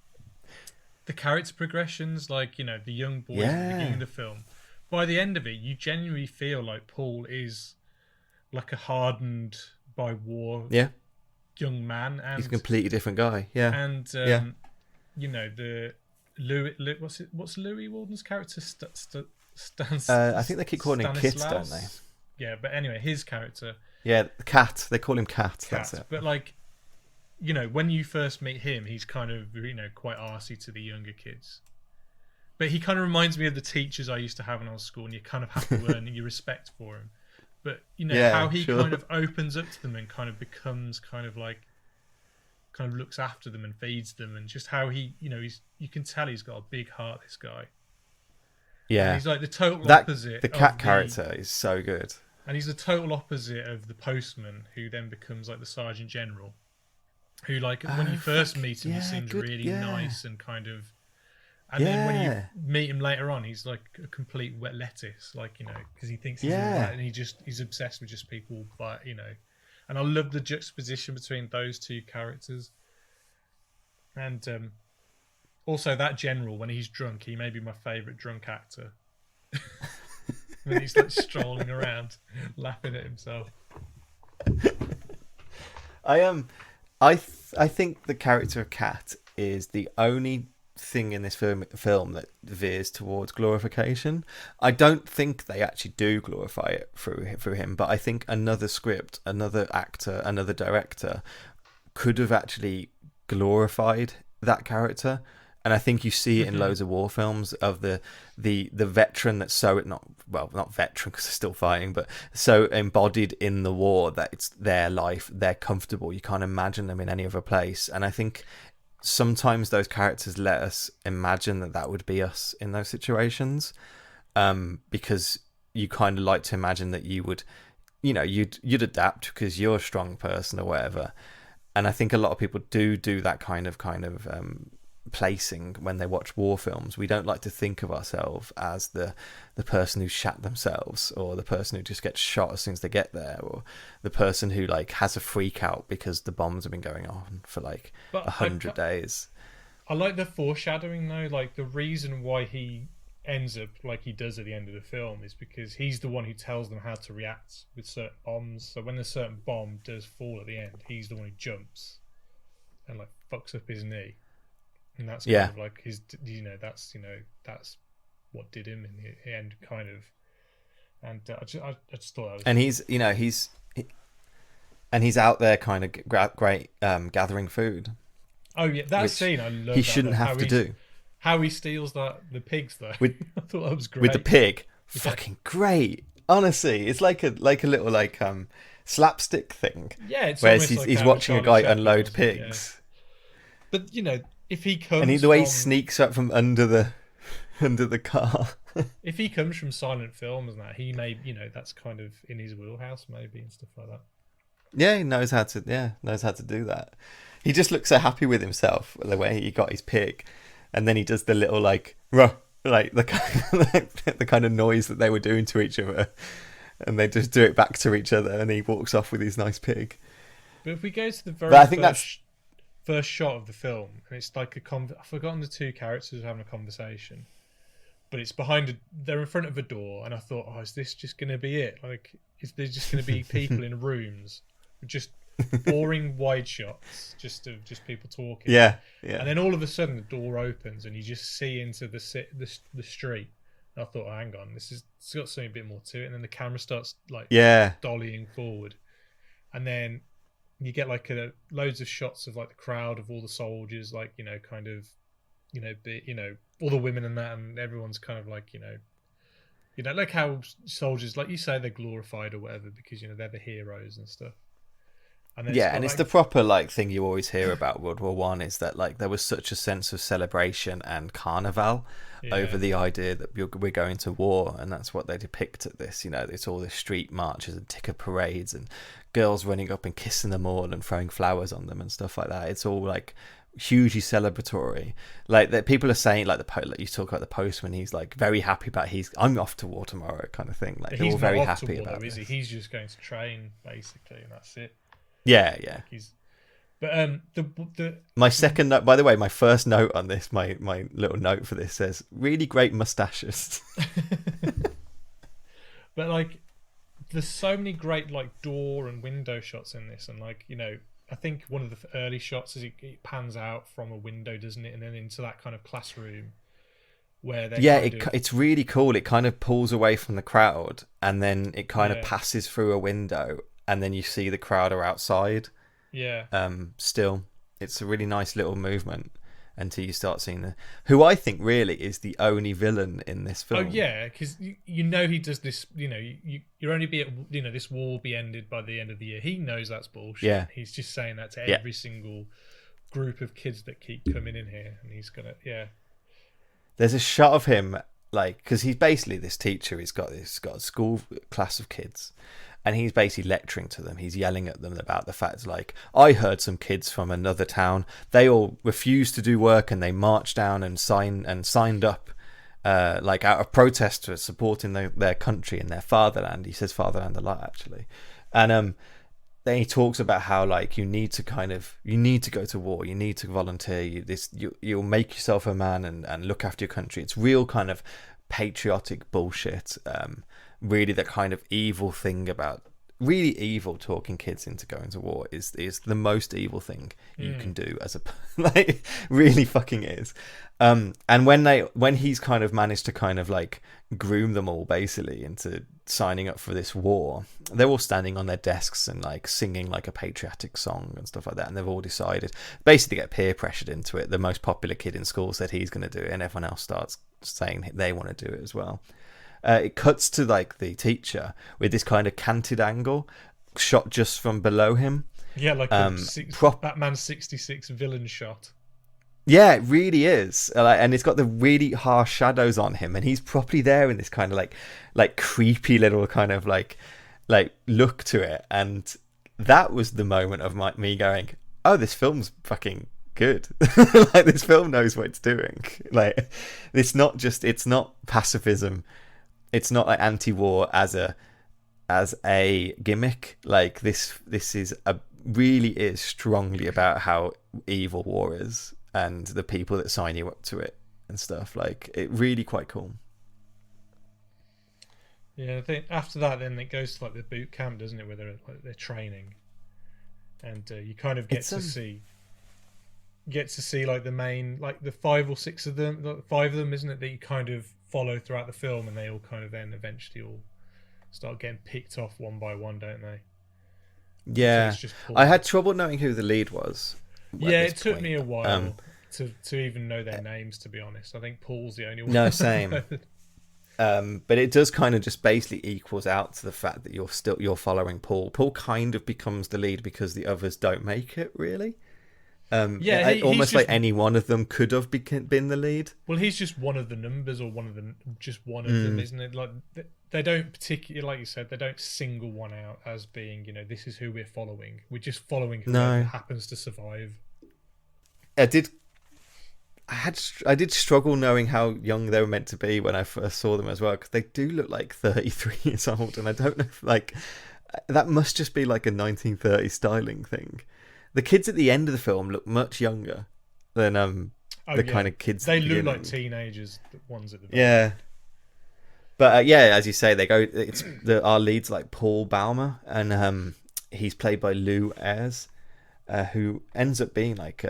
the character progressions, like, the young boys at the beginning of the film. By the end of it, you genuinely feel like Paul is like a hardened by war young man. And he's a completely different guy. Yeah. And, the Louis, what's Louis Walden's character? I think they keep calling him Kit, don't they? Yeah, but anyway, his character. Yeah, Cat. They call him Cat. That's it. But like, when you first meet him, he's kind of, quite arsey to the younger kids. But he kind of reminds me of the teachers I used to have when I was at school, and you kind of have to earn your respect for him. But, how he kind of opens up to them and kind of becomes kind of looks after them and feeds them, and just how he, you can tell he's got a big heart, this guy. Yeah, and he's like the total that opposite. the cat character is so good, and he's the total opposite of the postman, who then becomes like the sergeant general, who like when you first meet him, he seems really nice and kind of, and then when you meet him later on, he's like a complete wet lettuce, like, you know, because he thinks he's all right, and he's obsessed with just people, but you know, and I love the juxtaposition between those two characters, and also that general, when he's drunk, he may be my favourite drunk actor. When he's like strolling around, laughing at himself. I think the character of Cat is the only thing in this film that veers towards glorification. I don't think they actually do glorify it through him, but I think another script, another actor, another director could have actually glorified that character. And I think you see it in loads of war films of the veteran that's so not veteran because they're still fighting, but so embodied in the war that it's their life, they're comfortable. You can't imagine them in any other place. And I think sometimes those characters let us imagine that would be us in those situations, because you kind of like to imagine that you would, you know, you'd adapt because you're a strong person or whatever. And I think a lot of people do that kind of placing when they watch war films. We don't like to think of ourselves as the person who shat themselves, or the person who just gets shot as soon as they get there, or the person who like has a freak out because the bombs have been going on for like 100 days. I like the foreshadowing though. Like the reason why he ends up like he does at the end of the film is because he's the one who tells them how to react with certain bombs. So when a certain bomb does fall at the end, he's the one who jumps and like fucks up his knee. And that's kind of like his, that's what did him in the end, kind of. And I just thought that was. And he's out there kind of great gathering food. Oh yeah, that scene I love. He shouldn't have to do. How he steals the pigs though. I thought that was great. With the pig, fucking great. Honestly, it's like a little like slapstick thing. Yeah, it's where he's like watching a guy unload pigs. Yeah. But you know, if he comes and the way he sneaks up from under the car. If he comes from silent films and that, he may, that's kind of in his wheelhouse maybe and stuff like that. Yeah, he knows how to do that. He just looks so happy with himself the way he got his pig, and then he does the little like ruh, like the kind of noise that they were doing to each other, and they just do it back to each other, and he walks off with his nice pig. But if we go to the very first shot of the film, and it's like I've forgotten the two characters having a conversation, but it's they're in front of a door, and I thought, oh, is this just going to be it? Like, is there just going to be people in rooms with just boring wide shots, just people talking? Yeah. And then all of a sudden the door opens, and you just see into the street. And I thought, oh, hang on, it's got something a bit more to it. And then the camera starts like dollying forward, and then you get like loads of shots of like the crowd of all the soldiers, like all the women and that, and everyone's kind of like like how soldiers, like you say, they're glorified or whatever because they're the heroes and stuff. And it's the proper like thing you always hear about World War One is that like there was such a sense of celebration and carnival over the idea that we're going to war, and that's what they depict at this. It's all the street marches and ticker parades and girls running up and kissing them all and throwing flowers on them and stuff like that. It's all like hugely celebratory. Like that, people are saying like you talk about the postman. He's like very happy about I'm off to war tomorrow kind of thing. Like they're all very happy about it. He's just going to train basically, and that's it. Yeah. But my second note, by the way, my first note on this, my little note for this says really great mustaches. But like, there's so many great like door and window shots in this, and like I think one of the early shots is it pans out from a window, doesn't it, and then into that kind of classroom where it's really cool. It kind of pulls away from the crowd, and then it kind of passes through a window, and then you see the crowd are outside. Still, it's a really nice little movement until you start seeing who I think really is the only villain in this film. Oh yeah, because he does this. You're only this war will be ended by the end of the year. He knows that's bullshit. Yeah, he's just saying that to every single group of kids that keep coming in here, and he's gonna. Yeah, there's a shot of him like, because he's basically this teacher. He's got a school class of kids, and he's basically lecturing to them. He's yelling at them about the fact, like, I heard some kids from another town, they all refused to do work, and they marched down and signed up, like, out of protest for supporting their country and their fatherland. He says fatherland a lot, actually. And then he talks about how, like, you need to go to war, you need to volunteer, you'll make yourself a man and look after your country. It's real kind of patriotic bullshit. Really, the kind of evil thing about really evil talking kids into going to war is the most evil thing you can do as a like, really fucking is. And when he's kind of managed to kind of like groom them all basically into signing up for this war, they're all standing on their desks and like singing like a patriotic song and stuff like that, and they've all decided, basically get peer pressured into it. The most popular kid in school said he's going to do it, and everyone else starts saying they want to do it as well. It cuts to like the teacher with this kind of canted angle shot just from below him. Yeah, like Batman 66 villain shot. Yeah, it really is. And it's got the really harsh shadows on him, and he's properly there in this kind of like creepy little kind of like look to it. And that was the moment of me going, oh, this film's fucking good. Like, this film knows what it's doing. Like, it's not pacifism. It's not like anti-war as a gimmick. Like, this is really is strongly about how evil war is and the people that sign you up to it and stuff. Like, it really quite cool. Yeah, I think after that, then it goes to like the boot camp, doesn't it, where they're training, and you kind of get to see like the main, like the 5 or 6 of them, like 5 of them, isn't it, that you kind of follow throughout the film, and they all kind of then eventually all start getting picked off one by one, don't they? Yeah, so I had trouble knowing who the lead was. Yeah, it took me a while to even know their names, to be honest. I think Paul's the only one. No, same. But it does kind of just basically equals out to the fact that you're following Paul. Paul kind of becomes the lead because the others don't make it, really. Almost like any one of them could have been the lead. Well, he's just one of the numbers, or one of them, isn't it? Like, they don't particularly, like you said, they don't single one out as being, this is who we're following. We're just following whoever happens to survive. I did struggle knowing how young they were meant to be when I first saw them as well, because they do look like 33 years old, and I don't know if, like, that must just be like a 1930s styling thing. The kids at the end of the film look much younger than kind of kids. They look like teenagers. The ones at the beginning. Yeah, but as you say, they go. Our lead's like Paul Baumer, and he's played by Lou Ayres, who ends up being like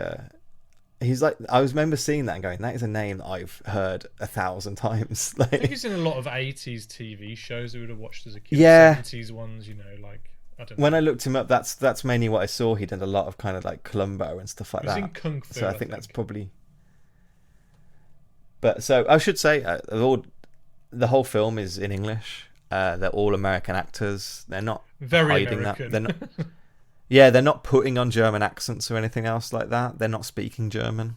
he's like, I remember seeing that and going, that is a name that I've heard 1,000 times. Like, I think he's in a lot of 80s TV shows we would have watched as a kid. Yeah, 70s ones, like. When I looked him up, that's mainly what I saw. He did a lot of kind of like Columbo and stuff like that. In Kung Fu, so I think that's probably. But so I should say, the whole film is in English. They're all American actors. They're not very hiding American. That. They're not. Yeah, they're not putting on German accents or anything else like that. They're not speaking German.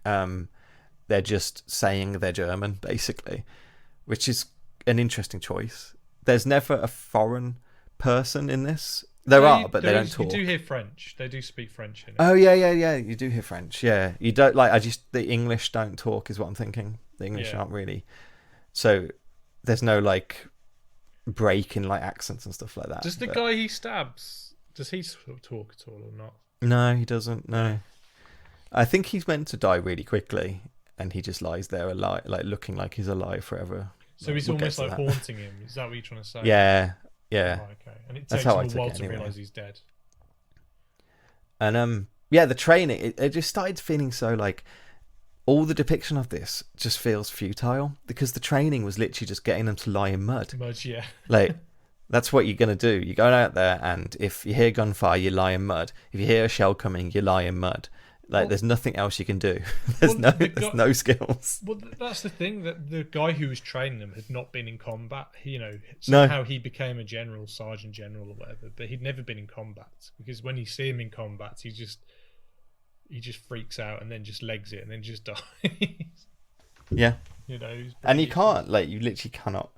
They're just saying they're German, basically, which is an interesting choice. There's never a foreign person in this. They don't talk. You do hear French. They do speak French in it. Oh yeah. You do hear French. Yeah, you don't the English don't talk is what I'm thinking. The English aren't really. So there's no like break in like accents and stuff like that. Does the guy he stabs? Does he talk at all or not? No, he doesn't. No, I think he's meant to die really quickly, and he just lies there alive, like looking like he's alive forever. So he's almost like haunting him. Is that what you're trying to say? Yeah. Yeah. Oh, okay. And it takes him a while to realise he's dead. And the training, it just started feeling so like all the depiction of this just feels futile, because the training was literally just getting them to lie in mud. Yeah. Like, that's what you're going to do. You're going out there, and if you hear gunfire, you lie in mud. If you hear a shell coming, you lie in mud. Like, there's nothing else you can do. There's no skills. Well, that's the thing, that the guy who was training them had not been in combat. Somehow he became a general, sergeant general or whatever, but he'd never been in combat, because when you see him in combat, he just freaks out and then just legs it and then just dies. Yeah. You know, he's And you British. can't, like, you literally cannot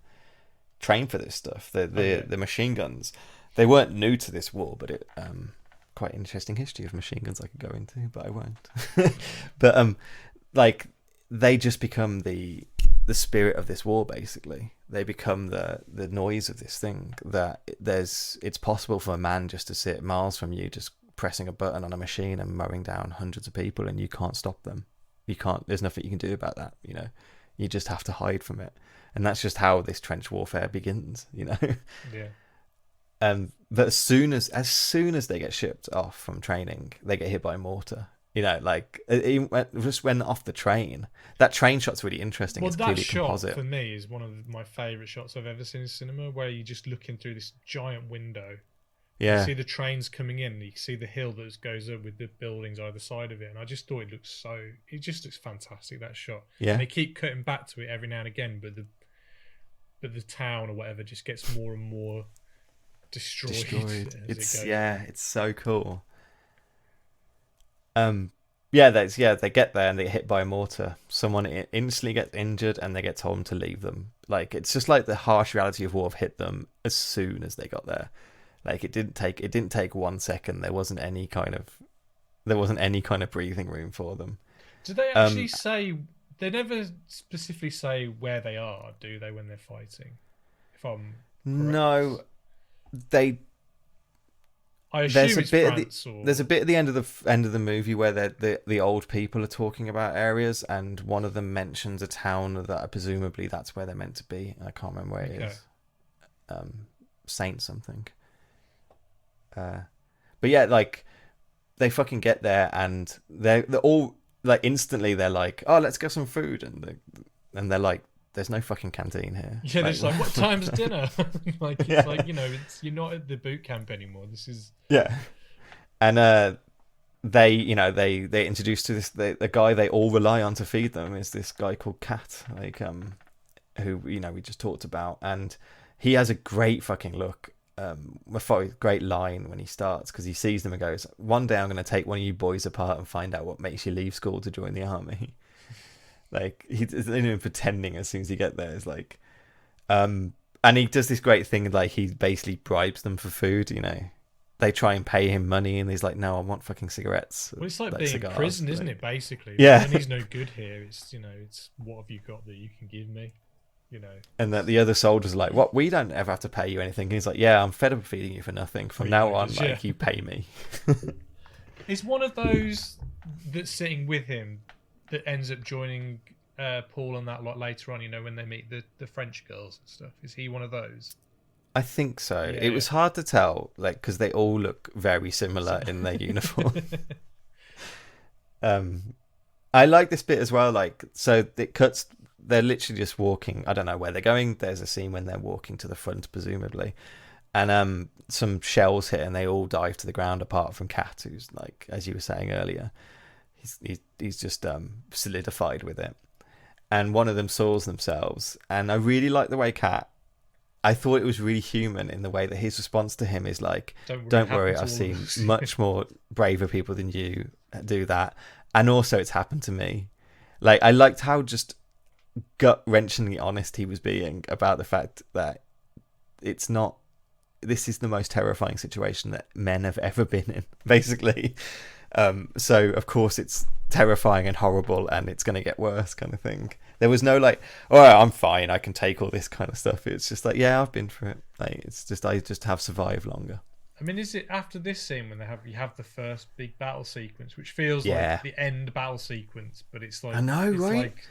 train for this stuff. The machine guns, they weren't new to this war, but it quite interesting history of machine guns I could go into, but I won't. But like, they just become the spirit of this war. Basically, they become the noise of this thing. That it's possible for a man just to sit miles from you, just pressing a button on a machine and mowing down hundreds of people, and you can't stop them. You can't. There's nothing you can do about that. You know, you just have to hide from it, and that's just how this trench warfare begins. You know. Yeah. But as soon as they get shipped off from training, they get hit by a mortar. You know, like just when off the train, that train shot's really interesting. Well, it's that clearly shot composite. for me is one of my favourite shots I've ever seen in cinema, where you're just looking through this giant window. Yeah. You see the trains coming in, and you see the hill that goes up with the buildings either side of it, and I just thought it just looks fantastic, that shot. Yeah. And they keep cutting back to it every now and again, but the town or whatever just gets more and more destroyed. It's so cool. They get there and they get hit by a mortar. Someone instantly gets injured and they get told to leave them. Like, it's just like the harsh reality of war have hit them as soon as they got there. Like, it didn't take 1 second. There wasn't any kind of breathing room for them. Do they actually say? They never specifically say where they are, do they, when they're fighting? If I'm correct. No, they. I assume it's France. There's a bit at the end of the movie where the old people are talking about areas, and one of them mentions a town that presumably that's where they're meant to be. I can't remember where it is. Saint something. But yeah, like, they fucking get there and they're all like, instantly they're like, oh, let's get some food, and they're like, there's no fucking canteen here. Yeah, like, it's like, what time's dinner? Like, it's like, you know, you're not at the boot camp anymore. This is and they introduce to this the guy they all rely on to feed them is this guy called Cat, like who, you know, we just talked about, and he has a great fucking look. Great line when he starts, because he sees them and goes, one day I'm going to take one of you boys apart and find out what makes you leave school to join the army. Like, he's not even pretending as soon as you get there. It's like, and he does this great thing, like, he basically bribes them for food, you know. They try and pay him money, and he's like, no, I want fucking cigarettes. Well, it's like being cigars, in prison, isn't it, basically? Yeah. Money's no good here. It's, you know, it's what have you got that you can give me, you know. And that the other soldiers are like, what, we don't ever have to pay you anything. And he's like, yeah, I'm fed up of feeding you for nothing. From now on, like, you pay me. It's one of those that's sitting with him that ends up joining Paul and that lot later on, you know, when they meet the French girls and stuff. Is he one of those? I think so. It was hard to tell, like, because they all look very similar in their uniform. I like this bit as well, like, so it cuts, they're literally just walking, I don't know where they're going. There's a scene when they're walking to the front, presumably, and some shells hit and they all dive to the ground, apart from Kat, who's, like, as you were saying earlier, he's just solidified with it. And one of them saws themselves, and I really like the way Kat, I thought it was really human in the way that his response to him is like, don't worry, I've seen much more braver people than you do that, and also it's happened to me. Like, I liked how just gut-wrenchingly honest he was being about the fact that this is the most terrifying situation that men have ever been in, basically. So of course it's terrifying and horrible, and it's going to get worse, kind of thing. There was no like, all right, I'm fine, I can take all this kind of stuff. It's just like, yeah, I've been through it. Like, it's just, I just have survived longer. I mean, is it after this scene when you have the first big battle sequence, which feels like the end battle sequence, but it's like, I know, it's right? Like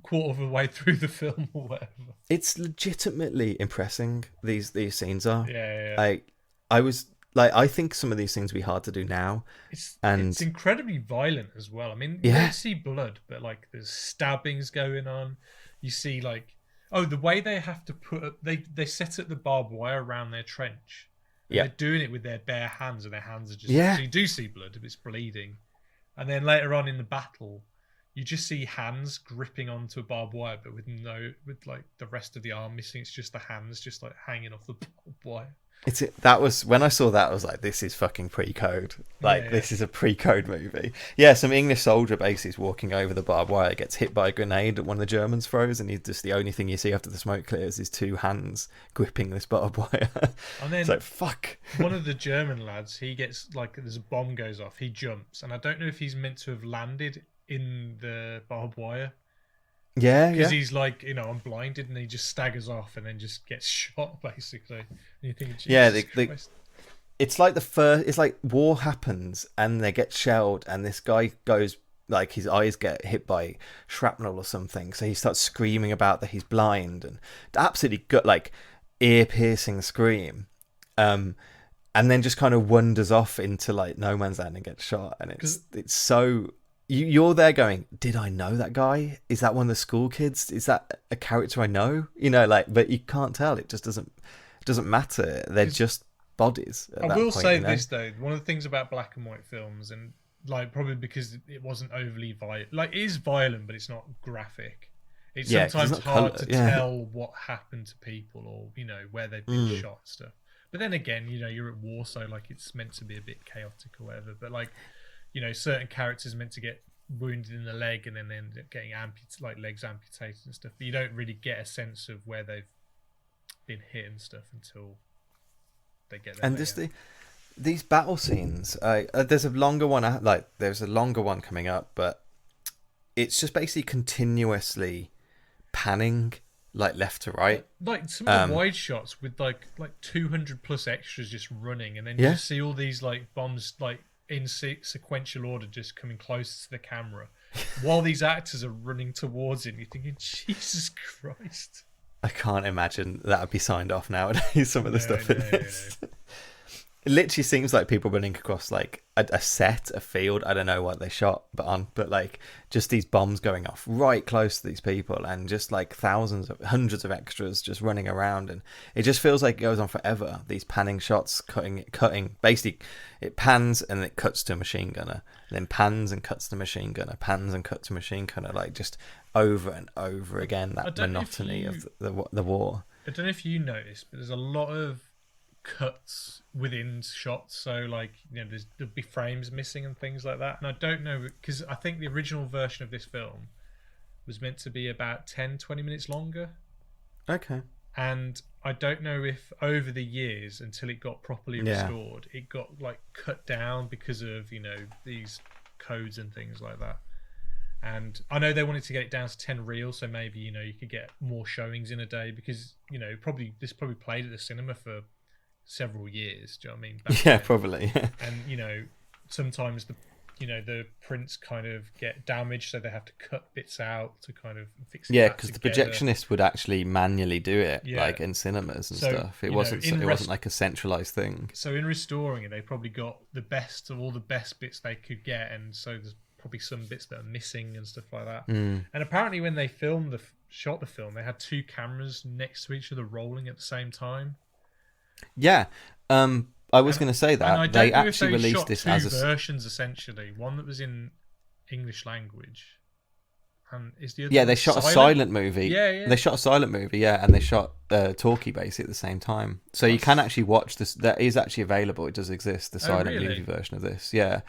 quarter of the way through the film or whatever. It's legitimately impressing. These scenes are. Yeah. Like, I was like, I think some of these things would be hard to do now. It's incredibly violent as well. I mean, you don't see blood, but like there's stabbings going on. You see, like, the way they have to put up, they set up the barbed wire around their trench. Yeah, they're doing it with their bare hands, and their hands are just so you do see blood if it's bleeding. And then later on in the battle, you just see hands gripping onto a barbed wire, but with like the rest of the arm missing. It's just the hands just like hanging off the barbed wire. That was when I saw that, I was like, this is fucking pre-code. Like, Yeah. this is a pre-code movie. Yeah, some English soldier basically is walking over the barbed wire, gets hit by a grenade that one of the Germans throws, and he's just the only thing you see after the smoke clears is two hands gripping this barbed wire. And then it's like, fuck. one of the German lads, he gets like, there's a bomb goes off, he jumps, and I don't know if he's meant to have landed in the barbed wire. Yeah, Because yeah. he's like, I'm blinded, and he just staggers off and then just gets shot, basically. And you think, Yeah, Jesus Christ. it's like it's like war happens and they get shelled, and this guy goes, like, his eyes get hit by shrapnel or something, so he starts screaming about that he's blind, and absolutely like ear-piercing scream, and then just kind of wanders off into like no man's land and gets shot, and it's so. You're there going, did I know that guy? Is that one of the school kids? Is that a character I know? But you can't tell. It just doesn't matter. They're just bodies. I will say this though, one of the things about black and white films, and like probably because it wasn't overly violent, like it is violent, but it's not graphic. It's sometimes hard to tell what happened to people, or where they've been shot and stuff. But then again, you're at war, so like it's meant to be a bit chaotic or whatever. But like, certain characters are meant to get wounded in the leg and then end up getting legs amputated and stuff. But you don't really get a sense of where they've been hit and stuff until they get there. And just these battle scenes, there's a longer one. There's a longer one coming up, but it's just basically continuously panning like left to right. Like some of the wide shots with like 200 plus extras just running, and then you just see all these like bombs like in sequential order just coming closer to the camera while these actors are running towards it, and you're thinking, Jesus Christ. I can't imagine that would be signed off nowadays, some of the stuff in this. It literally seems like people running across like a set, a field. I don't know what they shot, but like just these bombs going off right close to these people, and just like hundreds of extras just running around, and it just feels like it goes on forever. These panning shots, cutting. Basically, it pans and it cuts to a machine gunner, and then pans and cuts to machine gunner, pans and cuts to machine gunner, like just over and over again. That monotony of the war. I don't know if you noticed, but there's a lot of cuts within shots, so like there'll be frames missing and things like that, and I don't know, because I think the original version of this film was meant to be about 10-20 minutes longer. Okay. And I don't know if over the years, until it got properly restored, it got like cut down because of these codes and things like that. And I know they wanted to get it down to 10 reels, so maybe you could get more showings in a day, because this probably played at the cinema for several years. Do you know what I mean? Yeah, then. Probably. And sometimes the prints kind of get damaged, so they have to cut bits out to kind of fix it. Yeah, because the projectionist would actually manually do it, like in cinemas and so, stuff. It wasn't like a centralized thing. So in restoring it, they probably got the best of all the best bits they could get, and so there's probably some bits that are missing and stuff like that. And apparently, when they shot the film, they had two cameras next to each other rolling at the same time. Yeah, I was going to say that they actually released this as two versions, essentially. One that was in English language, and is the other? Yeah, they shot a silent movie. Yeah. They shot a silent movie, and they shot talkie basically at the same time. So you can actually watch this. That is actually available. It does exist. The silent movie version of this. Yeah,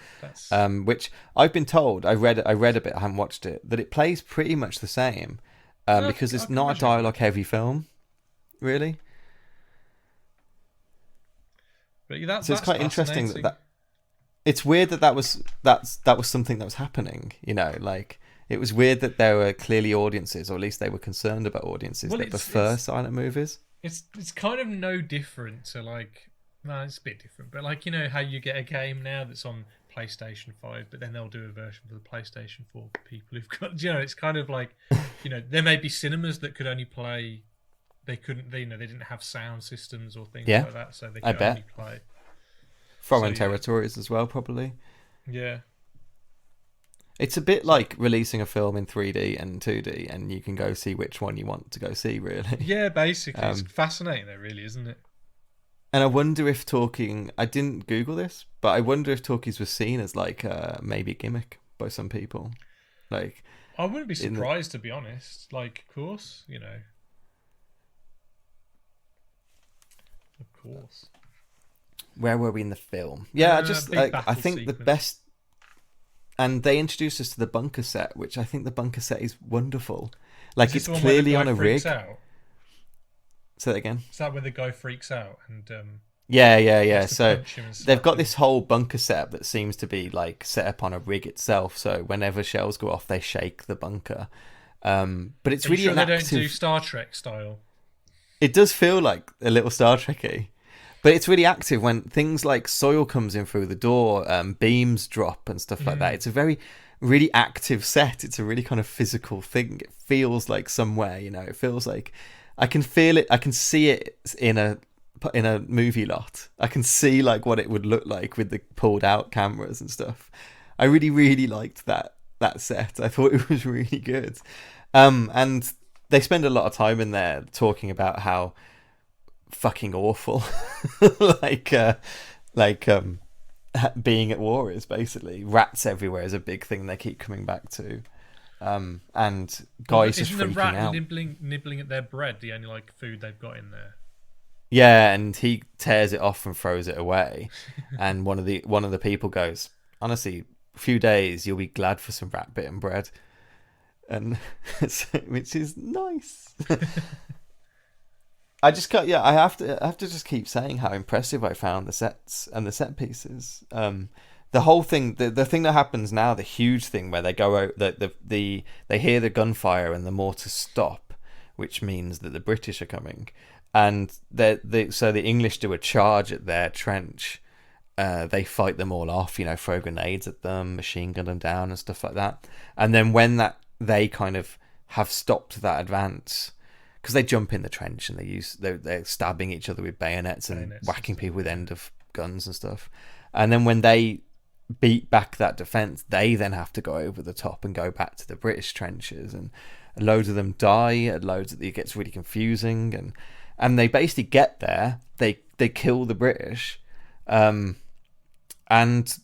which I've been told. I read a bit. I haven't watched it. That it plays pretty much the same, because it's not a dialogue-heavy film, really. But so it's quite interesting that it's weird that was something that was happening. Like it was weird that there were clearly audiences, or at least they were concerned about audiences that prefer silent movies. It's kind of no different to it's a bit different, but how you get a game now that's on PlayStation 5, but then they'll do a version for the PlayStation 4 for people who've got it's kind of like there may be cinemas that could only play. They couldn't. They didn't have sound systems or things like that, so they could only play foreign territories as well, probably. Yeah, it's a bit like releasing a film in 3D and 2D, and you can go see which one you want to go see. Really. Yeah, basically, it's fascinating, though, really, isn't it? And I wonder if talking. I didn't Google this, but I wonder if talkies was seen as maybe a gimmick by some people. I wouldn't be surprised, to be honest. Of course, course. Where were we in the film? Yeah, Big I think battle the sequence. best. And they introduced us to the bunker set, which I think the bunker set is wonderful. Like, Is this it's the one where the clearly guy on a freaks rig. Out? Say that again. Is that where the guy freaks out and Yeah. has to So punch him and they've slap got him? this whole bunker setup that seems to be like set up on a rig itself. So whenever shells go off, they shake the bunker. But it's Are you really sure an they don't active. do Star Trek style? It does feel like a little Star Trekky, but it's really active when things like soil comes in through the door, beams drop and stuff like that. It's a really active set. It's a really kind of physical thing. It feels like somewhere, it feels like I can feel it. I can see it in a movie lot. I can see like what it would look like with the pulled out cameras and stuff. I really, really liked that set. I thought it was really good. And they spend a lot of time in there talking about how fucking awful being at war is. Basically rats everywhere is a big thing they keep coming back to, and guys just Isn't the freaking rat out. nibbling at their bread the only like food they've got in there? Yeah, and he tears it off and throws it away. And one of the people goes, honestly, a few days you'll be glad for some rat bitten bread. And which is nice. I just can't. Yeah, I have to just keep saying how impressive I found the sets and the set pieces. The whole thing, the thing that happens now, the huge thing where they go out, they hear the gunfire and the mortars stop, which means that the British are coming, and so the English do a charge at their trench. They fight them all off, throw grenades at them, machine gun them down and stuff like that. And then when they kind of have stopped that advance, because they jump in the trench and they're stabbing each other with bayonets and whacking people with end of guns and stuff. And then when they beat back that defense, they then have to go over the top and go back to the British trenches, and loads of them die. It gets really confusing, and they basically get there. They kill the British. And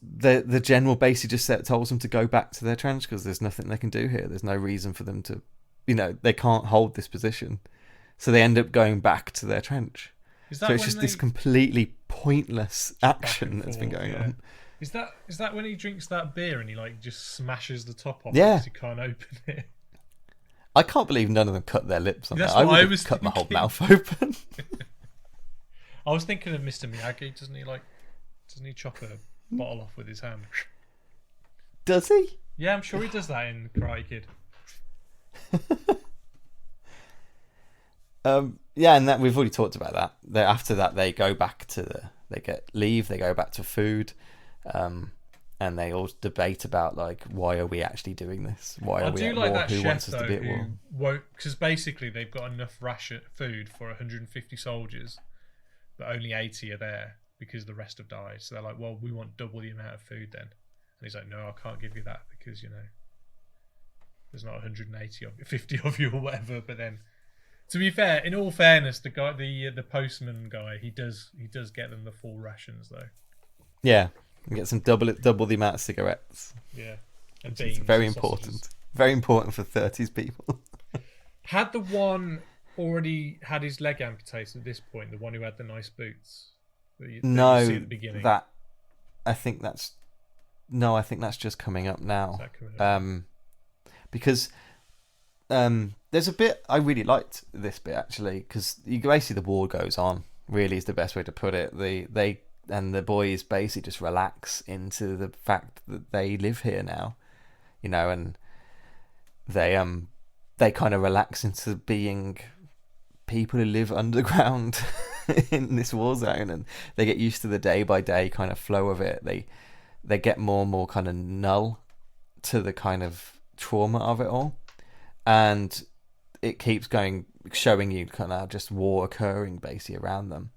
the general basically just tells them to go back to their trench because there's nothing they can do here. There's no reason for them to, they can't hold this position. So they end up going back to their trench. So it's just this completely pointless action that's been going on. Is that when he drinks that beer and he like just smashes the top off Yeah. because he can't open it? I can't believe none of them cut their lips on That's that. I what would I have was cut my whole thinking. mouth open. I was thinking of Mr. Miyagi. Doesn't he chop a bottle off with his hand? Does he? Yeah, I'm sure he does that in Karate Kid. Yeah, and that we've already talked about that. After that, they go back to they go back to food, and they all debate about like, why are we actually doing this? Why are we at war? That Who chef wants us to though, be at war? who won't, because basically they've got enough ration food for 150 soldiers, but only 80 are there because the rest have died. So they're like, well, we want double the amount of food then. And he's like, no, I can't give you that because there's not 180 of you, 50 of you or whatever. But then, to be fair, in all fairness, the guy, the postman guy, he does get them the full rations though. Yeah, and get some double the amount of cigarettes. Yeah, and It's beans. very and important. sausages. Very important for 30s people. Had the one already had his leg amputated at this point? The one who had the nice boots? That you see at the beginning? I think that's just coming up now. Is that coming up? Because there's a bit I really liked this bit actually, because basically the war goes on. Really, is the best way to put it. They and the boys basically just relax into the fact that they live here now, and they kind of relax into being people who live underground in this war zone, and they get used to the day by day kind of flow of it. They get more and more kind of null to the kind of trauma of it all, and it keeps going, showing you kind of just war occurring basically around them.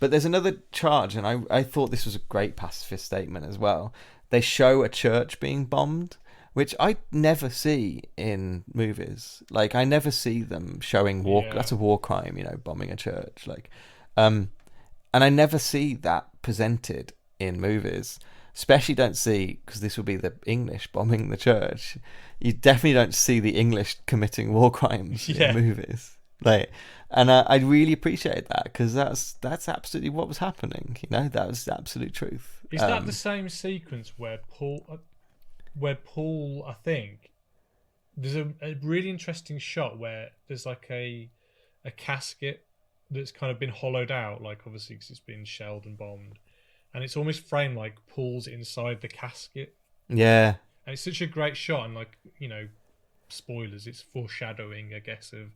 But there's another charge, and I thought this was a great pacifist statement as well. They show a church being bombed, which I never see in movies. Like, I never see them showing war. Yeah. That's a war crime, bombing a church. Like, and I never see that presented in movies. Especially don't see, because this will be the English bombing the church. You definitely don't see the English committing war crimes in movies. Like, and I really appreciate that, because that's absolutely what was happening. That was the absolute truth. Is that the same sequence where Paul, I think, there's a really interesting shot where there's like a casket that's kind of been hollowed out, like obviously because it's been shelled and bombed, and it's almost framed like Paul's inside the casket. Yeah. And it's such a great shot, and like, spoilers, it's foreshadowing, I guess, of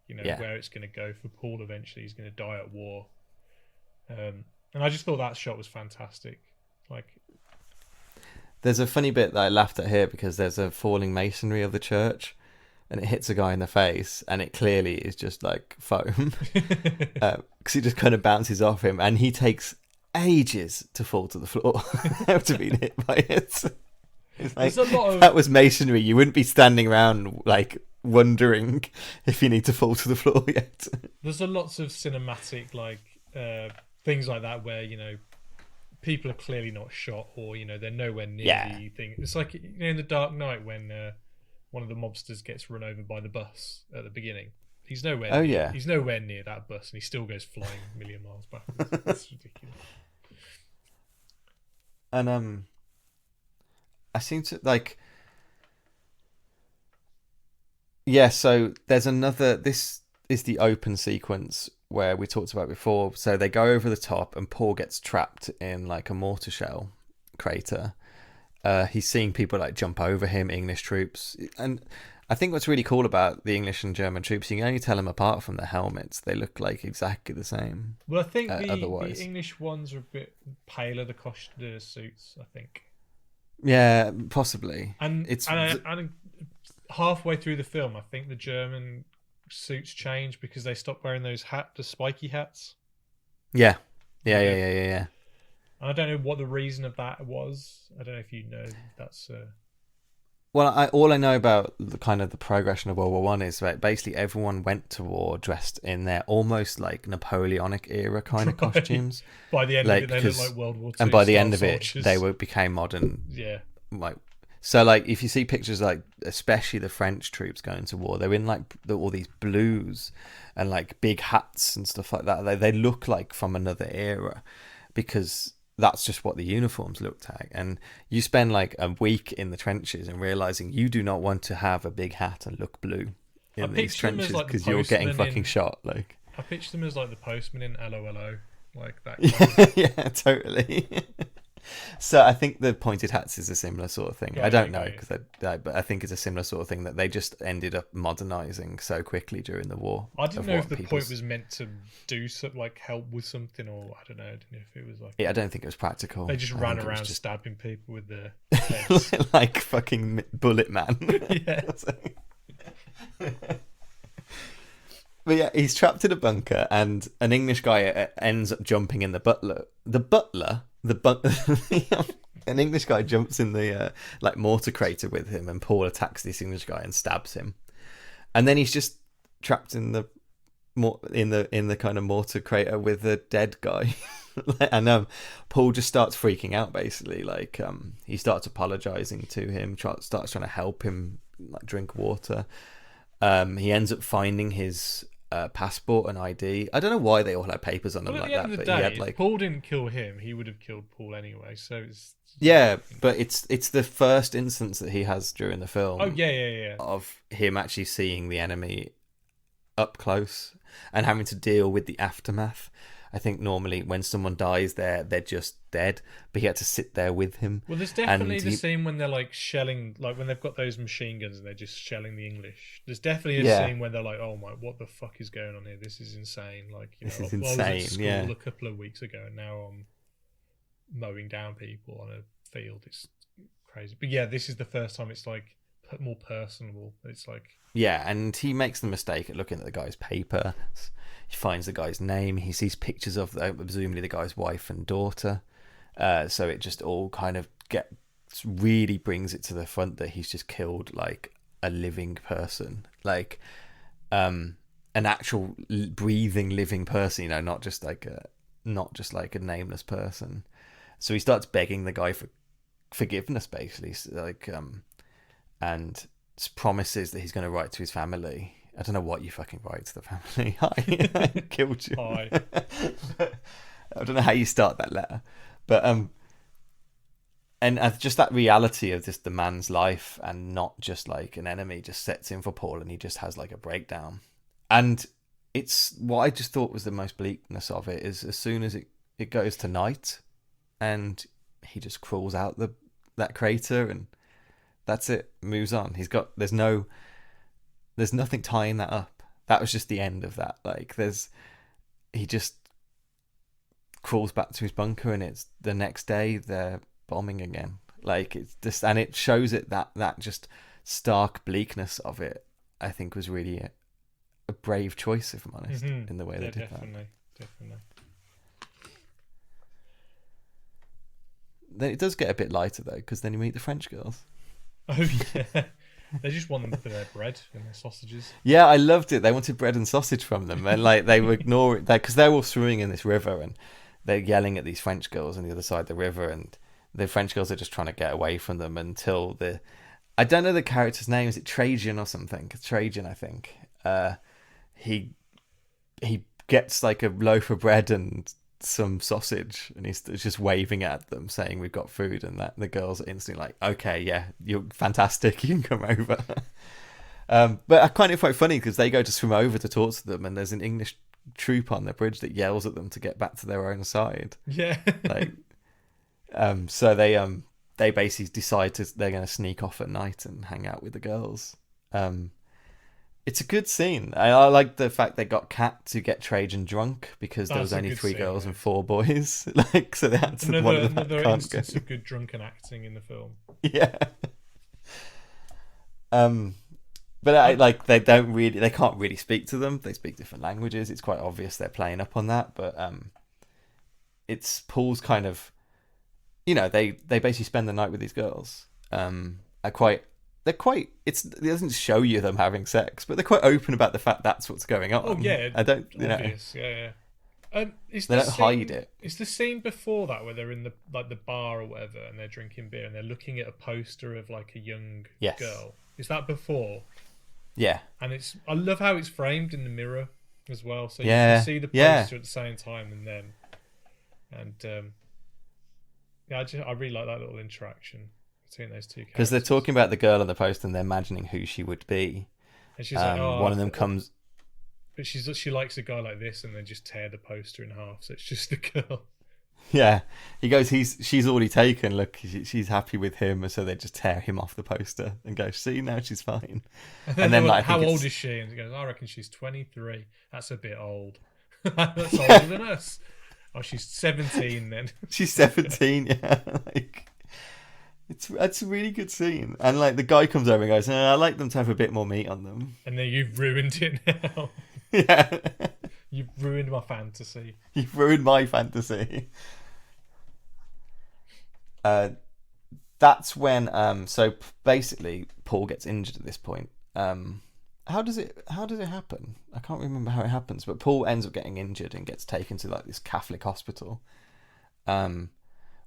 where it's going to go for Paul eventually. He's going to die at war. And I just thought that shot was fantastic. Like, there's a funny bit that I laughed at here, because there's a falling masonry of the church, and it hits a guy in the face, and it clearly is just like foam, because it just kind of bounces off him, and he takes ages to fall to the floor after being hit by it. It's like, if that was masonry, you wouldn't be standing around like wondering if you need to fall to the floor yet. There's a lots of cinematic things like that where people are clearly not shot, or they're nowhere near the thing. It's like in The Dark Knight when one of the mobsters gets run over by the bus at the beginning. He's nowhere. He's nowhere near that bus, and he still goes flying a million miles backwards. It's ridiculous. And I seem to like. Yeah, so there's another. This is the open sequence where we talked about before. So they go over the top, and Paul gets trapped in like a mortar shell crater. He's seeing people like jump over him, English troops, and I think what's really cool about the English and German troops, you can only tell them apart from their helmets. They look like exactly the same. Well, I think the English ones are a bit paler. The suits, I think. Yeah, possibly. And halfway through the film, I think the German suits change because they stopped wearing the spiky hats. Yeah. And I don't know what the reason of that was. I don't know if you know. That's. Well, all I know about the kind of the progression of World War One is that basically everyone went to war dressed in their almost like Napoleonic era kind of costumes. By the end of it, they look like World War II. And by the end of soldiers. it, they became modern. Yeah. Like, so, like if you see pictures, like especially the French troops going to war, they're in like all these blues and like big hats and stuff like that. They look like from another era, because that's just what the uniforms looked like. And you spend like a week in the trenches and realizing you do not want to have a big hat and look blue in these trenches, because you're getting fucking shot. Like, I picture them as like the postman in LOLO, like that. Yeah, totally. So I think the pointed hats is a similar sort of thing. I don't know, but I think it's a similar sort of thing that they just ended up modernizing so quickly during the war. I didn't know if the point was meant to do something, like help with something, or I don't know if it was like. Yeah, I don't think it was practical. They just ran around stabbing people with their heads. Like fucking Bullet Man. Yeah. But yeah, he's trapped in a bunker, and an English guy ends up jumping in the butler. An English guy jumps in the like mortar crater with him, and Paul attacks this English guy and stabs him, and then he's just trapped in the kind of mortar crater with the dead guy. And Paul just starts freaking out, basically. Like he starts apologizing to him, starts trying to help him like drink water. He ends up finding his passport and ID. I don't know why they all had papers on them like that. But he had like, if Paul didn't kill him, he would have killed Paul anyway. So it's but it's the first instance that he has during the film. Oh yeah. Of him actually seeing the enemy up close and having to deal with the aftermath. I think normally when someone dies, they're just dead, but he had to sit there with him. Well, there's definitely the scene when they're like shelling, like when they've got those machine guns and they're just shelling the English. There's definitely a scene where they're like, "Oh my, what the fuck is going on here? This is insane!" Like, this is insane. insane. I was at school a couple of weeks ago, and now I'm mowing down people on a field. It's crazy. But yeah, this is the first time it's like more personable. It's like and he makes the mistake at looking at the guy's paper. He finds the guy's name. He sees pictures of presumably the guy's wife and daughter. So it just all kind of really brings it to the front that he's just killed like a living person, like an actual breathing living person. Not just like a nameless person. So he starts begging the guy for forgiveness, basically, like and promises that he's going to write to his family I don't know what you fucking write to the family. Hi, I killed you. Hi. I don't know how you start that letter, but and just that reality of just the man's life and not just like an enemy just sets in for Paul, and he just has like a breakdown. And it's what I just thought was the most bleakness of it is as soon as it goes to night, and he just crawls out that crater, and that's it. Moves on. There's nothing tying that up. That was just the end of that. Like he just crawls back to his bunker, and it's the next day they're bombing again. Like it's just, and it shows it that just stark bleakness of it. I think was really a brave choice, if I'm honest, in the way they did definitely. Then it does get a bit lighter though, because then you meet the French girls. Oh yeah. They just want them for their bread and their sausages. Yeah, I loved it. They wanted bread and sausage from them, and like they were ignoring that because they're all swimming in this river, and they're yelling at these French girls on the other side of the river, and the French girls are just trying to get away from them until I don't know the character's name. Is it Trajan or something? Trajan, I think. He gets like a loaf of bread and some sausage, and he's just waving at them saying we've got food, and that the girls are instantly like, okay, yeah, you're fantastic, you can come over. But I find it quite funny because they go to swim over to talk to them, and there's an English troop on the bridge that yells at them to get back to their own side. Yeah. Like so they basically decide they're going to sneak off at night and hang out with the girls. It's a good scene. I like the fact they got Kat to get Trajan drunk because there was only 3 girls and 4 boys. Like, so they had to another instance of good drunken acting in the film. Yeah. But I like they can't really speak to them. They speak different languages. It's quite obvious they're playing up on that. But it's Paul's kind of, they basically spend the night with these girls. It doesn't show you them having sex, but they're quite open about the fact that's what's going on. Oh yeah, I don't, obvious. Yeah. They don't hide it. It's the scene before that where they're in the bar or whatever, and they're drinking beer, and they're looking at a poster of like a young girl. Is that before? Yeah. And I love how it's framed in the mirror as well, so you can see the poster at the same time, and then, I really like that little interaction between those two characters. Because they're talking about the girl on the poster and they're imagining who she would be. And she's like, one of them comes... But she likes a guy like this, and then just tear the poster in half, so it's just the girl. Yeah. He goes, she's already taken, look, she's happy with him, and so they just tear him off the poster and go, see, now she's fine. And then like, how old is she? And he goes, I reckon she's 23. That's a bit old. That's older than us. Oh, she's 17 then. She's 17, yeah. Like... It's a really good scene, and like the guy comes over and goes, I like them to have a bit more meat on them. And then you've ruined it now. Yeah, you've ruined my fantasy. You've ruined my fantasy. That's when so basically Paul gets injured at this point. How does it happen? I can't remember how it happens, but Paul ends up getting injured and gets taken to like this Catholic hospital,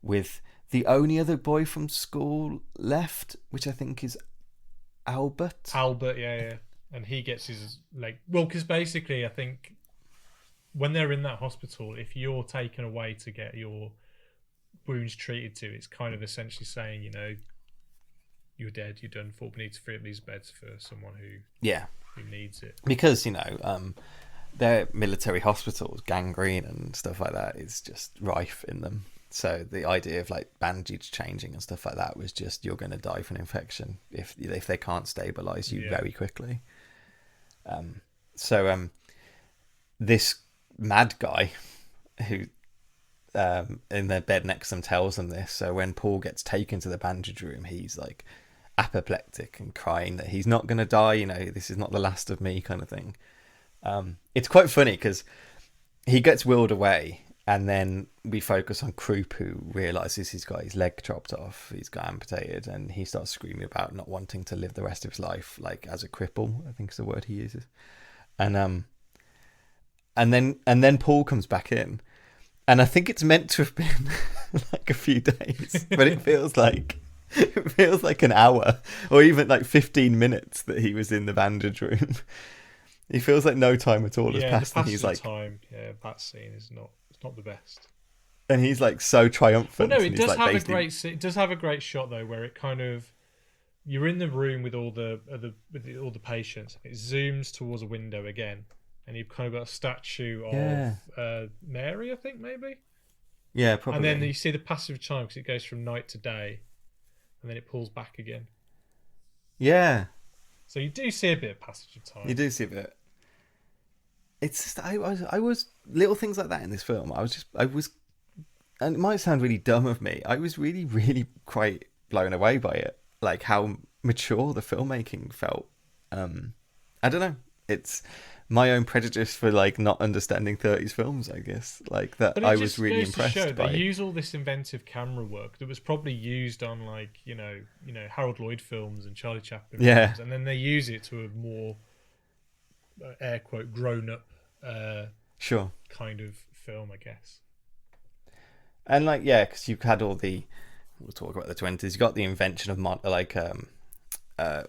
with the only other boy from school left, which I think is Albert. Yeah. And he gets his leg. Well, because basically, I think when they're in that hospital, if you're taken away to get your wounds treated to, it's kind of essentially saying, you're dead, you're done for. We need to free up these beds for someone who needs it. Because, their military hospitals, gangrene and stuff like that is just rife in them. So the idea of like bandage changing and stuff like that was just, you're going to die from an infection if they can't stabilize you very quickly. So this mad guy who in their bed next to them tells them this. So when Paul gets taken to the bandage room, he's like apoplectic and crying that he's not going to die. This is not the last of me kind of thing. It's quite funny because he gets wheeled away. And then we focus on Croup, who realises he's got his leg chopped off, he's got amputated, and he starts screaming about not wanting to live the rest of his life, like as a cripple, I think is the word he uses. And then Paul comes back in, and I think it's meant to have been like a few days, but it feels like an hour or even like 15 minutes that he was in the bandage room. He feels like no time at all has Yeah, passed, the and passage he's of like, time. Yeah, that scene is not. It's not the best. and he's like so triumphant. Well, no, and it he's does like have a basically- great. It does have a great shot though, where it kind of you're in the room with all all the patients. It zooms towards a window again, and you've kind of got a statue of Mary, I think maybe. Yeah, probably. And then you see the passage of time because it goes from night to day, and then it pulls back again. Yeah, So you do see a bit of passage of time. you do see a bit. It's just I was little things like that in this film. I was, and it might sound really dumb of me. I was really, really quite blown away by it. Like how mature the filmmaking felt. I don't know. It's my own prejudice for like not understanding 30s films, I guess. Like that, But it I just was really goes to impressed show by. They use all this inventive camera work that was probably used on like Harold Lloyd films and Charlie Chaplin films, and then they use it to a more air quote grown up Sure. kind of film, I guess. And like because you've had all the, we'll talk about the 20s. You got the invention of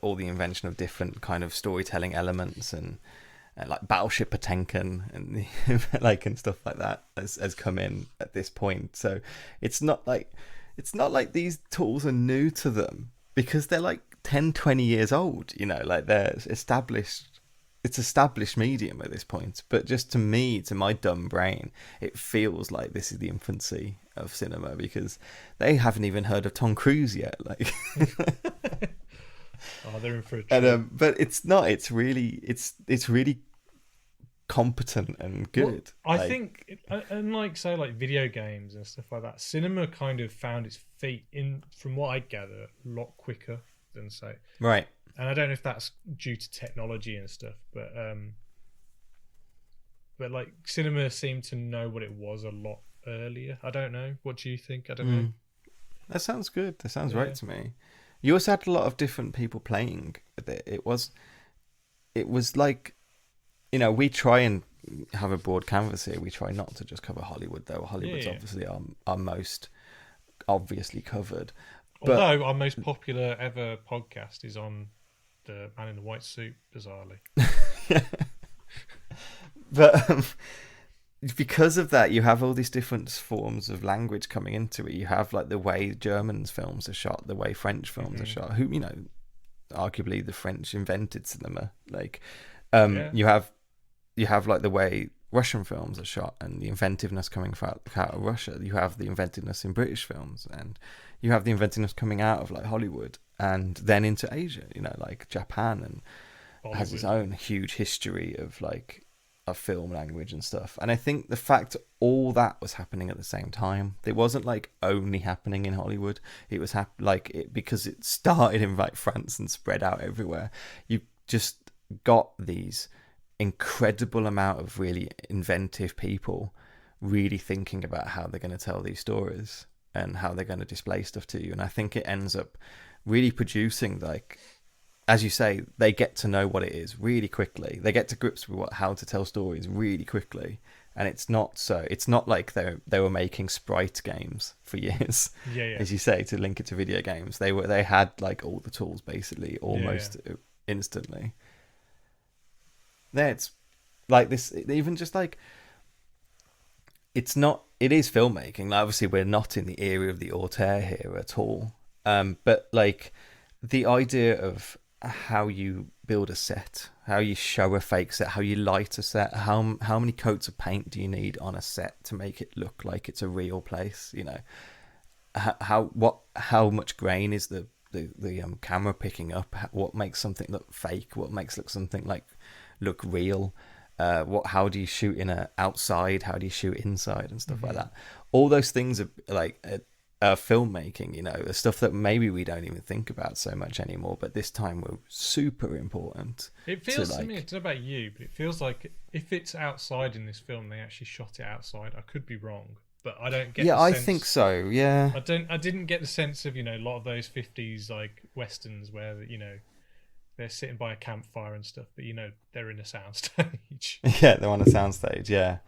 all the invention of different kind of storytelling elements and like Battleship Potemkin and like and stuff like that has come in at this point. So it's not like these tools are new to them because they're like 10, 20 years old. Like they're established. It's established medium at this point. But just to me, to my dumb brain, it feels like this is the infancy of cinema because they haven't even heard of Tom Cruise yet. Like. Oh, they're in for a treat. And but it's not. It's really competent and good. Well, I think, unlike say like video games and stuff like that, cinema kind of found its feet in, from what I gather, a lot quicker than say. Right. And I don't know if that's due to technology and stuff, but like cinema seemed to know what it was a lot earlier. I don't know. What do you think? I don't know. That sounds good. That sounds right to me. You also had a lot of different people playing with it. It was like, we try and have a broad canvas here. We try not to just cover Hollywood, though. Hollywood's obviously our most obviously covered. Although our most popular ever podcast is on the Man in the White Suit, bizarrely. But because of that, you have all these different forms of language coming into it. You have like the way German films are shot, the way French films are shot. Who arguably the French invented cinema. Like, you have like the way Russian films are shot and the inventiveness coming out of Russia. You have the inventiveness in British films, and you have the inventiveness coming out of like Hollywood, and then into Asia. Like Japan and Bollywood has its own huge history of like. Of film language and stuff. And I think the fact all that was happening at the same time, it wasn't like only happening in Hollywood. It was because it started in like France and spread out everywhere. You just got these incredible amount of really inventive people really thinking about how they're going to tell these stories and how they're going to display stuff to you. And I think it ends up really producing like, as you say, they get to know what it is really quickly. They get to grips with how to tell stories really quickly, and it's not like they were making sprite games for years. Yeah. As you say, to link it to video games, they had like all the tools basically almost instantly. It's like this, even just like it is filmmaking. Like, obviously, we're not in the era of the auteur here at all. But like the idea of how you build a set, how you show a fake set, how you light a set, how many coats of paint do you need on a set to make it look like it's a real place? How much grain is the camera picking up? What makes something look fake? What makes something look real? How do you shoot outside? How do you shoot inside and stuff like that? All those things are like filmmaking, the stuff that maybe we don't even think about so much anymore, but this time were super important. It feels to me, I don't know about you, but it feels like if it's outside in this film, they actually shot it outside. I could be wrong, but I don't get. Yeah, I think so. Yeah, I didn't get the sense of a lot of those 50s like westerns where they're sitting by a campfire and stuff, but they're in a soundstage. Yeah, they're on a soundstage. Yeah,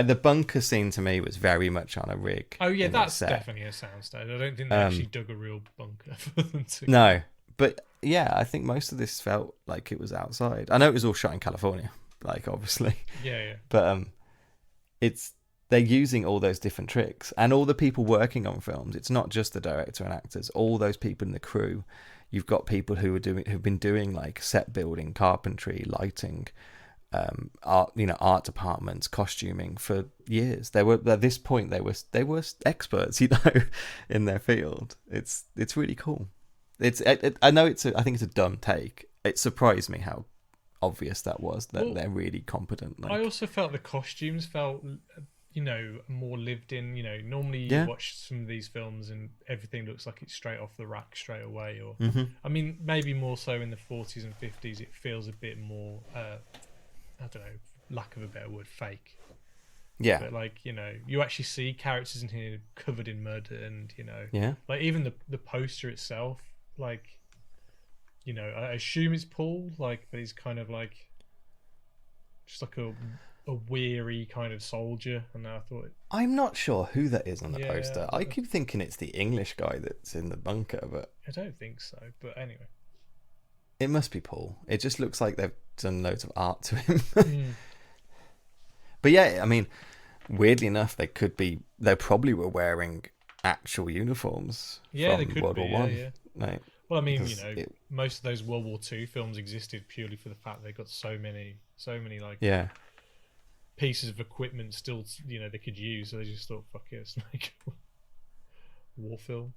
the bunker scene to me was very much on a rig. Oh yeah, that's definitely a soundstage. I don't think they actually dug a real bunker for them to. No, but yeah, I think most of this felt like it was outside. I know it was all shot in California, like obviously. Yeah. But they're using all those different tricks, and all the people working on films. It's not just the director and actors. All those people in the crew. You've got people who've been doing like set building, carpentry, lighting, art departments, costuming for years. They were at this point they were experts, in their field. It's really cool. I know I think it's a dumb take. It surprised me how obvious that was, that they're really competent. I also felt the costumes felt, more lived in. Normally you watch some of these films and everything looks like it's straight off the rack straight away, or I mean, maybe more so in the 40s and 50s it feels a bit more I don't know, lack of a better word, fake. Yeah. But like, you actually see characters in here covered in mud, and like even the poster itself, like, I assume it's Paul, like, but he's kind of like just like a weary kind of soldier, and I thought I'm not sure who that is on the poster. I keep thinking it's the English guy that's in the bunker, but I don't think so. But anyway, it must be Paul. It just looks like they've done loads of art to him. But yeah, I mean, weirdly enough, they probably were wearing actual uniformes from World War One. Yeah. Like, well, I mean, most of those World War II films existed purely for the fact they got so many like pieces of equipment still, they could use. So they just thought, fuck it, it's like war film.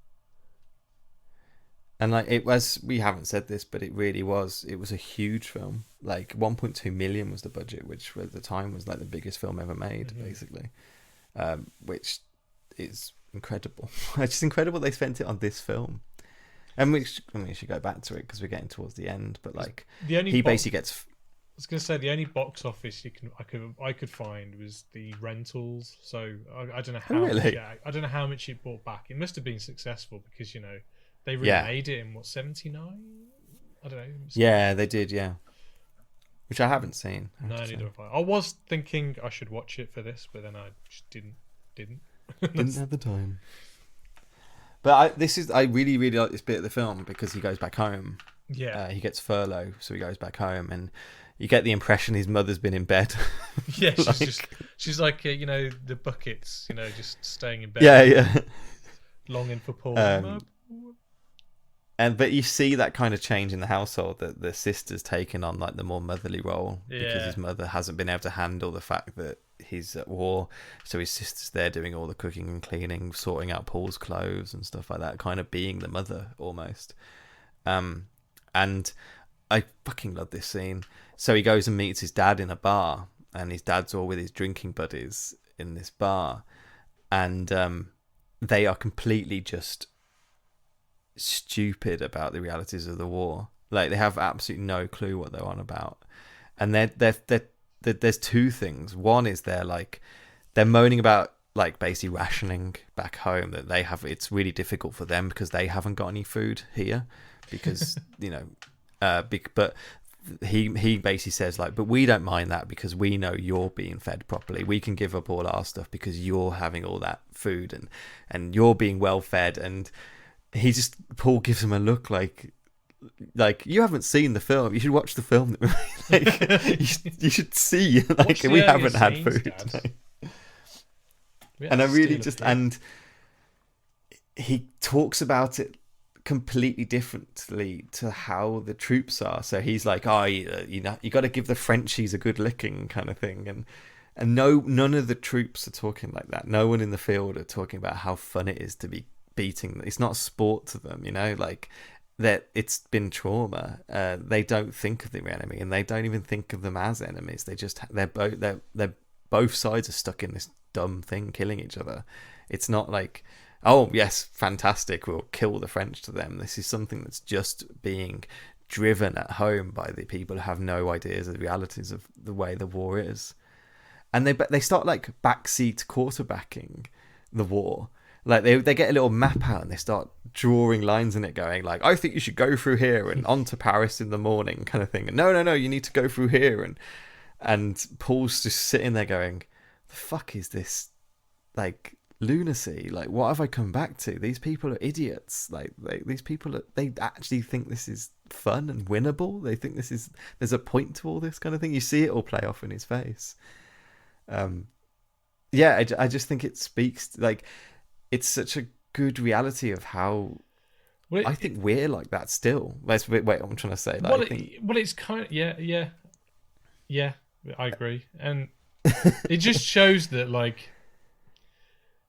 And like we haven't said this, but it was a huge film. Like 1.2 million was the budget, which at the time was like the biggest film ever made, basically. Which is incredible. It's just incredible they spent it on this film. And we should go back to it because we're getting towards the end. But like, basically gets. I was gonna say the only box office I could find was the rentals. So I don't know how. Really? I don't know how much it brought back. It must have been successful because they remade it in what, 79? I don't know. Yeah, they did. Yeah, which I haven't seen. No, neither have I. I was thinking I should watch it for this, but then I just didn't. Didn't have the time. But I really, really like this bit of the film because he goes back home. Yeah. He gets furlough, so he goes back home, and you get the impression his mother's been in bed. Yeah, she's like the buckets, just staying in bed. Yeah. Longing for Paul. But you see that kind of change in the household, that the sister's taken on like the more motherly role because his mother hasn't been able to handle the fact that he's at war. So his sister's there doing all the cooking and cleaning, sorting out Paul's clothes and stuff like that, kind of being the mother almost. And I fucking love this scene. So he goes and meets his dad in a bar, and his dad's all with his drinking buddies in this bar, and they are completely just stupid about the realities of the war. Like, they have absolutely no clue what they're on about. And there's two things. One is they're moaning about like basically rationing back home, that they have, it's really difficult for them because they haven't got any food here because but he basically says like, but we don't mind that because we know you're being fed properly. We can give up all our stuff because you're having all that food and you're being well fed. And Paul gives him a look like you haven't seen the film. You should watch the film. You should see like we haven't had food. And I really and he talks about it completely differently to how the troops are. So he's like, you got to give the Frenchies a good licking kind of thing. And none of the troops are talking like that. No one in the field are talking about how fun it is to be beating them. It's not sport to them, like that. It's been trauma. They don't think of the enemy, and they don't even think of them as enemies. They're both sides are stuck in this dumb thing, killing each other. It's not like, oh yes, fantastic, we'll kill the French to them. This is something that's just being driven at home by the people who have no ideas of the realities of the way the war is. And they start like backseat quarterbacking the war. Like they get a little map out and they start drawing lines in it, going like, I think you should go through here and on to Paris in the morning kind of thing. And no, you need to go through here. And Paul's just sitting there going, the fuck is this like lunacy? Like, what have I come back to? These people are idiots. Like these people they actually think this is fun and winnable. They think there's a point to all this kind of thing. You see it all play off in his face. Yeah, I just think it speaks, like, it's such a good reality of how I think we're like that still. Wait, I'm trying to say, like, it's kind of, yeah, I agree, and it just shows that, like,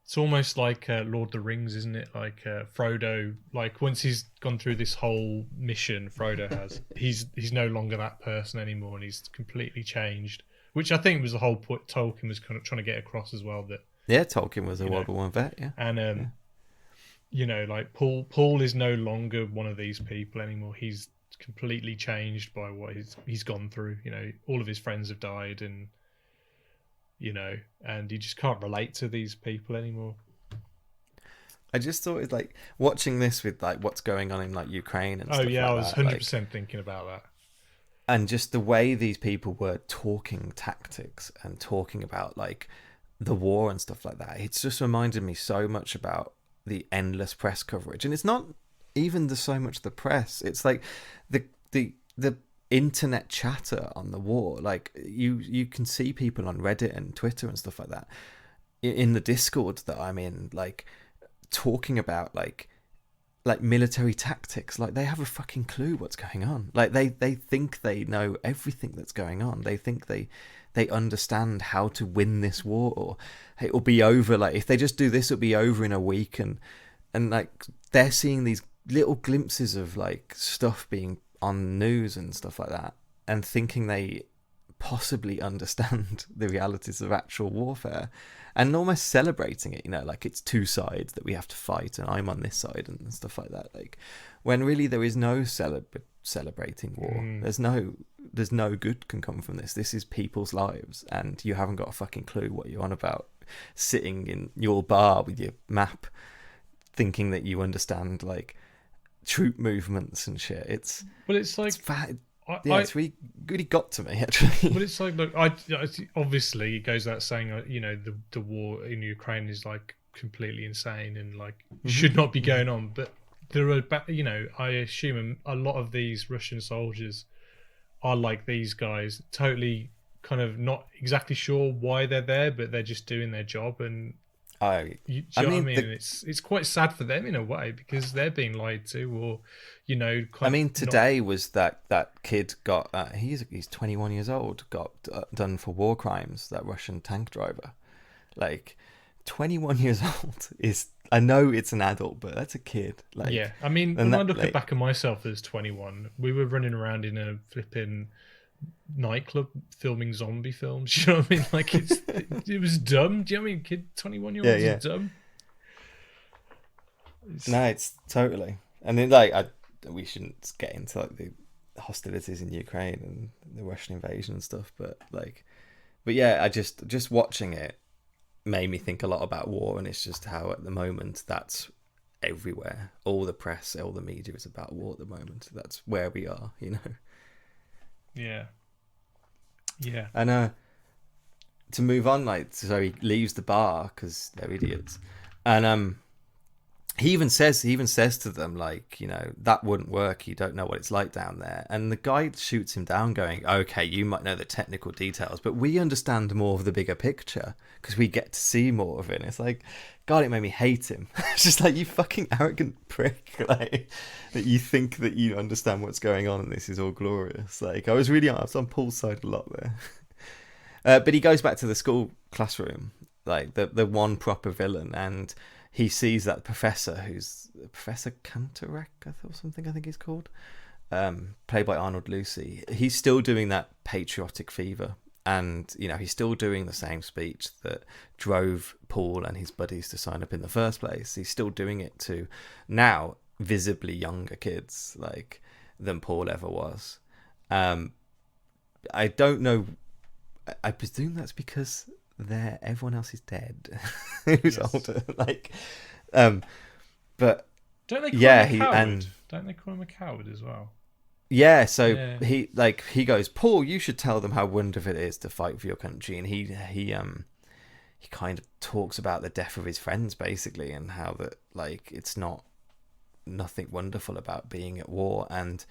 it's almost like Lord of the Rings, isn't it? Like Frodo, like once he's gone through this whole mission, Frodo has, he's no longer that person anymore, and he's completely changed. Which I think was the whole point Tolkien was kind of trying to get across as well. That Tolkien was a World War One vet, yeah, and you know, like Paul is no longer one of these people anymore. He's completely changed by what he's gone through. You know, all of his friends have died, and you know, and he just can't relate to these people anymore. I just thought it's like watching this with like what's going on in like Ukraine and stuff like that. I was 100% thinking about that. And just the way these people were talking tactics and talking about like the war and stuff like that, it's just reminded me so much about the endless press coverage. And it's not even so much the press, it's like the internet chatter on the war. Like you can see people on Reddit and Twitter and stuff like that, in the Discord that I'm in, like talking about like military tactics. Like they have a fucking clue what's going on. Like they think they know everything that's going on. They think they understand how to win this war, or it'll be over, like if they just do this it'll be over in a week, and like they're seeing these little glimpses of like stuff being on news and stuff like that, and thinking they possibly understand the realities of actual warfare, and almost celebrating it, you know, like it's two sides that we have to fight and I'm on this side and stuff like that, like when really there is no celebrating war. There's no good can come from this. This is people's lives, and you haven't got a fucking clue what you're on about, sitting in your bar with your map thinking that you understand like troop movements and shit. It's really got to me, actually. But it's like, look, obviously it goes without saying, you know, the war in Ukraine is like completely insane and like should not be going on. But there are, you know, I assume a lot of these Russian soldiers are like these guys, totally kind of not exactly sure why they're there, but they're just doing their job. And do you know what I mean? It's quite sad for them in a way, because they're being lied to, or you know. Today was that kid got he's 21 years old, got done for war crimes. That Russian tank driver, like 21 years old is. I know it's an adult, but that's a kid. Like, yeah, I mean, when I look back at myself as 21, we were running around in a flipping nightclub filming zombie films. You know what I mean? Like it was dumb. Do you know what I mean? Kid, 21-year-olds are dumb. No, it's totally. And then like we shouldn't get into like the hostilities in Ukraine and the Russian invasion and stuff, but yeah, I just watching it made me think a lot about war, and it's just how at the moment that's everywhere. All the press, all the media is about war at the moment. That's where we are, you know. Yeah. And to move on, like, so he leaves the bar because they're idiots, and he even says to them, like, you know, that wouldn't work. You don't know what it's like down there. And the guy shoots him down, going, "Okay, you might know the technical details, but we understand more of the bigger picture because we get to see more of it." And it's like, God, it made me hate him. It's just like, you fucking arrogant prick, like that you think that you understand what's going on and this is all glorious. Like I was on Paul's side a lot there. But he goes back to the school classroom, like the one proper villain, and he sees that professor, who's Professor Cantorek, I think he's called, played by Arnold Lucy. He's still doing that patriotic fever, and you know he's still doing the same speech that drove Paul and his buddies to sign up in the first place. He's still doing it to now visibly younger kids, like than Paul ever was. I don't know. I presume that's because everyone else is dead who's older, like but don't they call him a coward? Don't they call him a coward as well? He goes, "Paul, you should tell them how wonderful it is to fight for your country." And he kind of talks about the death of his friends basically, and how that like it's nothing wonderful about being at war. And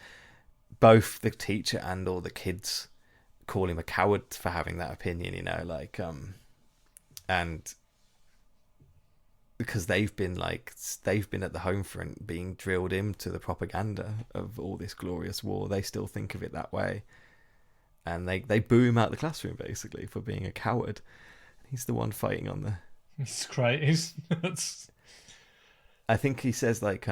both the teacher and all the kids call him a coward for having that opinion, you know, like and because they've been at the home front being drilled into the propaganda of all this glorious war, they still think of it that way, and they boo him out of the classroom basically for being a coward. He's the one fighting on the... It's great. I think he says, like,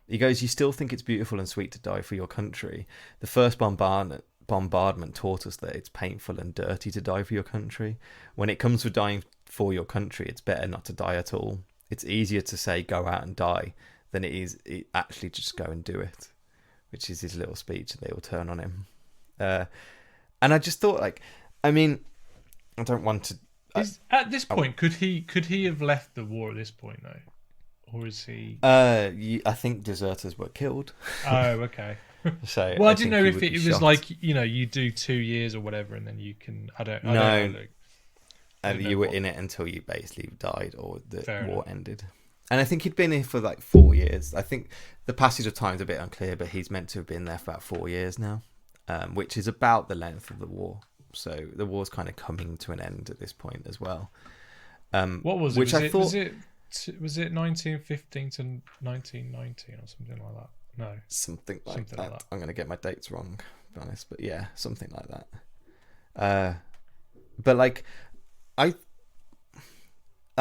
he goes, "You still think it's beautiful and sweet to die for your country. The first bombardment taught us that it's painful and dirty to die for your country. When it comes to dying for your country, it's better not to die at all. It's easier to say go out and die than it is actually just go and do it," which is his little speech, and they all turn on him. And I just thought, like, I mean, I don't want to... At this point, could he have left the war at this point, though? Or is he... I think deserters were killed. Oh, okay. So well, I didn't know if it was like, you know, you do 2 years or whatever, and then you can... I don't know. You were in it until you basically died or the Fair war enough. ended. And I think he'd been here for like 4 years. I think the passage of time's a bit unclear, but he's meant to have been there for about 4 years now, which is about the length of the war. So the war's kind of coming to an end at this point as well. What was it? Which Was it 1915 to 1919 or something like that? No. Something like that. I'm going to get my dates wrong, to be honest. But yeah, something like that. But like, I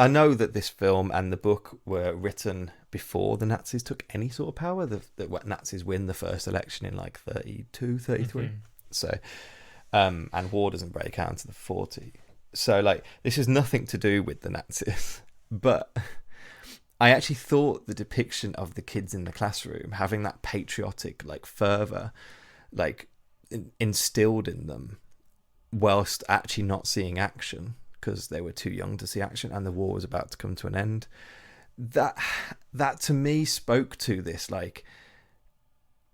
know that this film and the book were written before the Nazis took any sort of power. The Nazis win the first election in like 32, 33. Mm-hmm. So, and war doesn't break out until the 40. So like, this has nothing to do with the Nazis. But I actually thought the depiction of the kids in the classroom having that patriotic like fervor, like instilled in them, whilst actually not seeing action because they were too young to see action and the war was about to come to an end. That to me spoke to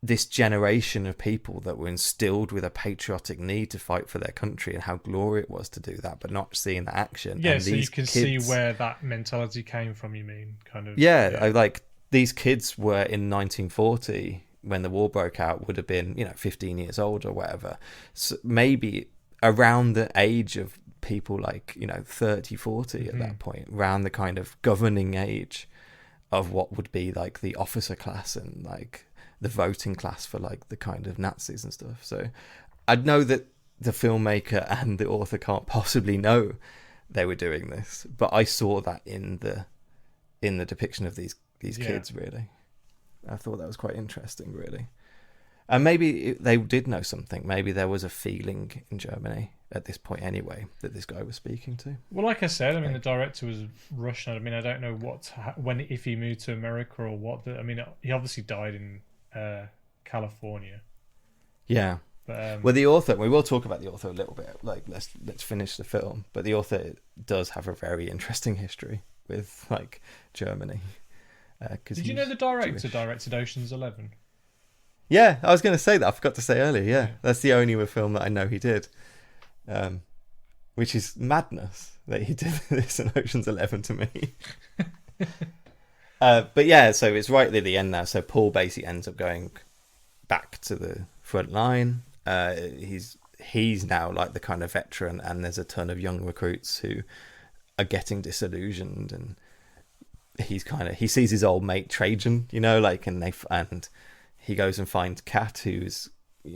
this generation of people that were instilled with a patriotic need to fight for their country and how glorious it was to do that, but not seeing the action. Yeah, and so you can see where that mentality came from, you mean? Kind of. Yeah, I like these kids were in 1940 when the war broke out, would have been, 15 years old or whatever. So maybe around the age of people like, 30, 40 at that point, around the kind of governing age of what would be like the officer class and like the voting class for like the kind of Nazis and stuff. So I'd know that the filmmaker and the author can't possibly know they were doing this, but I saw that in the depiction of these kids, really. I thought that was quite interesting, really. And maybe they did know something. Maybe there was a feeling in Germany at this point anyway that this guy was speaking to. Well, like I said, I mean, the director was Russian. I mean, I don't know if he moved to America or what. He obviously died in California. Yeah. But, well, the author, we will talk about the author a little bit. Like, let's finish the film. But the author does have a very interesting history with like Germany. Did you know the director directed Ocean's 11? Yeah, I was going to say that. I forgot to say earlier. Yeah, that's the only film that I know he did, which is madness that he did this in Ocean's 11 to me. But yeah, so it's right at the end now. So Paul basically ends up going back to the front line. He's now like the kind of veteran, and there's a ton of young recruits who are getting disillusioned, and he sees his old mate Trajan, and he goes and finds Kat, who's, they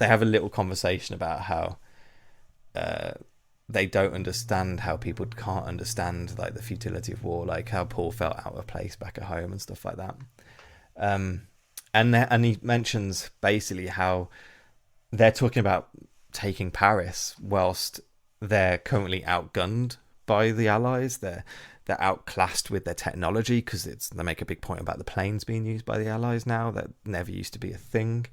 have a little conversation about how they don't understand how people can't understand like the futility of war, like how Paul felt out of place back at home and stuff like that. And he mentions basically how they're talking about taking Paris whilst they're currently outgunned by the Allies. They're outclassed with their technology because they make a big point about the planes being used by the Allies now that never used to be a thing.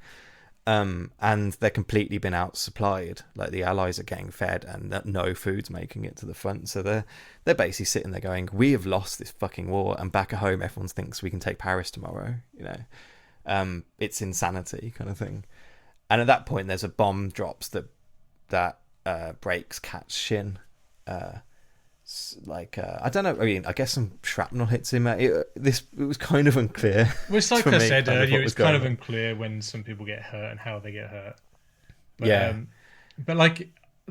And they're completely been outsupplied. Like the Allies are getting fed and no food's making it to the front. So they're basically sitting there going, we have lost this fucking war, and back at home everyone thinks we can take Paris tomorrow. It's insanity kind of thing. And at that point there's a bomb drops that breaks Kat's shin. I don't know. I mean, I guess some shrapnel hits him. It was kind of unclear. Well, it's like for I me, said kind of earlier, what was it's kind going of on. unclear when some people get hurt and how they get hurt. But, Yeah. But like,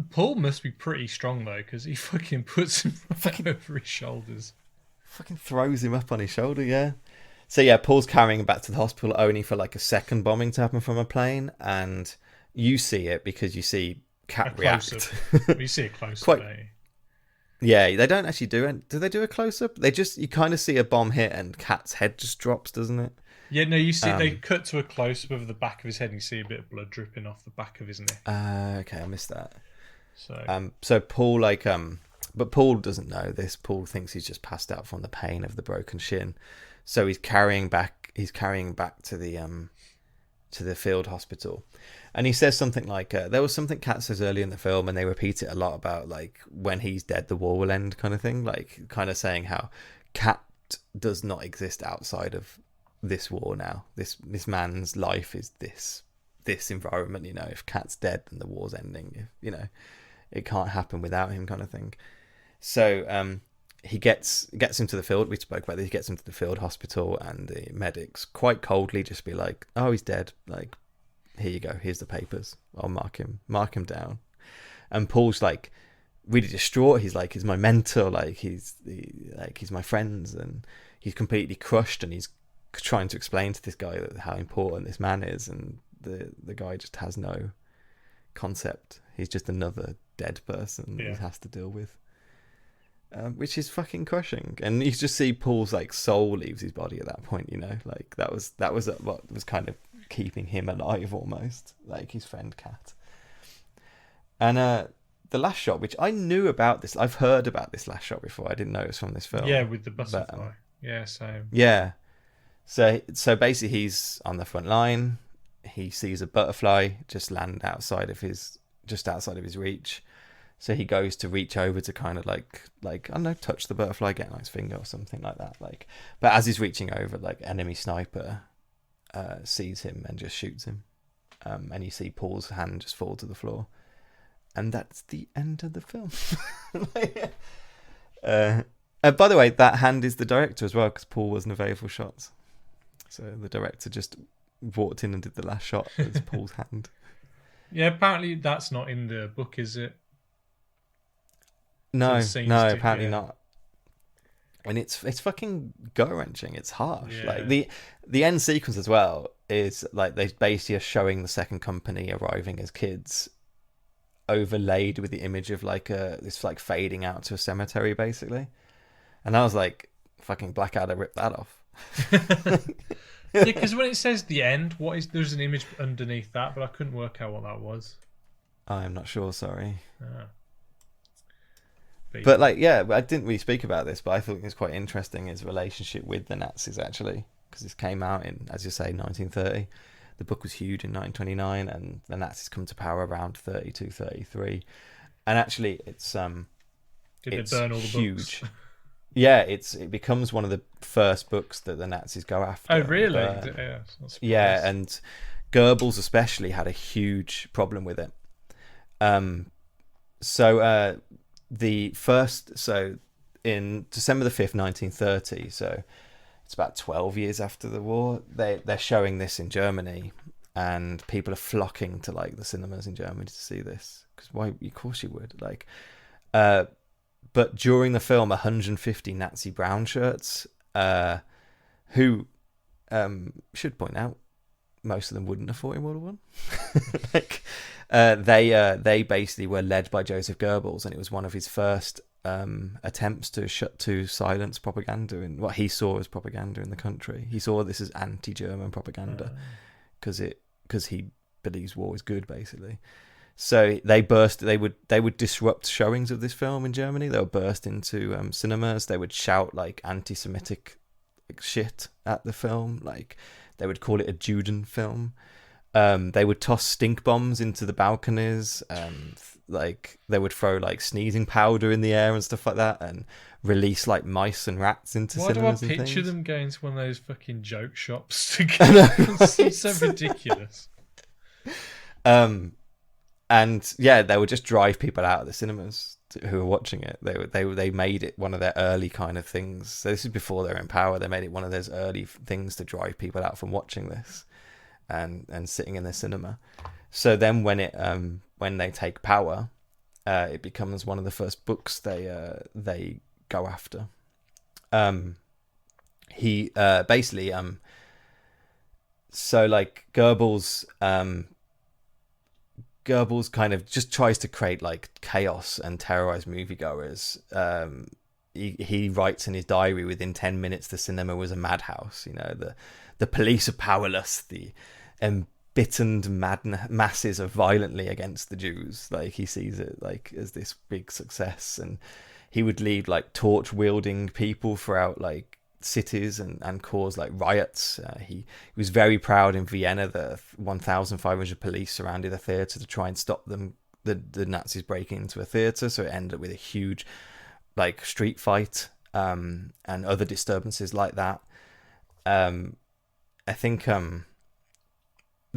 Paul must be pretty strong though, because he fucking puts him right over his shoulders. Fucking throws him up on his shoulder, yeah. So yeah, Paul's carrying him back to the hospital only for like a second bombing to happen from a plane, and you see it because you see Cat react. You see a close up. Quite. Yeah, they don't actually do it. Do they do a close up? You kind of see a bomb hit and Cat's head just drops, doesn't it? Yeah, no, you see they cut to a close up of the back of his head and you see a bit of blood dripping off the back of his neck. Okay, I missed that. So Paul but Paul doesn't know this. Paul thinks he's just passed out from the pain of the broken shin. So he's carrying back to the field hospital. And he says something like, there was something Cat says early in the film, and they repeat it a lot about, like, when he's dead, the war will end kind of thing. Like, kind of saying how Cat does not exist outside of this war now. This man's life is this environment, you know. If Cat's dead, then the war's ending. You know, it can't happen without him kind of thing. So he gets him to the field. We spoke about this. He gets him to the field hospital, and the medics quite coldly just be like, "Oh, he's dead. Like, here you go. Here's the papers. I'll mark him down." And Paul's like really distraught. He's like, he's my mentor. Like he's my friends, and he's completely crushed. And he's trying to explain to this guy how important this man is, and the guy just has no concept. He's just another dead person that he has to deal with. Which is fucking crushing, and you just see Paul's like soul leaves his body at that point. You know, like that was what was kind of keeping him alive almost, like his friend Cat. And the last shot, which I knew about this, I've heard about this last shot before. I didn't know it was from this film. Yeah, with the butterfly. Same. Yeah. So basically, he's on the front line. He sees a butterfly just land just outside of his reach. So he goes to reach over to kind of like I don't know, touch the butterfly, get on his finger or something like that. Like, but as he's reaching over, like enemy sniper sees him and just shoots him. And you see Paul's hand just fall to the floor, and that's the end of the film. By the way, that hand is the director as well, because Paul wasn't available for shots. So the director just walked in and did the last shot as Paul's hand. Yeah, apparently that's not in the book, is it? No, apparently not. And it's fucking gut-wrenching. It's harsh. Yeah. Like the end sequence as well is like they basically are showing the second company arriving as kids, overlaid with the image of like this like fading out to a cemetery basically. And I was like, fucking Blackadder ripped that off. Yeah, because when it says the end, there's an image underneath that, but I couldn't work out what that was. I'm not sure. Sorry. But like, yeah, I didn't really speak about this, but I thought it was quite interesting, his relationship with the Nazis, actually, because this came out in, as you say, 1930. The book was huge in 1929, and the Nazis come to power around 32, 33. And actually, it's Did they burn all the huge. Books? Yeah, it becomes one of the first books that the Nazis go after. Oh, really? Yeah, and Goebbels especially had a huge problem with it. So in December the 5th, 1930, so it's about 12 years after the war, they're showing this in Germany, and people are flocking to like the cinemas in Germany to see this, because why? Of course you would. Like, but during the film, 150 Nazi brown shirts, who should point out, most of them wouldn't have fought in World War I. Like, they basically were led by Joseph Goebbels, and it was one of his first attempts to silence propaganda and what he saw as propaganda in the country. He saw this as anti-German propaganda because he believes war is good, basically. So they would disrupt showings of this film in Germany. They would burst into cinemas. They would shout like anti-Semitic shit at the film. Like, they would call it a Juden film. They would toss stink bombs into the balconies. Like, they would throw like sneezing powder in the air and stuff like that, and release like mice and rats into cinemas. Why do I picture things. them going to one of those fucking joke shops to go? It's so ridiculous. And yeah, they would just drive people out of the cinemas who were watching it. They made it one of their early kind of things. So this is before they were in power. They made it one of those early things to drive people out from watching this and sitting in the cinema. So then when they take power, it becomes one of the first books they go after. He basically so like Goebbels kind of just tries to create like chaos and terrorize moviegoers. He writes in his diary, within 10 minutes the cinema was a madhouse. You know, the police are powerless, the embittered masses are violently against the Jews. Like, he sees it like as this big success, and he would lead like torch wielding people throughout like cities and cause like riots. He was very proud in Vienna that 1,500 police surrounded a theatre to try and stop them, the Nazis breaking into a theatre. So it ended up with a huge like street fight and other disturbances like that. I think the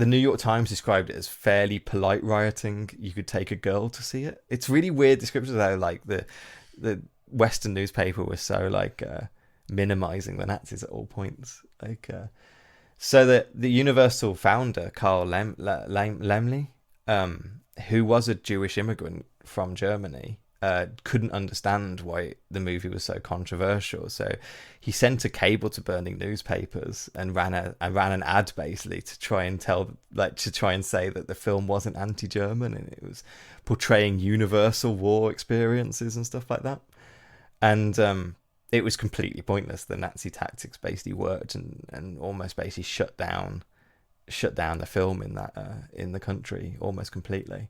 New York Times described it as fairly polite rioting. You could take a girl to see it. It's really weird description though. Like the Western newspaper was so like minimizing the Nazis at all points. Like so the Universal founder Karl Laemmle, who was a Jewish immigrant from Germany, couldn't understand why the movie was so controversial. So he sent a cable to burning newspapers and ran an ad basically to try and say that the film wasn't anti-German and it was portraying universal war experiences and stuff like that. And it was completely pointless. The Nazi tactics basically worked and almost basically shut down the film in the country almost completely.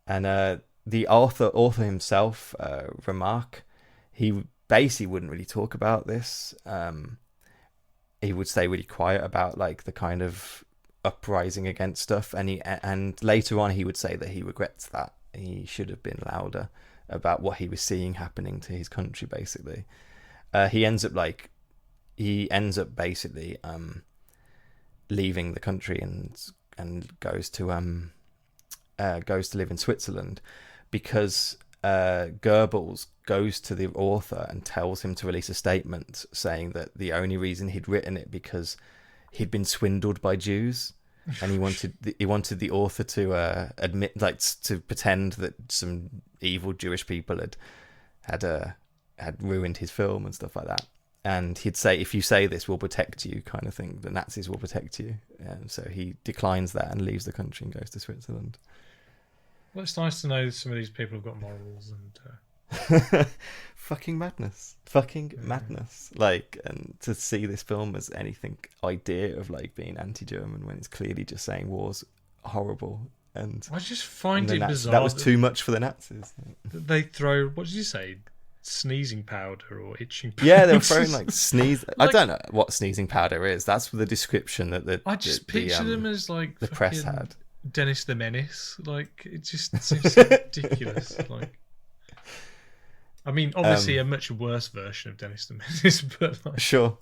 And the author himself, Remarque, he basically wouldn't really talk about this. He would stay really quiet about like the kind of uprising against stuff, and later on he would say that he regrets that. He should have been louder about what he was seeing happening to his country. Basically, he ends up basically leaving the country and goes to live in Switzerland, because Goebbels goes to the author and tells him to release a statement saying that the only reason he'd written it because he'd been swindled by Jews, and he wanted the author to admit, like, to pretend that some evil Jewish people had ruined his film and stuff like that. And he'd say, if you say this, we'll protect you, kind of thing. The Nazis will protect you. And so he declines that and leaves the country and goes to Switzerland. Well, it's nice to know some of these people have got morals and fucking madness. Madness. Like, and to see this film as anything idea of like being anti-German when it's clearly just saying war's horrible. And I just find it bizarre that was too much for the Nazis. They throw, what did you say, sneezing powder or itching powder? Yeah, they were throwing like sneeze. Like, I don't know what sneezing powder is. That's the description that I just picture them as like the press had. Dennis the Menace. Like, it just seems so ridiculous. Like, I mean, obviously a much worse version of Dennis the Menace, but like, sure.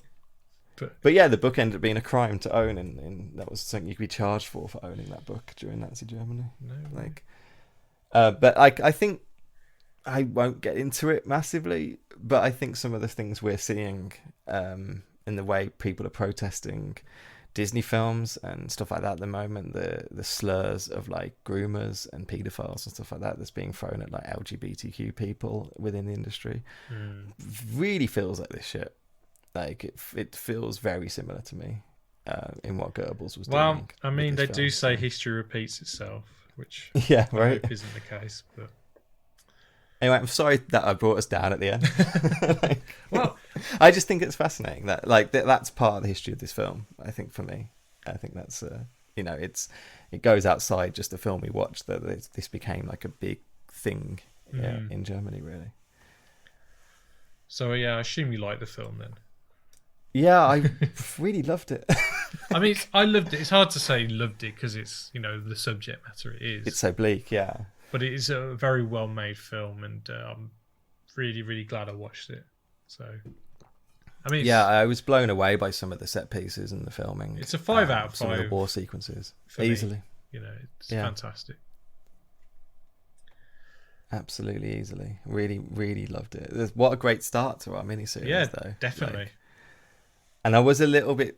But yeah, the book ended up being a crime to own, and that was something you could be charged for owning that book during Nazi Germany. No, like, but I think I won't get into it massively, but I think some of the things we're seeing in the way people are protesting Disney films and stuff like that at the moment, the slurs of like groomers and paedophiles and stuff like that that's being thrown at like LGBTQ people within the industry, really feels like this shit. Like it feels very similar to me in what Goebbels was doing. Well, I mean, they do say history repeats itself, which yeah, right, I hope isn't the case. But anyway, I'm sorry that I brought us down at the end. Like, well, I just think it's fascinating that like that's part of the history of this film. I think for me, I think that's it goes outside just the film we watched. That this became like a big thing in Germany, really. So yeah, I assume you like the film then. Yeah, I really loved it. I mean, I loved it. It's hard to say loved it because it's, the subject matter it is. It's so bleak, yeah. But it is a very well made film, and I'm really, really glad I watched it. So, I mean, yeah, I was blown away by some of the set pieces and the filming. It's a 5 out of 5. Some of the war sequences, easily. Me. It's fantastic. absolutely easily. Really, really loved it. What a great start to our miniseries, though. Definitely. And I was a little bit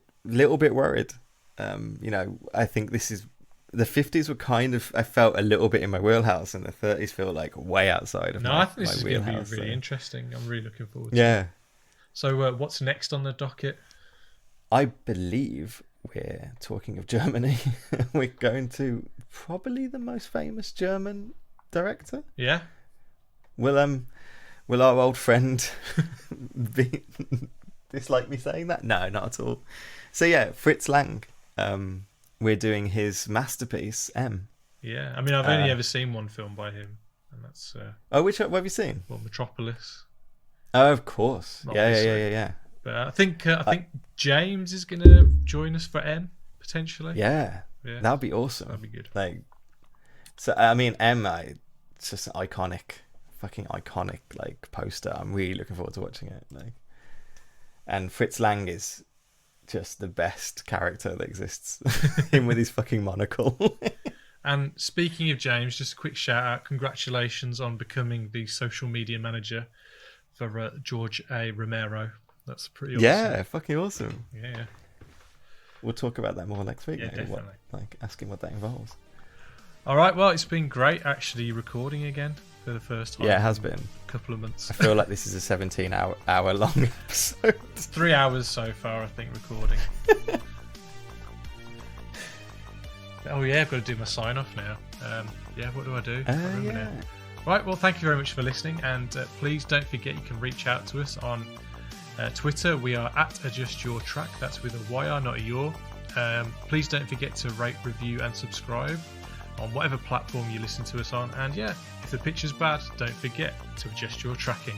worried. I think this is the 50s were kind of, I felt a little bit in my wheelhouse, and the 30s feel like way outside of I think this my is going to wheelhouse. be really interesting. I'm really looking forward to Yeah. it. So what's next on the docket? I believe we're talking of Germany. We're going to probably the most famous German director. Yeah. Will our old friend dislike me saying that? No, not at all. So yeah, Fritz Lang. We're doing his masterpiece, M. Yeah, I mean, I've only ever seen one film by him, and that's what have you seen? well, Metropolis. Oh, of course. Obviously. Yeah. But I think James is going to join us for M potentially. Yeah, Yeah. that'd be awesome. That'd be good. Like, so I mean, M, it's just an fucking iconic like poster. I'm really looking forward to watching it. Like, and Fritz Lang is just the best character that exists. Him with his fucking monocle. And speaking of James, just a quick shout out. Congratulations on becoming the social media manager for George A. Romero. That's pretty awesome. Yeah, fucking awesome. Yeah. We'll talk about that more next week. Yeah, maybe. definitely. Asking what that involves. All right, well, it's been great actually recording again for the first time. Yeah, it has in been. a couple of months. I feel like this is a 17-hour long episode. 3 hours so far, I think, recording. Oh yeah, I've got to do my sign off now. What do I do? I can't remember now. Right, well, thank you very much for listening, and please don't forget you can reach out to us on Twitter. We are at Adjust Your Track. That's with a YR, not a your. Please don't forget to rate, review, and subscribe on whatever platform you listen to us on. And yeah, if the picture's bad, don't forget to adjust your tracking.